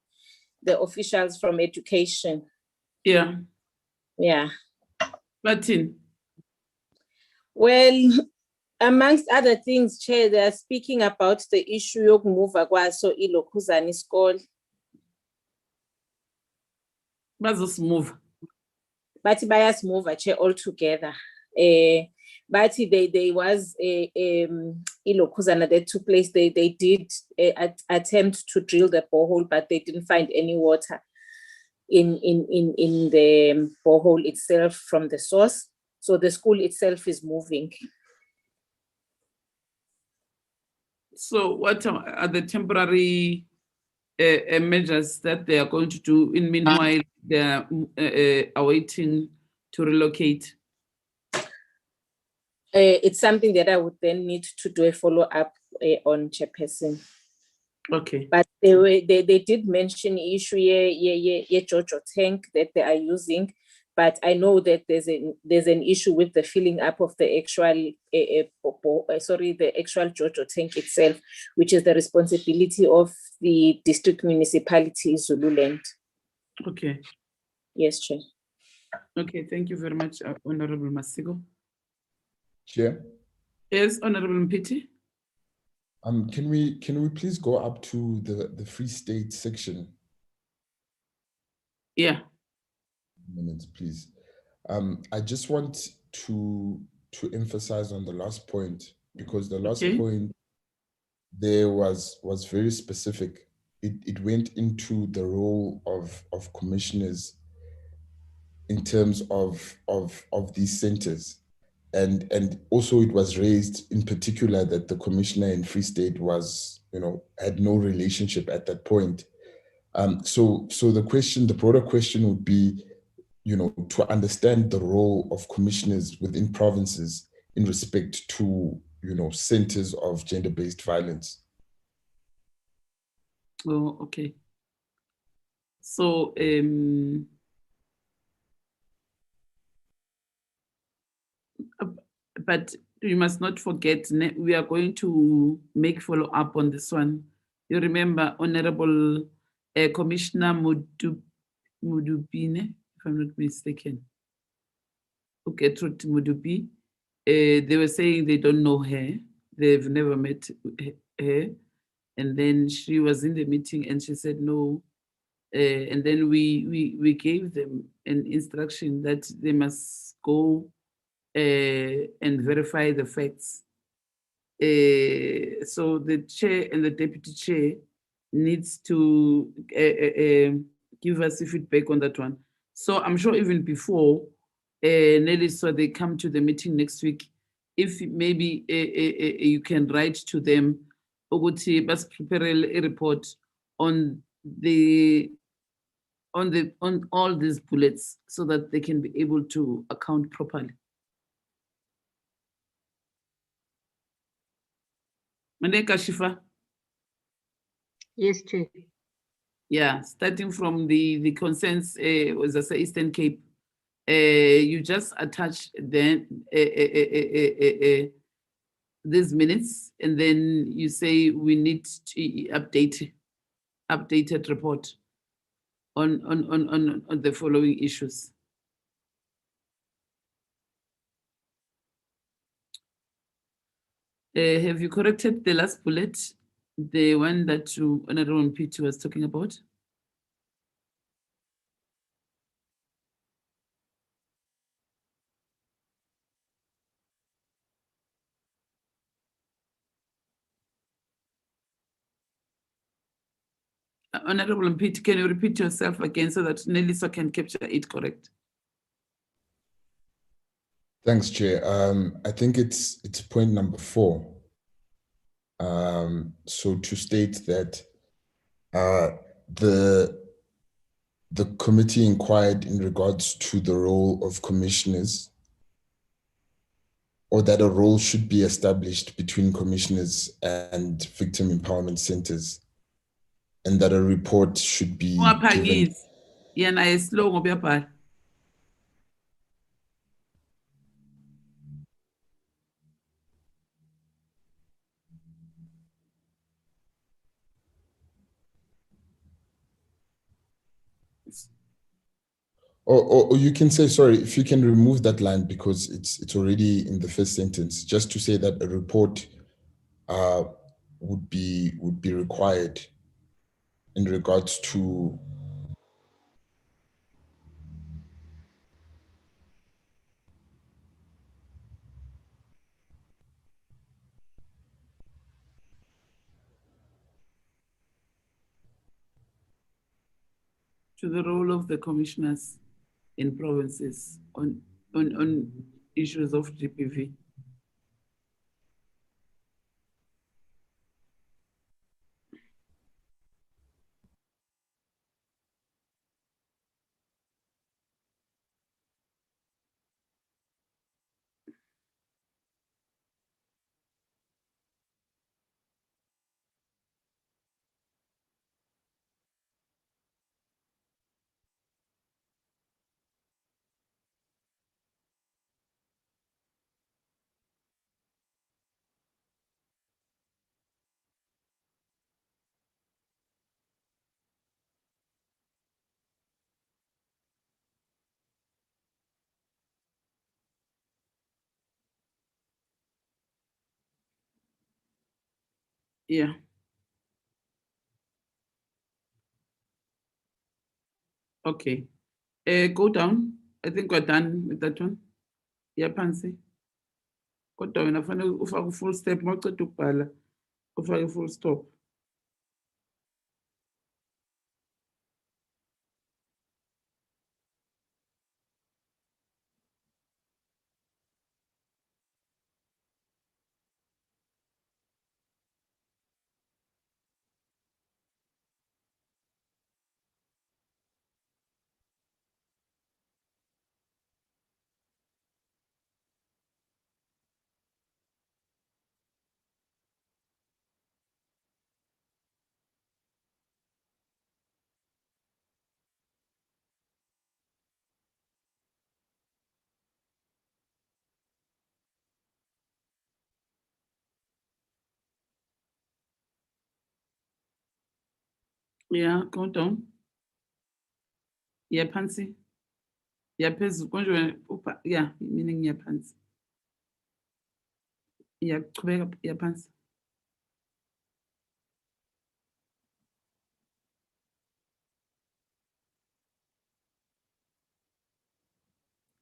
S3: officials from education.
S2: Yeah.
S3: Yeah.
S2: Martin?
S3: Well, amongst other things, Chair, they are speaking about the issue of move kwaso ilokhuzana isikole.
S2: Move.
S3: But bayasimuva, Chair, altogether. But there was a ilokhuzana that took place. They did attempt to drill the borehole, but they didn't find any water in the borehole itself from the source. So the school itself is moving.
S2: So what are the temporary measures that they are going to do? In meanwhile, they are awaiting to relocate.
S3: It's something that I would then need to do a follow-up on, Chairperson.
S2: Okay.
S3: But they did mention issue Jojo tank that they are using, but I know that there's an issue with the filling up of the actual the actual Jojo tank itself, which is the responsibility of the district municipality Zululand.
S2: Okay.
S3: Yes, Chair.
S2: Okay, thank you very much, Honorable Masigo.
S1: Chair?
S2: Yes, Honorable Mpiti?
S1: Can we please go up to the Free State section?
S2: Yeah.
S1: Minutes, please. I just want to emphasize on the last point, because the last point there was very specific. It went into the role of commissioners in terms of these centers. And also it was raised in particular that the commissioner in Free State was, had no relationship at that point. So the broader question would be, to understand the role of commissioners within provinces in respect to, centers of gender-based violence.
S2: Oh, okay. So, but you must not forget, we are going to make follow-up on this one. You remember Honorable Commissioner Mudubine, if I'm not mistaken. Okay, Truth Mudubi. They were saying they don't know her. They've never met her. And then she was in the meeting and she said no. And then we gave them an instruction that they must go and verify the facts. So the chair and the deputy chair needs to give us a feedback on that one. So I'm sure even before Nelly, so they come to the meeting next week, if maybe you can write to them, Oguti, bas prepare a report on all these bullets so that they can be able to account properly. Mandeka Shifa?
S14: Yes, Chair.
S2: Yeah, starting from the concerns, was I say Eastern Cape, you just attach then these minutes, and then you say we need to updated report on the following issues. Have you corrected the last bullet, the one that Honorable Mpiti was talking about? Honorable Mpiti, can you repeat yourself again so that Nelisa can capture it correct?
S1: Thanks, Chair. I think it's point number 4. So to state that the the committee inquired in regards to the role of commissioners, or that a role should be established between commissioners and victim empowerment centers, and that a report should be given.
S2: Ungaphangisi. Yena slow ngoba uyabhala.
S1: Or you can say, sorry, if you can remove that line because it's already in the first sentence, just to say that a report would be required in regards to
S2: the role of the commissioners in provinces on issues of GBV. Yeah. Okay. Go down. I think we're done with that one. Yeah, Pansy. Kodwa wena fanele ufake full step mawuceda ukubhala ufake full stop. Yeah, go down. Yeah, Pansy. Yeah, phezulu konje wena yeah, meaning yeah, Pansy. Yeah, qhubeka yeah, Pansy.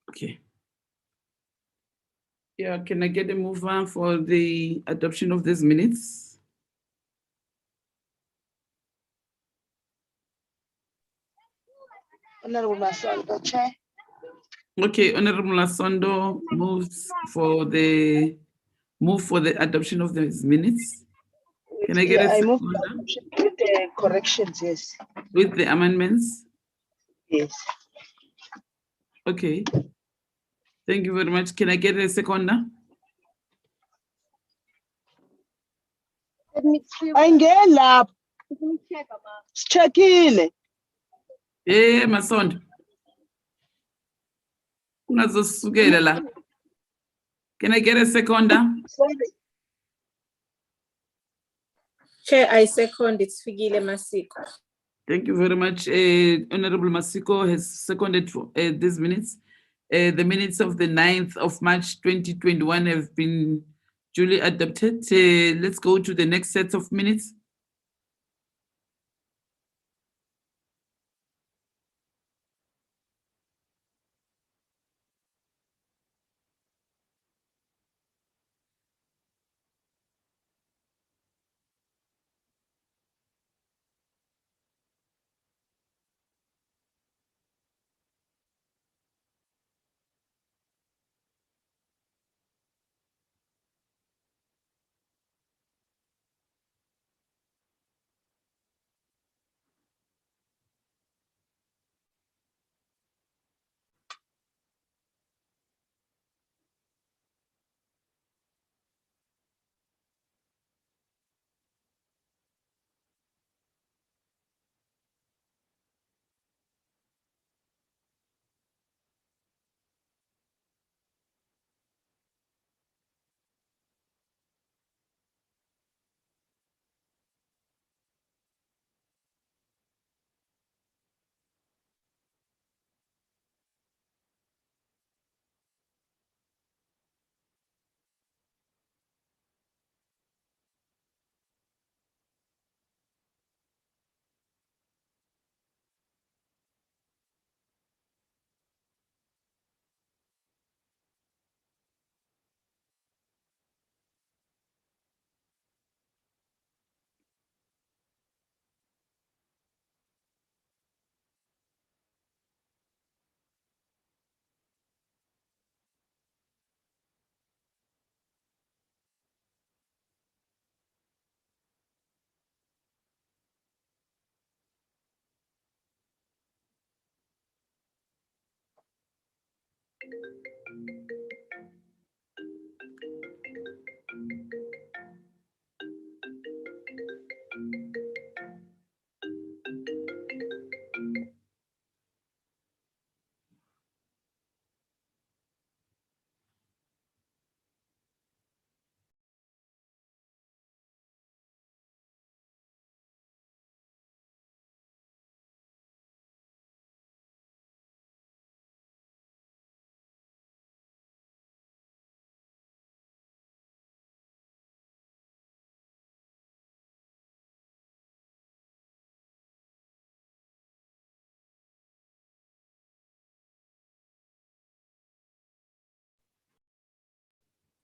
S2: Okay. Yeah, can I get a mover for the adoption of these minutes?
S13: Honorable Masondo, Chair.
S2: Okay, Honorable Lasondo moves for the adoption of these minutes. Can I get a
S13: I move
S2: seconder?
S13: with the corrections, yes.
S2: With the amendments?
S13: Yes.
S2: Okay. Thank you very much. Can I get a seconder?
S13: Angela. Checkile.
S2: Eh, Masondo. Ungazosukela la. Can I get a seconder?
S13: Sorry.
S3: Chair, I second it's Figile Masiko.
S2: Thank you very much. Honorable Masiko has seconded for these minutes. The minutes of the 9th of March 2021 have been duly adopted. Let's go to the next set of minutes.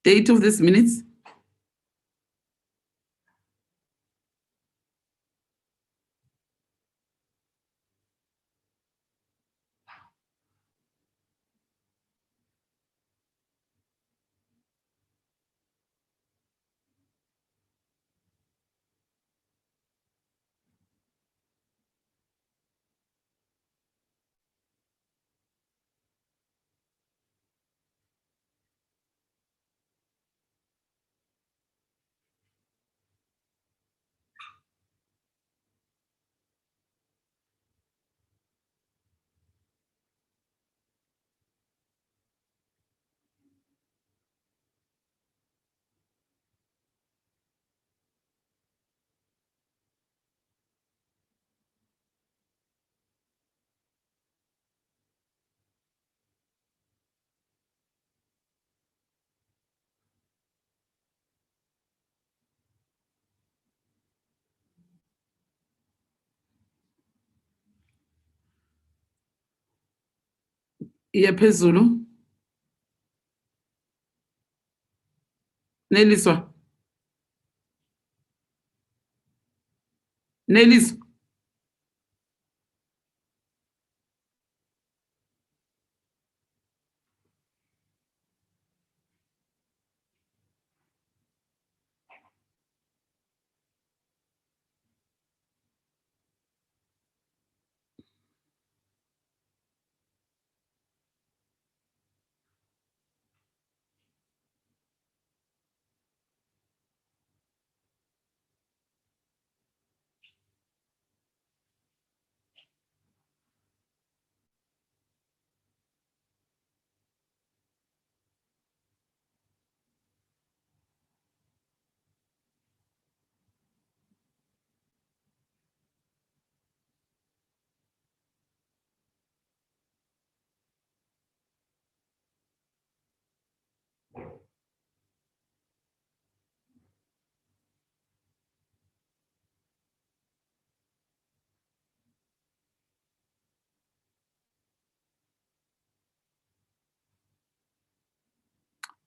S2: Date of this minutes? Iyaphezulu. Neliswa. Neliswa.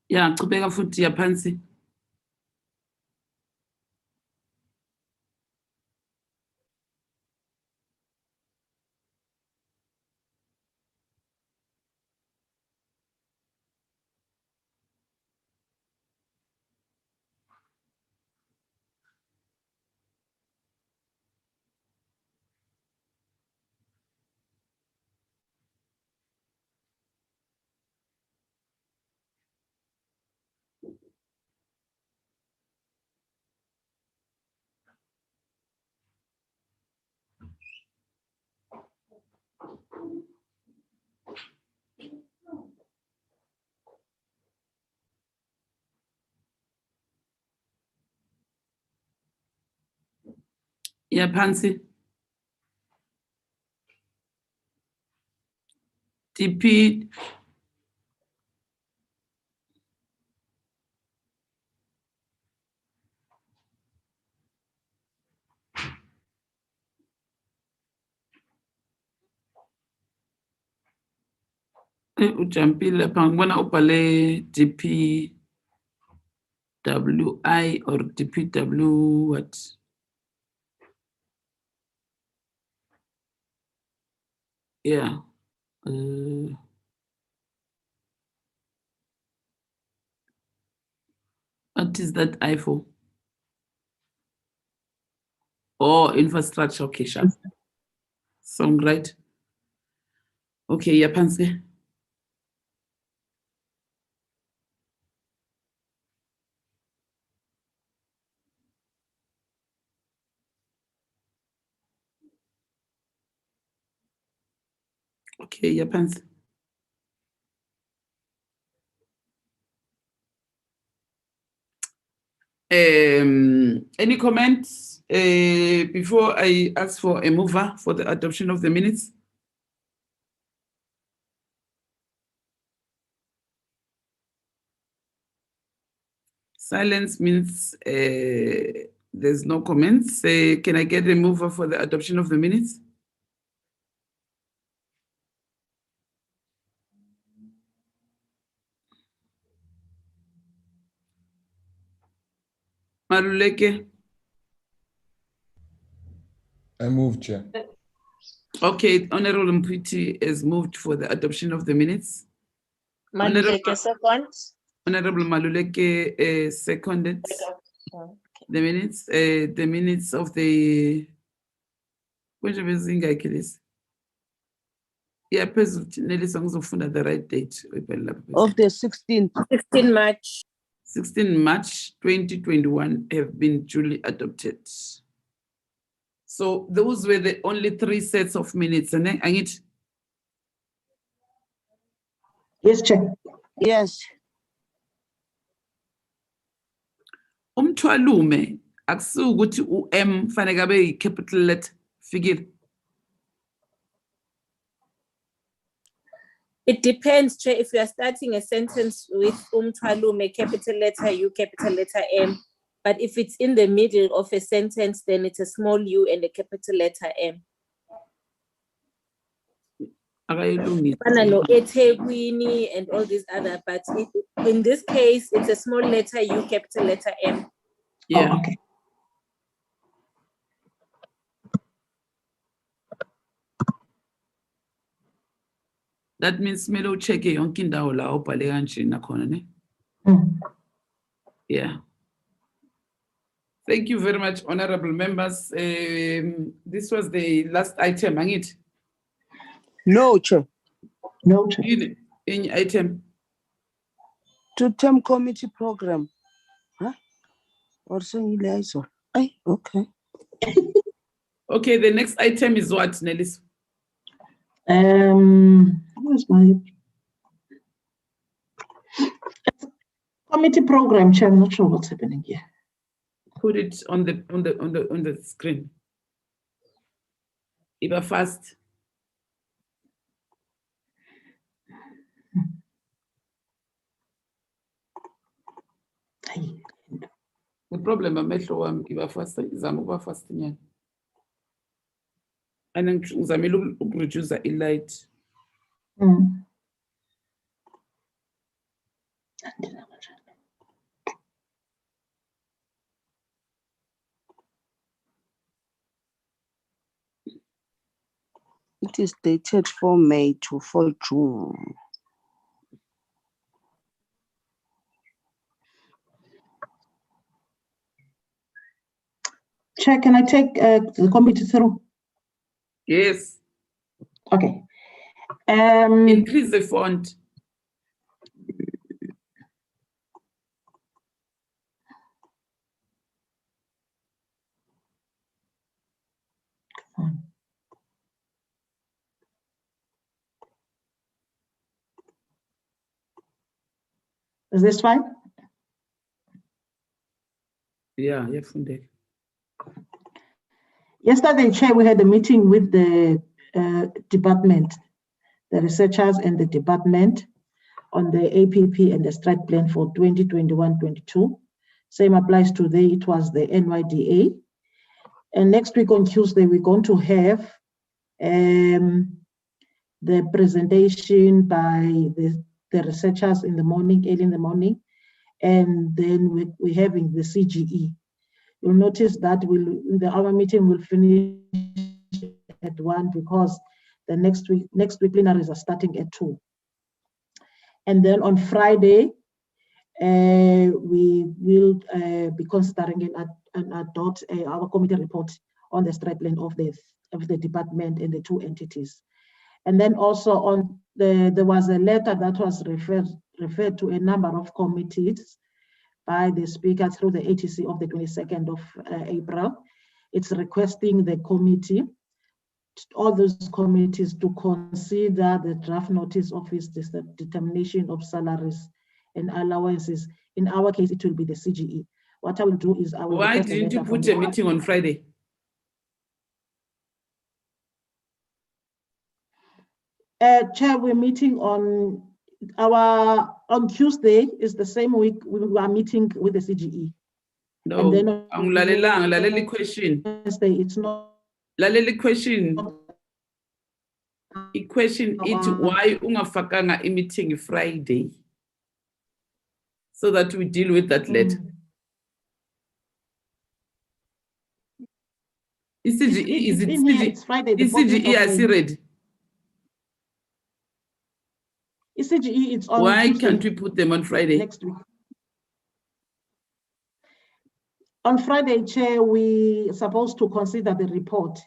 S2: Ya, chubeka futhi yaphansi. Yaphansi. DP. Ujampile lapha ngibona ubhale DPWI or DPW what? Yeah. What is that I for? Oh, infrastructure. Okay, sure. Sound right. Okay, yaphansi. Okay, yaphansi. Any comments before I ask for a mover for the adoption of the minutes? Silence means there's no comments. Can I get a mover for the adoption of the minutes? Maluleke.
S1: I move, Chair.
S2: Okay, Honorable Mpiti has moved for the adoption of the minutes.
S3: Maluleke second.
S2: Honorable Maluleke seconded the minutes of the yeah, the right date
S13: Of the 16th.
S3: 16 March.
S2: 16 March 2021 have been duly adopted. So those were the only 3 sets of minutes, and
S6: Yes, Chair.
S13: Yes.
S2: Umthwalume akusuka ukuthi u-M fanele abe yi-capital letter figure.
S3: It depends, Chair, if you are starting a sentence with umthwalume, capital letter U, capital letter M. But if it's in the middle of a sentence, then it's a small u and a capital letter M. eThekwini and all these other, but in this case, it's a small letter U, capital letter M.
S2: Yeah.
S6: Oh, okay.
S2: That means melo check yonke indawo la obhale kanje nakhona ne. Yeah. Thank you very much, honorable members. This was the last item, Angit.
S13: No, Chair.
S6: No, Chair.
S2: In item.
S13: Two-term committee program. Huh? Or saying liaison. Okay.
S2: Okay, the next item is what, Nellis?
S6: Where's my committee program, Chair? I'm not sure what's happening here.
S2: Put it on the screen. Iba fast. The problem amehlo wami iba fast, izama ukuba fast nyana. And ngizamela ukureduce i-light.
S13: It is dated 4 May to 4 June.
S6: Chair, can I take the committee through?
S2: Yes.
S6: Okay.
S2: Increase the font.
S6: Is this fine?
S2: Yeah, yeah.
S6: Yesterday, Chair, we had a meeting with the department, the researchers and the department on the APP and the strat plan for 2021-22. Same applies today, it was the NYDA. And next week on Tuesday, we're going to have the presentation by the researchers in the morning, early in the morning, and then we're having the CGE. You'll notice that our meeting will finish at 1 because the next week plenaries are starting at 2. And then on Friday, we will be considering and adopt our committee report on the strat plan of the department and the 2 entities. And then also there was a letter that was referred to a number of committees by the speaker through the ATC of the 22nd of April. It's requesting the committee, all those committees, to consider the draft notice of its determination of salaries and allowances. In our case, it will be the CGE. What I will do is I will.
S2: Why didn't you put a meeting on Friday?
S6: Chair, we're meeting on Tuesday is the same week we are meeting with the CGE.
S2: No,
S6: and then
S2: laleli question.
S6: It's not.
S2: Laleli question. The question is why ungafakanga a meeting Friday, so that we deal with that later. ECGE, is it
S6: in here, it's Friday, the 14th
S2: ECGE,
S6: of
S2: I
S6: May.
S2: see ready.
S6: ECGE, it's on
S2: Why
S6: Tuesday,
S2: can't we put them on Friday?
S6: next week. On Friday, Chair, we are supposed to consider the report,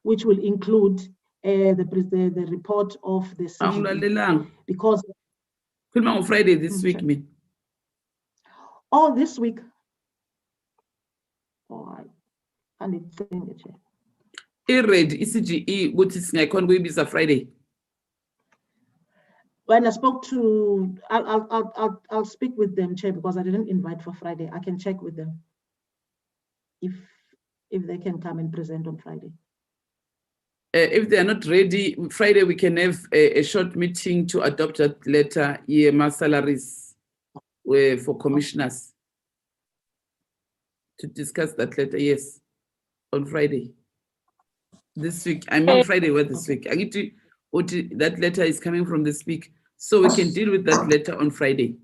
S6: which will include the report of the CGE. Because
S2: on Friday this week, me.
S6: Oh, this week. Oh, I need to think, Chair.
S2: I-read ECGE, which is a Friday.
S6: When I spoke to, I'll speak with them, Chair, because I didn't invite for Friday. I can check with them if they can come and present on Friday.
S2: If they are not ready, Friday we can have a short meeting to adopt that letter, EMR salaries for commissioners. To discuss that letter, yes, on Friday. This week, I mean Friday, what this week? I get to, that letter is coming from this week, so we can deal with that letter on Friday.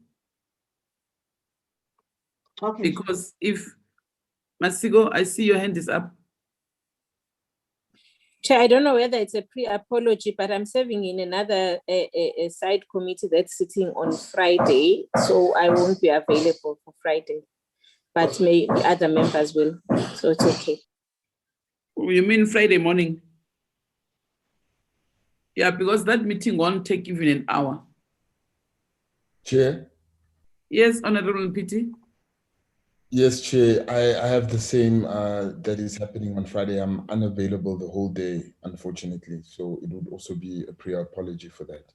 S6: Okay.
S2: Because if, Masigo, I see your hand is up.
S3: Chair, I don't know whether it's a pre-apology, but I'm serving in another a side committee that's sitting on Friday, so I won't be available for Friday, but maybe other members will, so it's okay.
S2: You mean Friday morning? Yeah, because that meeting won't take even an hour.
S1: Chair?
S2: Yes, Honorable PT.
S1: Yes, Chair. I have the same that is happening on Friday. I'm unavailable the whole day, unfortunately. So it would also be a pre-apology for that.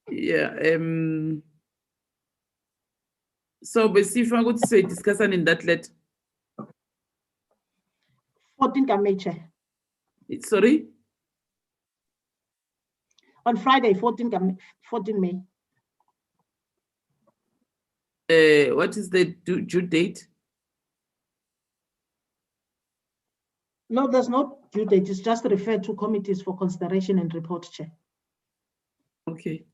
S2: Yeah. So, basically, I'm going to say discussion in that letter.
S6: 14th May, Chair.
S2: Sorry?
S6: On Friday, 14th May.
S2: What is the due date?
S6: No, there's no due date. It's just referred to committees for consideration and report, Chair.
S2: Okay.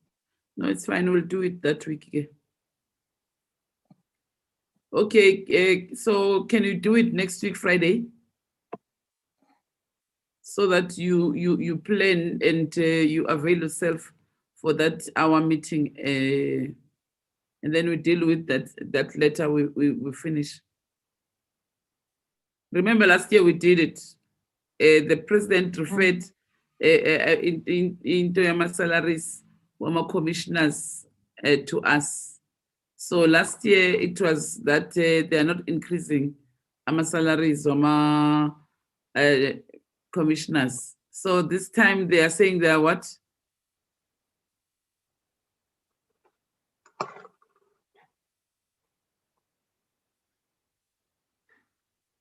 S2: No, it's fine. We'll do it that week again. Okay. So can you do it next week, Friday? So that you plan and you avail yourself for that hour meeting, and then we deal with that letter. We finish. Remember last year we did it. The president referred into your salaries, former commissioners to us. So last year it was that they are not increasing our salaries or commissioners. So this time they are saying they are what?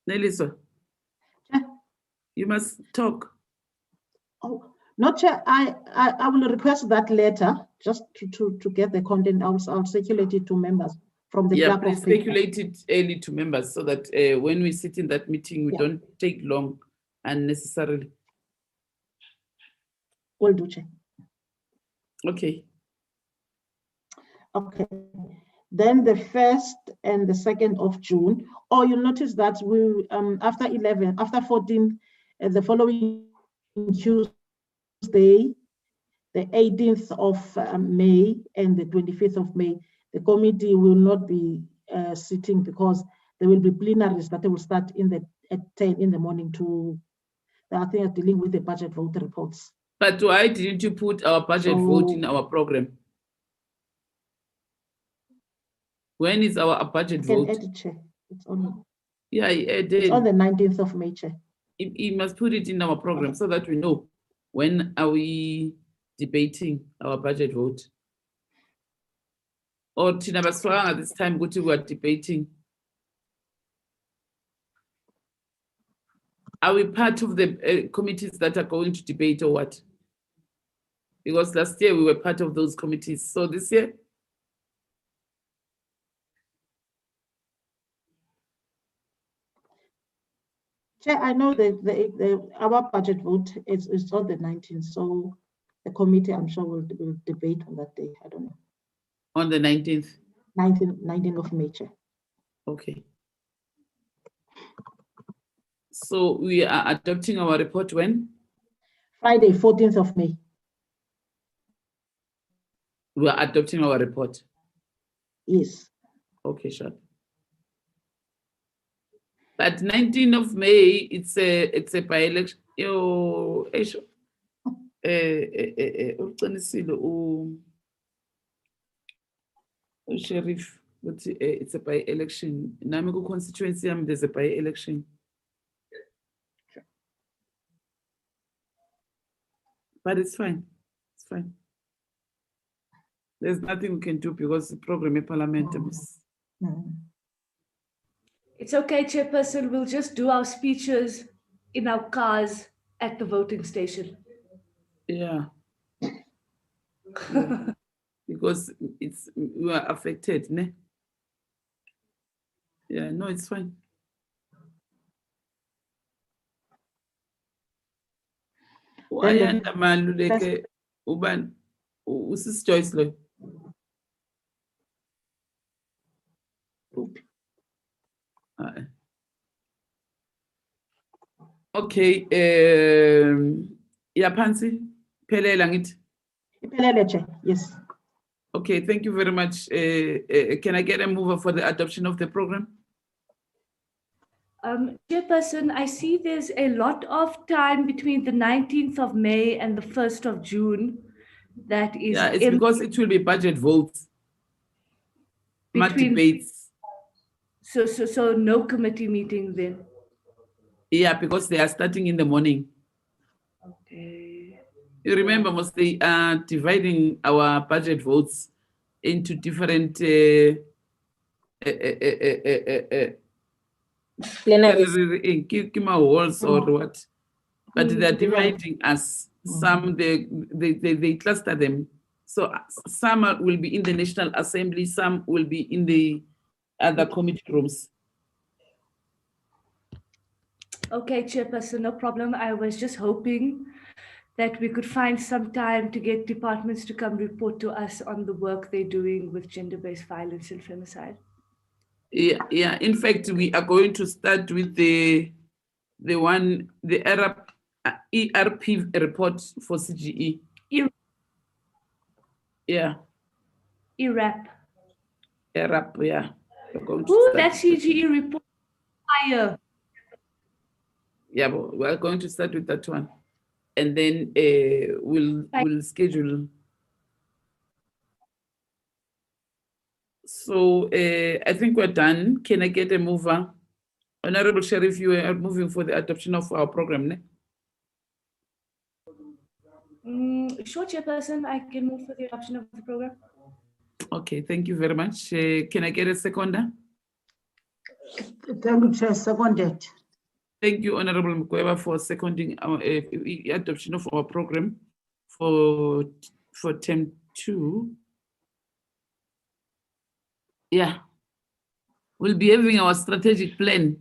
S2: Nelisa, you must talk.
S6: Oh, not Chair. I will request that letter just to get the content. I'll circulate it to members from the clerk
S2: please
S6: of paper.
S2: circulate it early to members so that when we sit in that meeting, we don't take long unnecessarily.
S6: Will do, Chair.
S2: Okay.
S6: Okay. Then the 1st and the 2nd of June. Oh, you'll notice that we after 14, the following Tuesday, the 18th of May and the 25th of May, the committee will not be sitting because there will be plenaries that will start at 10 in the morning I think dealing with the budget vote reports.
S2: But why didn't you put our budget vote in our program? When is our budget vote?
S6: Edit, Chair. It's on.
S2: Yeah,
S6: it's on the 19th of May, Chair.
S2: You must put it in our program so that we know when are we debating our budget vote. Or at this time, we are debating. Are we part of the committees that are going to debate or what? Because last year we were part of those committees. So this year?
S6: Chair, I know that our budget vote is on the 19th, so the committee, I'm sure, will debate on that day. I don't know.
S2: On the 19th?
S6: 19th of May, Chair.
S2: Okay. So we are adopting our report when?
S6: Friday, 14th of May.
S2: We are adopting our report.
S6: Yes.
S2: Okay, sure. But 19th of May, it's a by-election. Sheriff, but it's a by-election. Namiku constituency, there's a by-election. But it's fine. It's fine. There's nothing we can do because the program is parliament.
S5: It's okay, Chairperson. We'll just do our speeches in our cars at the voting station.
S2: Yeah. Yeah. Because we are affected, ne? Yeah, no, it's fine. Wayanda maluleke uban usis Joyce lo. Okay, yaphansi phelela ngithi.
S6: Yes.
S2: Okay, thank you very much. Can I get a mover for the adoption of the program?
S5: Chairperson, I see there's a lot of time between the 19th of May and the 1st of June. That is,
S2: yeah, it's because it will be budget votes, not debates.
S5: So no committee meeting then?
S2: Yeah, because they are starting in the morning.
S5: Okay.
S2: You remember, mostly dividing our budget votes into different
S3: plenaries,
S2: halls or what, but they're dividing us. Some they cluster them. So some will be in the National Assembly, some will be in the other committee rooms.
S5: Okay, Chairperson, no problem. I was just hoping that we could find some time to get departments to come report to us on the work they're doing with gender-based violence and femicide.
S2: Yeah. In fact, we are going to start with the ERP report for CGE. Yeah.
S5: ERAP.
S2: ERAP, yeah.
S5: Ooh, that CGE report higher.
S2: Yeah, but we're going to start with that one. And then we'll schedule. So I think we're done. Can I get a mover? Honorable Sheriff, you are moving for the adoption of our program, ne?
S5: Sure, Chairperson, I can move for the adoption of the program.
S2: Okay, thank you very much. Can I get a seconder?
S6: Thank you, Chair. Seconded.
S2: Thank you, Honorable Mkweba, for seconding our adoption of our program for term 2. Yeah, we'll be having our strategic plan.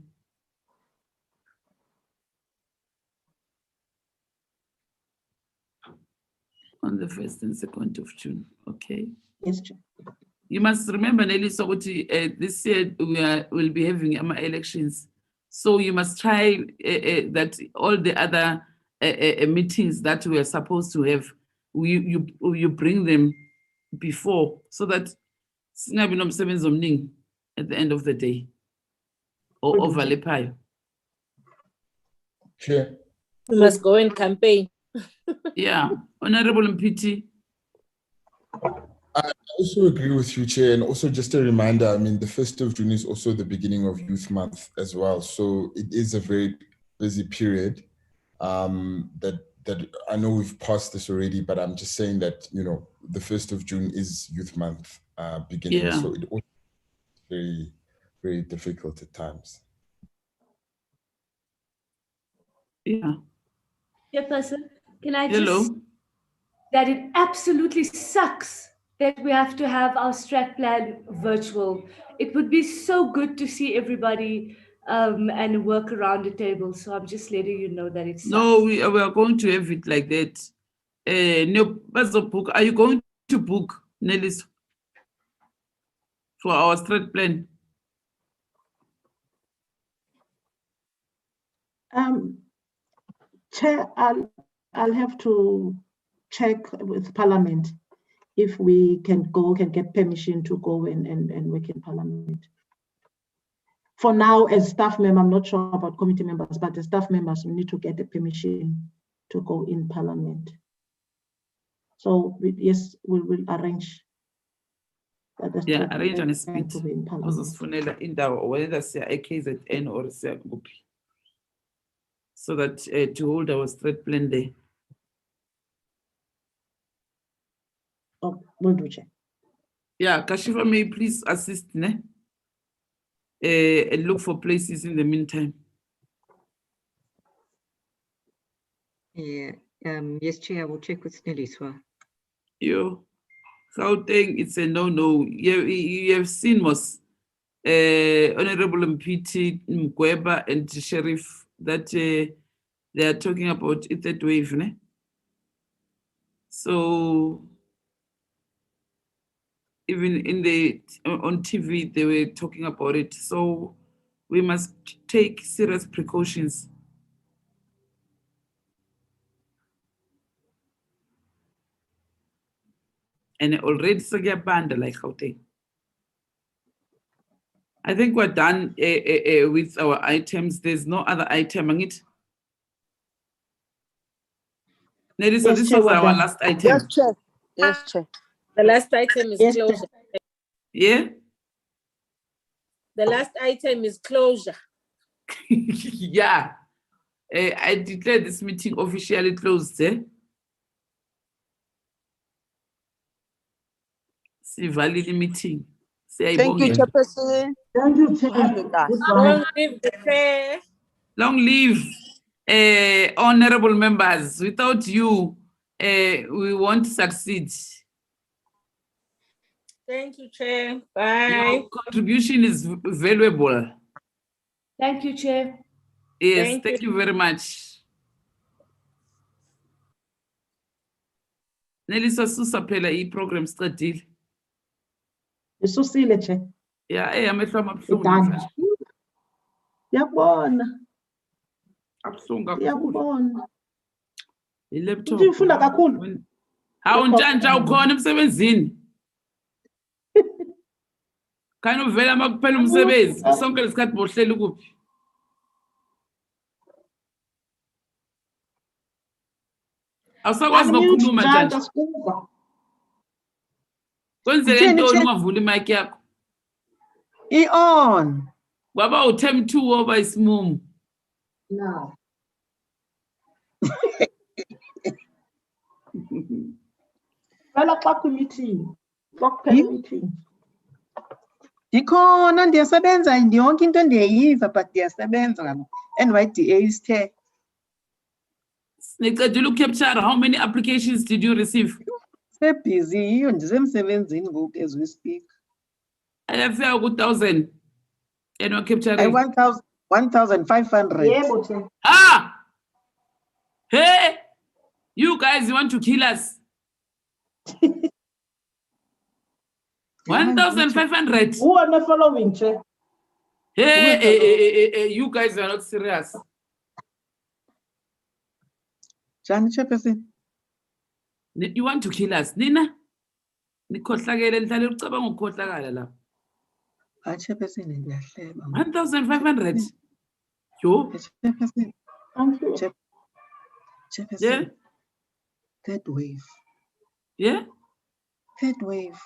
S2: On the 1st and 2nd of June, okay?
S6: Yes, Chair.
S2: You must remember, Nelly Sogoti, this year we'll be having elections. So you must try that all the other meetings that we are supposed to have, you bring them before, so that at the end of the day, or overlap.
S1: Sure.
S3: We must go and campaign.
S2: Yeah, Honorable Mpiti.
S1: I also agree with you, Chair, and also just a reminder, I mean, the 1st of June is also the beginning of Youth Month as well. So it is a very busy period that I know we've passed this already, but I'm just saying that, you know, the 1st of June is Youth Month beginning.
S2: Yeah.
S1: So it also very, very difficult at times.
S2: Yeah.
S5: Chairperson, can I
S2: Hello.
S5: just, that it absolutely sucks that we have to have our strat plan virtual. It would be so good to see everybody and work around the table. So I'm just letting you know that it sucks.
S2: No, we are going to have it like that. No, book. Are you going to book, Nellis, for our strat plan?
S6: Chair, I'll have to check with Parliament if we can get permission to go and work in Parliament. For now, as staff member, I'm not sure about committee members, but as staff members, we need to get the permission to go in Parliament. So yes, we will arrange.
S2: Yeah, arrange on a speed. Whether say a KZN or say Gupi. So that to hold our straight plan there.
S6: Oh, we'll do check.
S2: Yeah, Kashifa, may you please assist, ne? And look for places in the meantime.
S14: Yeah. Yes, Chair, I will check with Sneliswa.
S2: Yo, Gauteng, it's a no-no. You have seen most Honorable Mpiti, Mkweba, and Sheriff that they are talking about it that wave, ne? So even on TV they were talking about it. So we must take serious precautions. And already so get banned like Gauteng. I think we're done with our items. There's no other item on it. Nelly, so this was our last item.
S9: Yes, Chair. Yes, Chair. The last item is closure.
S2: Yeah?
S9: The last item is closure.
S2: Yeah. I declare this meeting officially closed. See, valid meeting.
S9: Thank you, Chairperson.
S6: Thank you, Chair.
S9: Long live the Chair.
S2: Long live, honorable members. Without you, we won't succeed.
S9: Thank you, Chair. Bye.
S2: Your contribution is valuable.
S5: Thank you, Chair.
S2: Yes, thank you very much. Nelisa Susapela, program study.
S6: Isusile, Chair.
S2: Yeah, amehlo amabuhlungu.
S6: Done. Yabona.
S2: Abuhlungu kakhulu.
S6: Yabona.
S2: I-laptop.
S6: Ufunda kakhulu.
S2: Hawu ntshantsa ukhona emsebenzini. Khani uvela makuphela umsebenzi. Sonke lesikhathi bohlela kuphi? Awusakwazi ukukhuluma ntshantsa. Kwenzeke ntoni ungavula imic yakho?
S6: I-on.
S2: Kwaba u-term 2 over isimumu.
S6: No. Vela xa ku-meeting. Xa kuphela meeting.
S15: Ndikhona ndiyasebenza yonke into ndiyayiva but ndiyasebenza NYDA isithe.
S2: Nicedile ucapture, how many applications did you receive?
S15: Busy yiyo ndisemsebenzini ngoku as we speak.
S2: Ayafika ku-1,000 and we're capturing
S15: 1,500.
S6: Yebo.
S2: Ah! Hey! You guys want to kill us? 1,500.
S6: Who are not following, Chair?
S2: Hey, you guys are not serious. You want to kill us, Nina? Nikhohlakele nihlale ucabanga ukukhohlakala la. 1,500. Yo. Yeah.
S15: Third wave.
S2: Yeah.
S15: Third wave.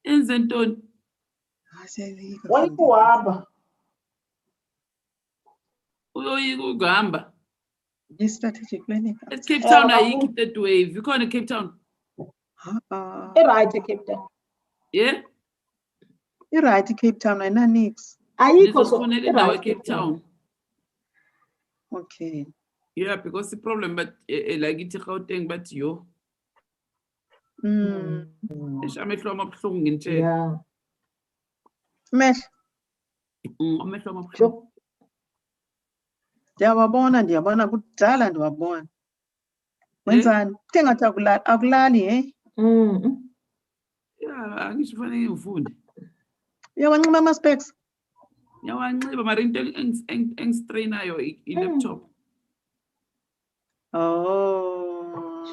S2: Enze ntoni?
S6: Wayikuhamba.
S2: Uyoyika ukuhamba.
S15: Strategic planning.
S2: Cape Town ayikho third wave. You call it Cape Town?
S6: Right, Cape Town.
S2: Yeah?
S15: You're right, Cape Town. I know nix.
S2: Ayikho Cape Town.
S15: Okay.
S2: Yeah, because the problem, but like it's Gauteng, but yo.
S15: Yeah.
S6: Mesh.
S15: Ndiyabona kudala ndiwabona. Wenzani? Thengathi akulali
S2: Yeah, angisho fanele ngifunde.
S15: Uyawanxiba ama-specs?
S2: Ngiyawanxiba mara into engistrainayo i-laptop.
S15: Oh.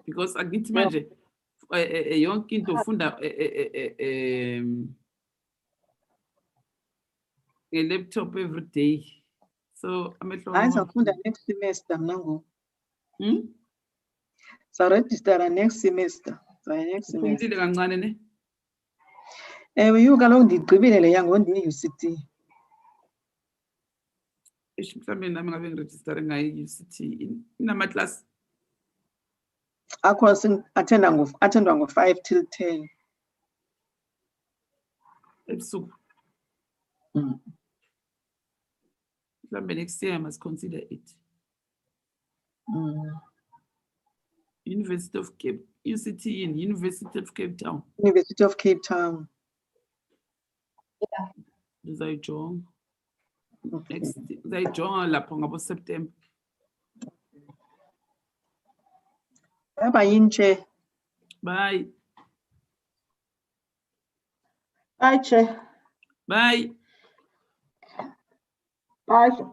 S2: Because angithi manje yonke into ufunda nge-laptop every day. So amehlo
S15: Hayi safunda next semester mna ngoku.
S2: Hmm?
S15: Sarejistara next semester. Next semester.
S2: Uphumlile kancane ne?
S15: Ewe yu kaloku ndigqibile le yango ndiyi-UCT.
S2: Mhlawumbe nami ngabe ngirejistare ngayo i-UCT inama-class.
S15: Akho attendwa ngo-5 till 10.
S2: Ebusuku. Mhlawumbe next year I must consider it. University of Cape, UCT in University of Cape Town.
S15: University of Cape Town.
S2: Ndizayijonga. Next ndizayijonga lapho ngabo September.
S15: Bye inche.
S2: Bye.
S15: Bye che.
S2: Bye.
S15: Bye.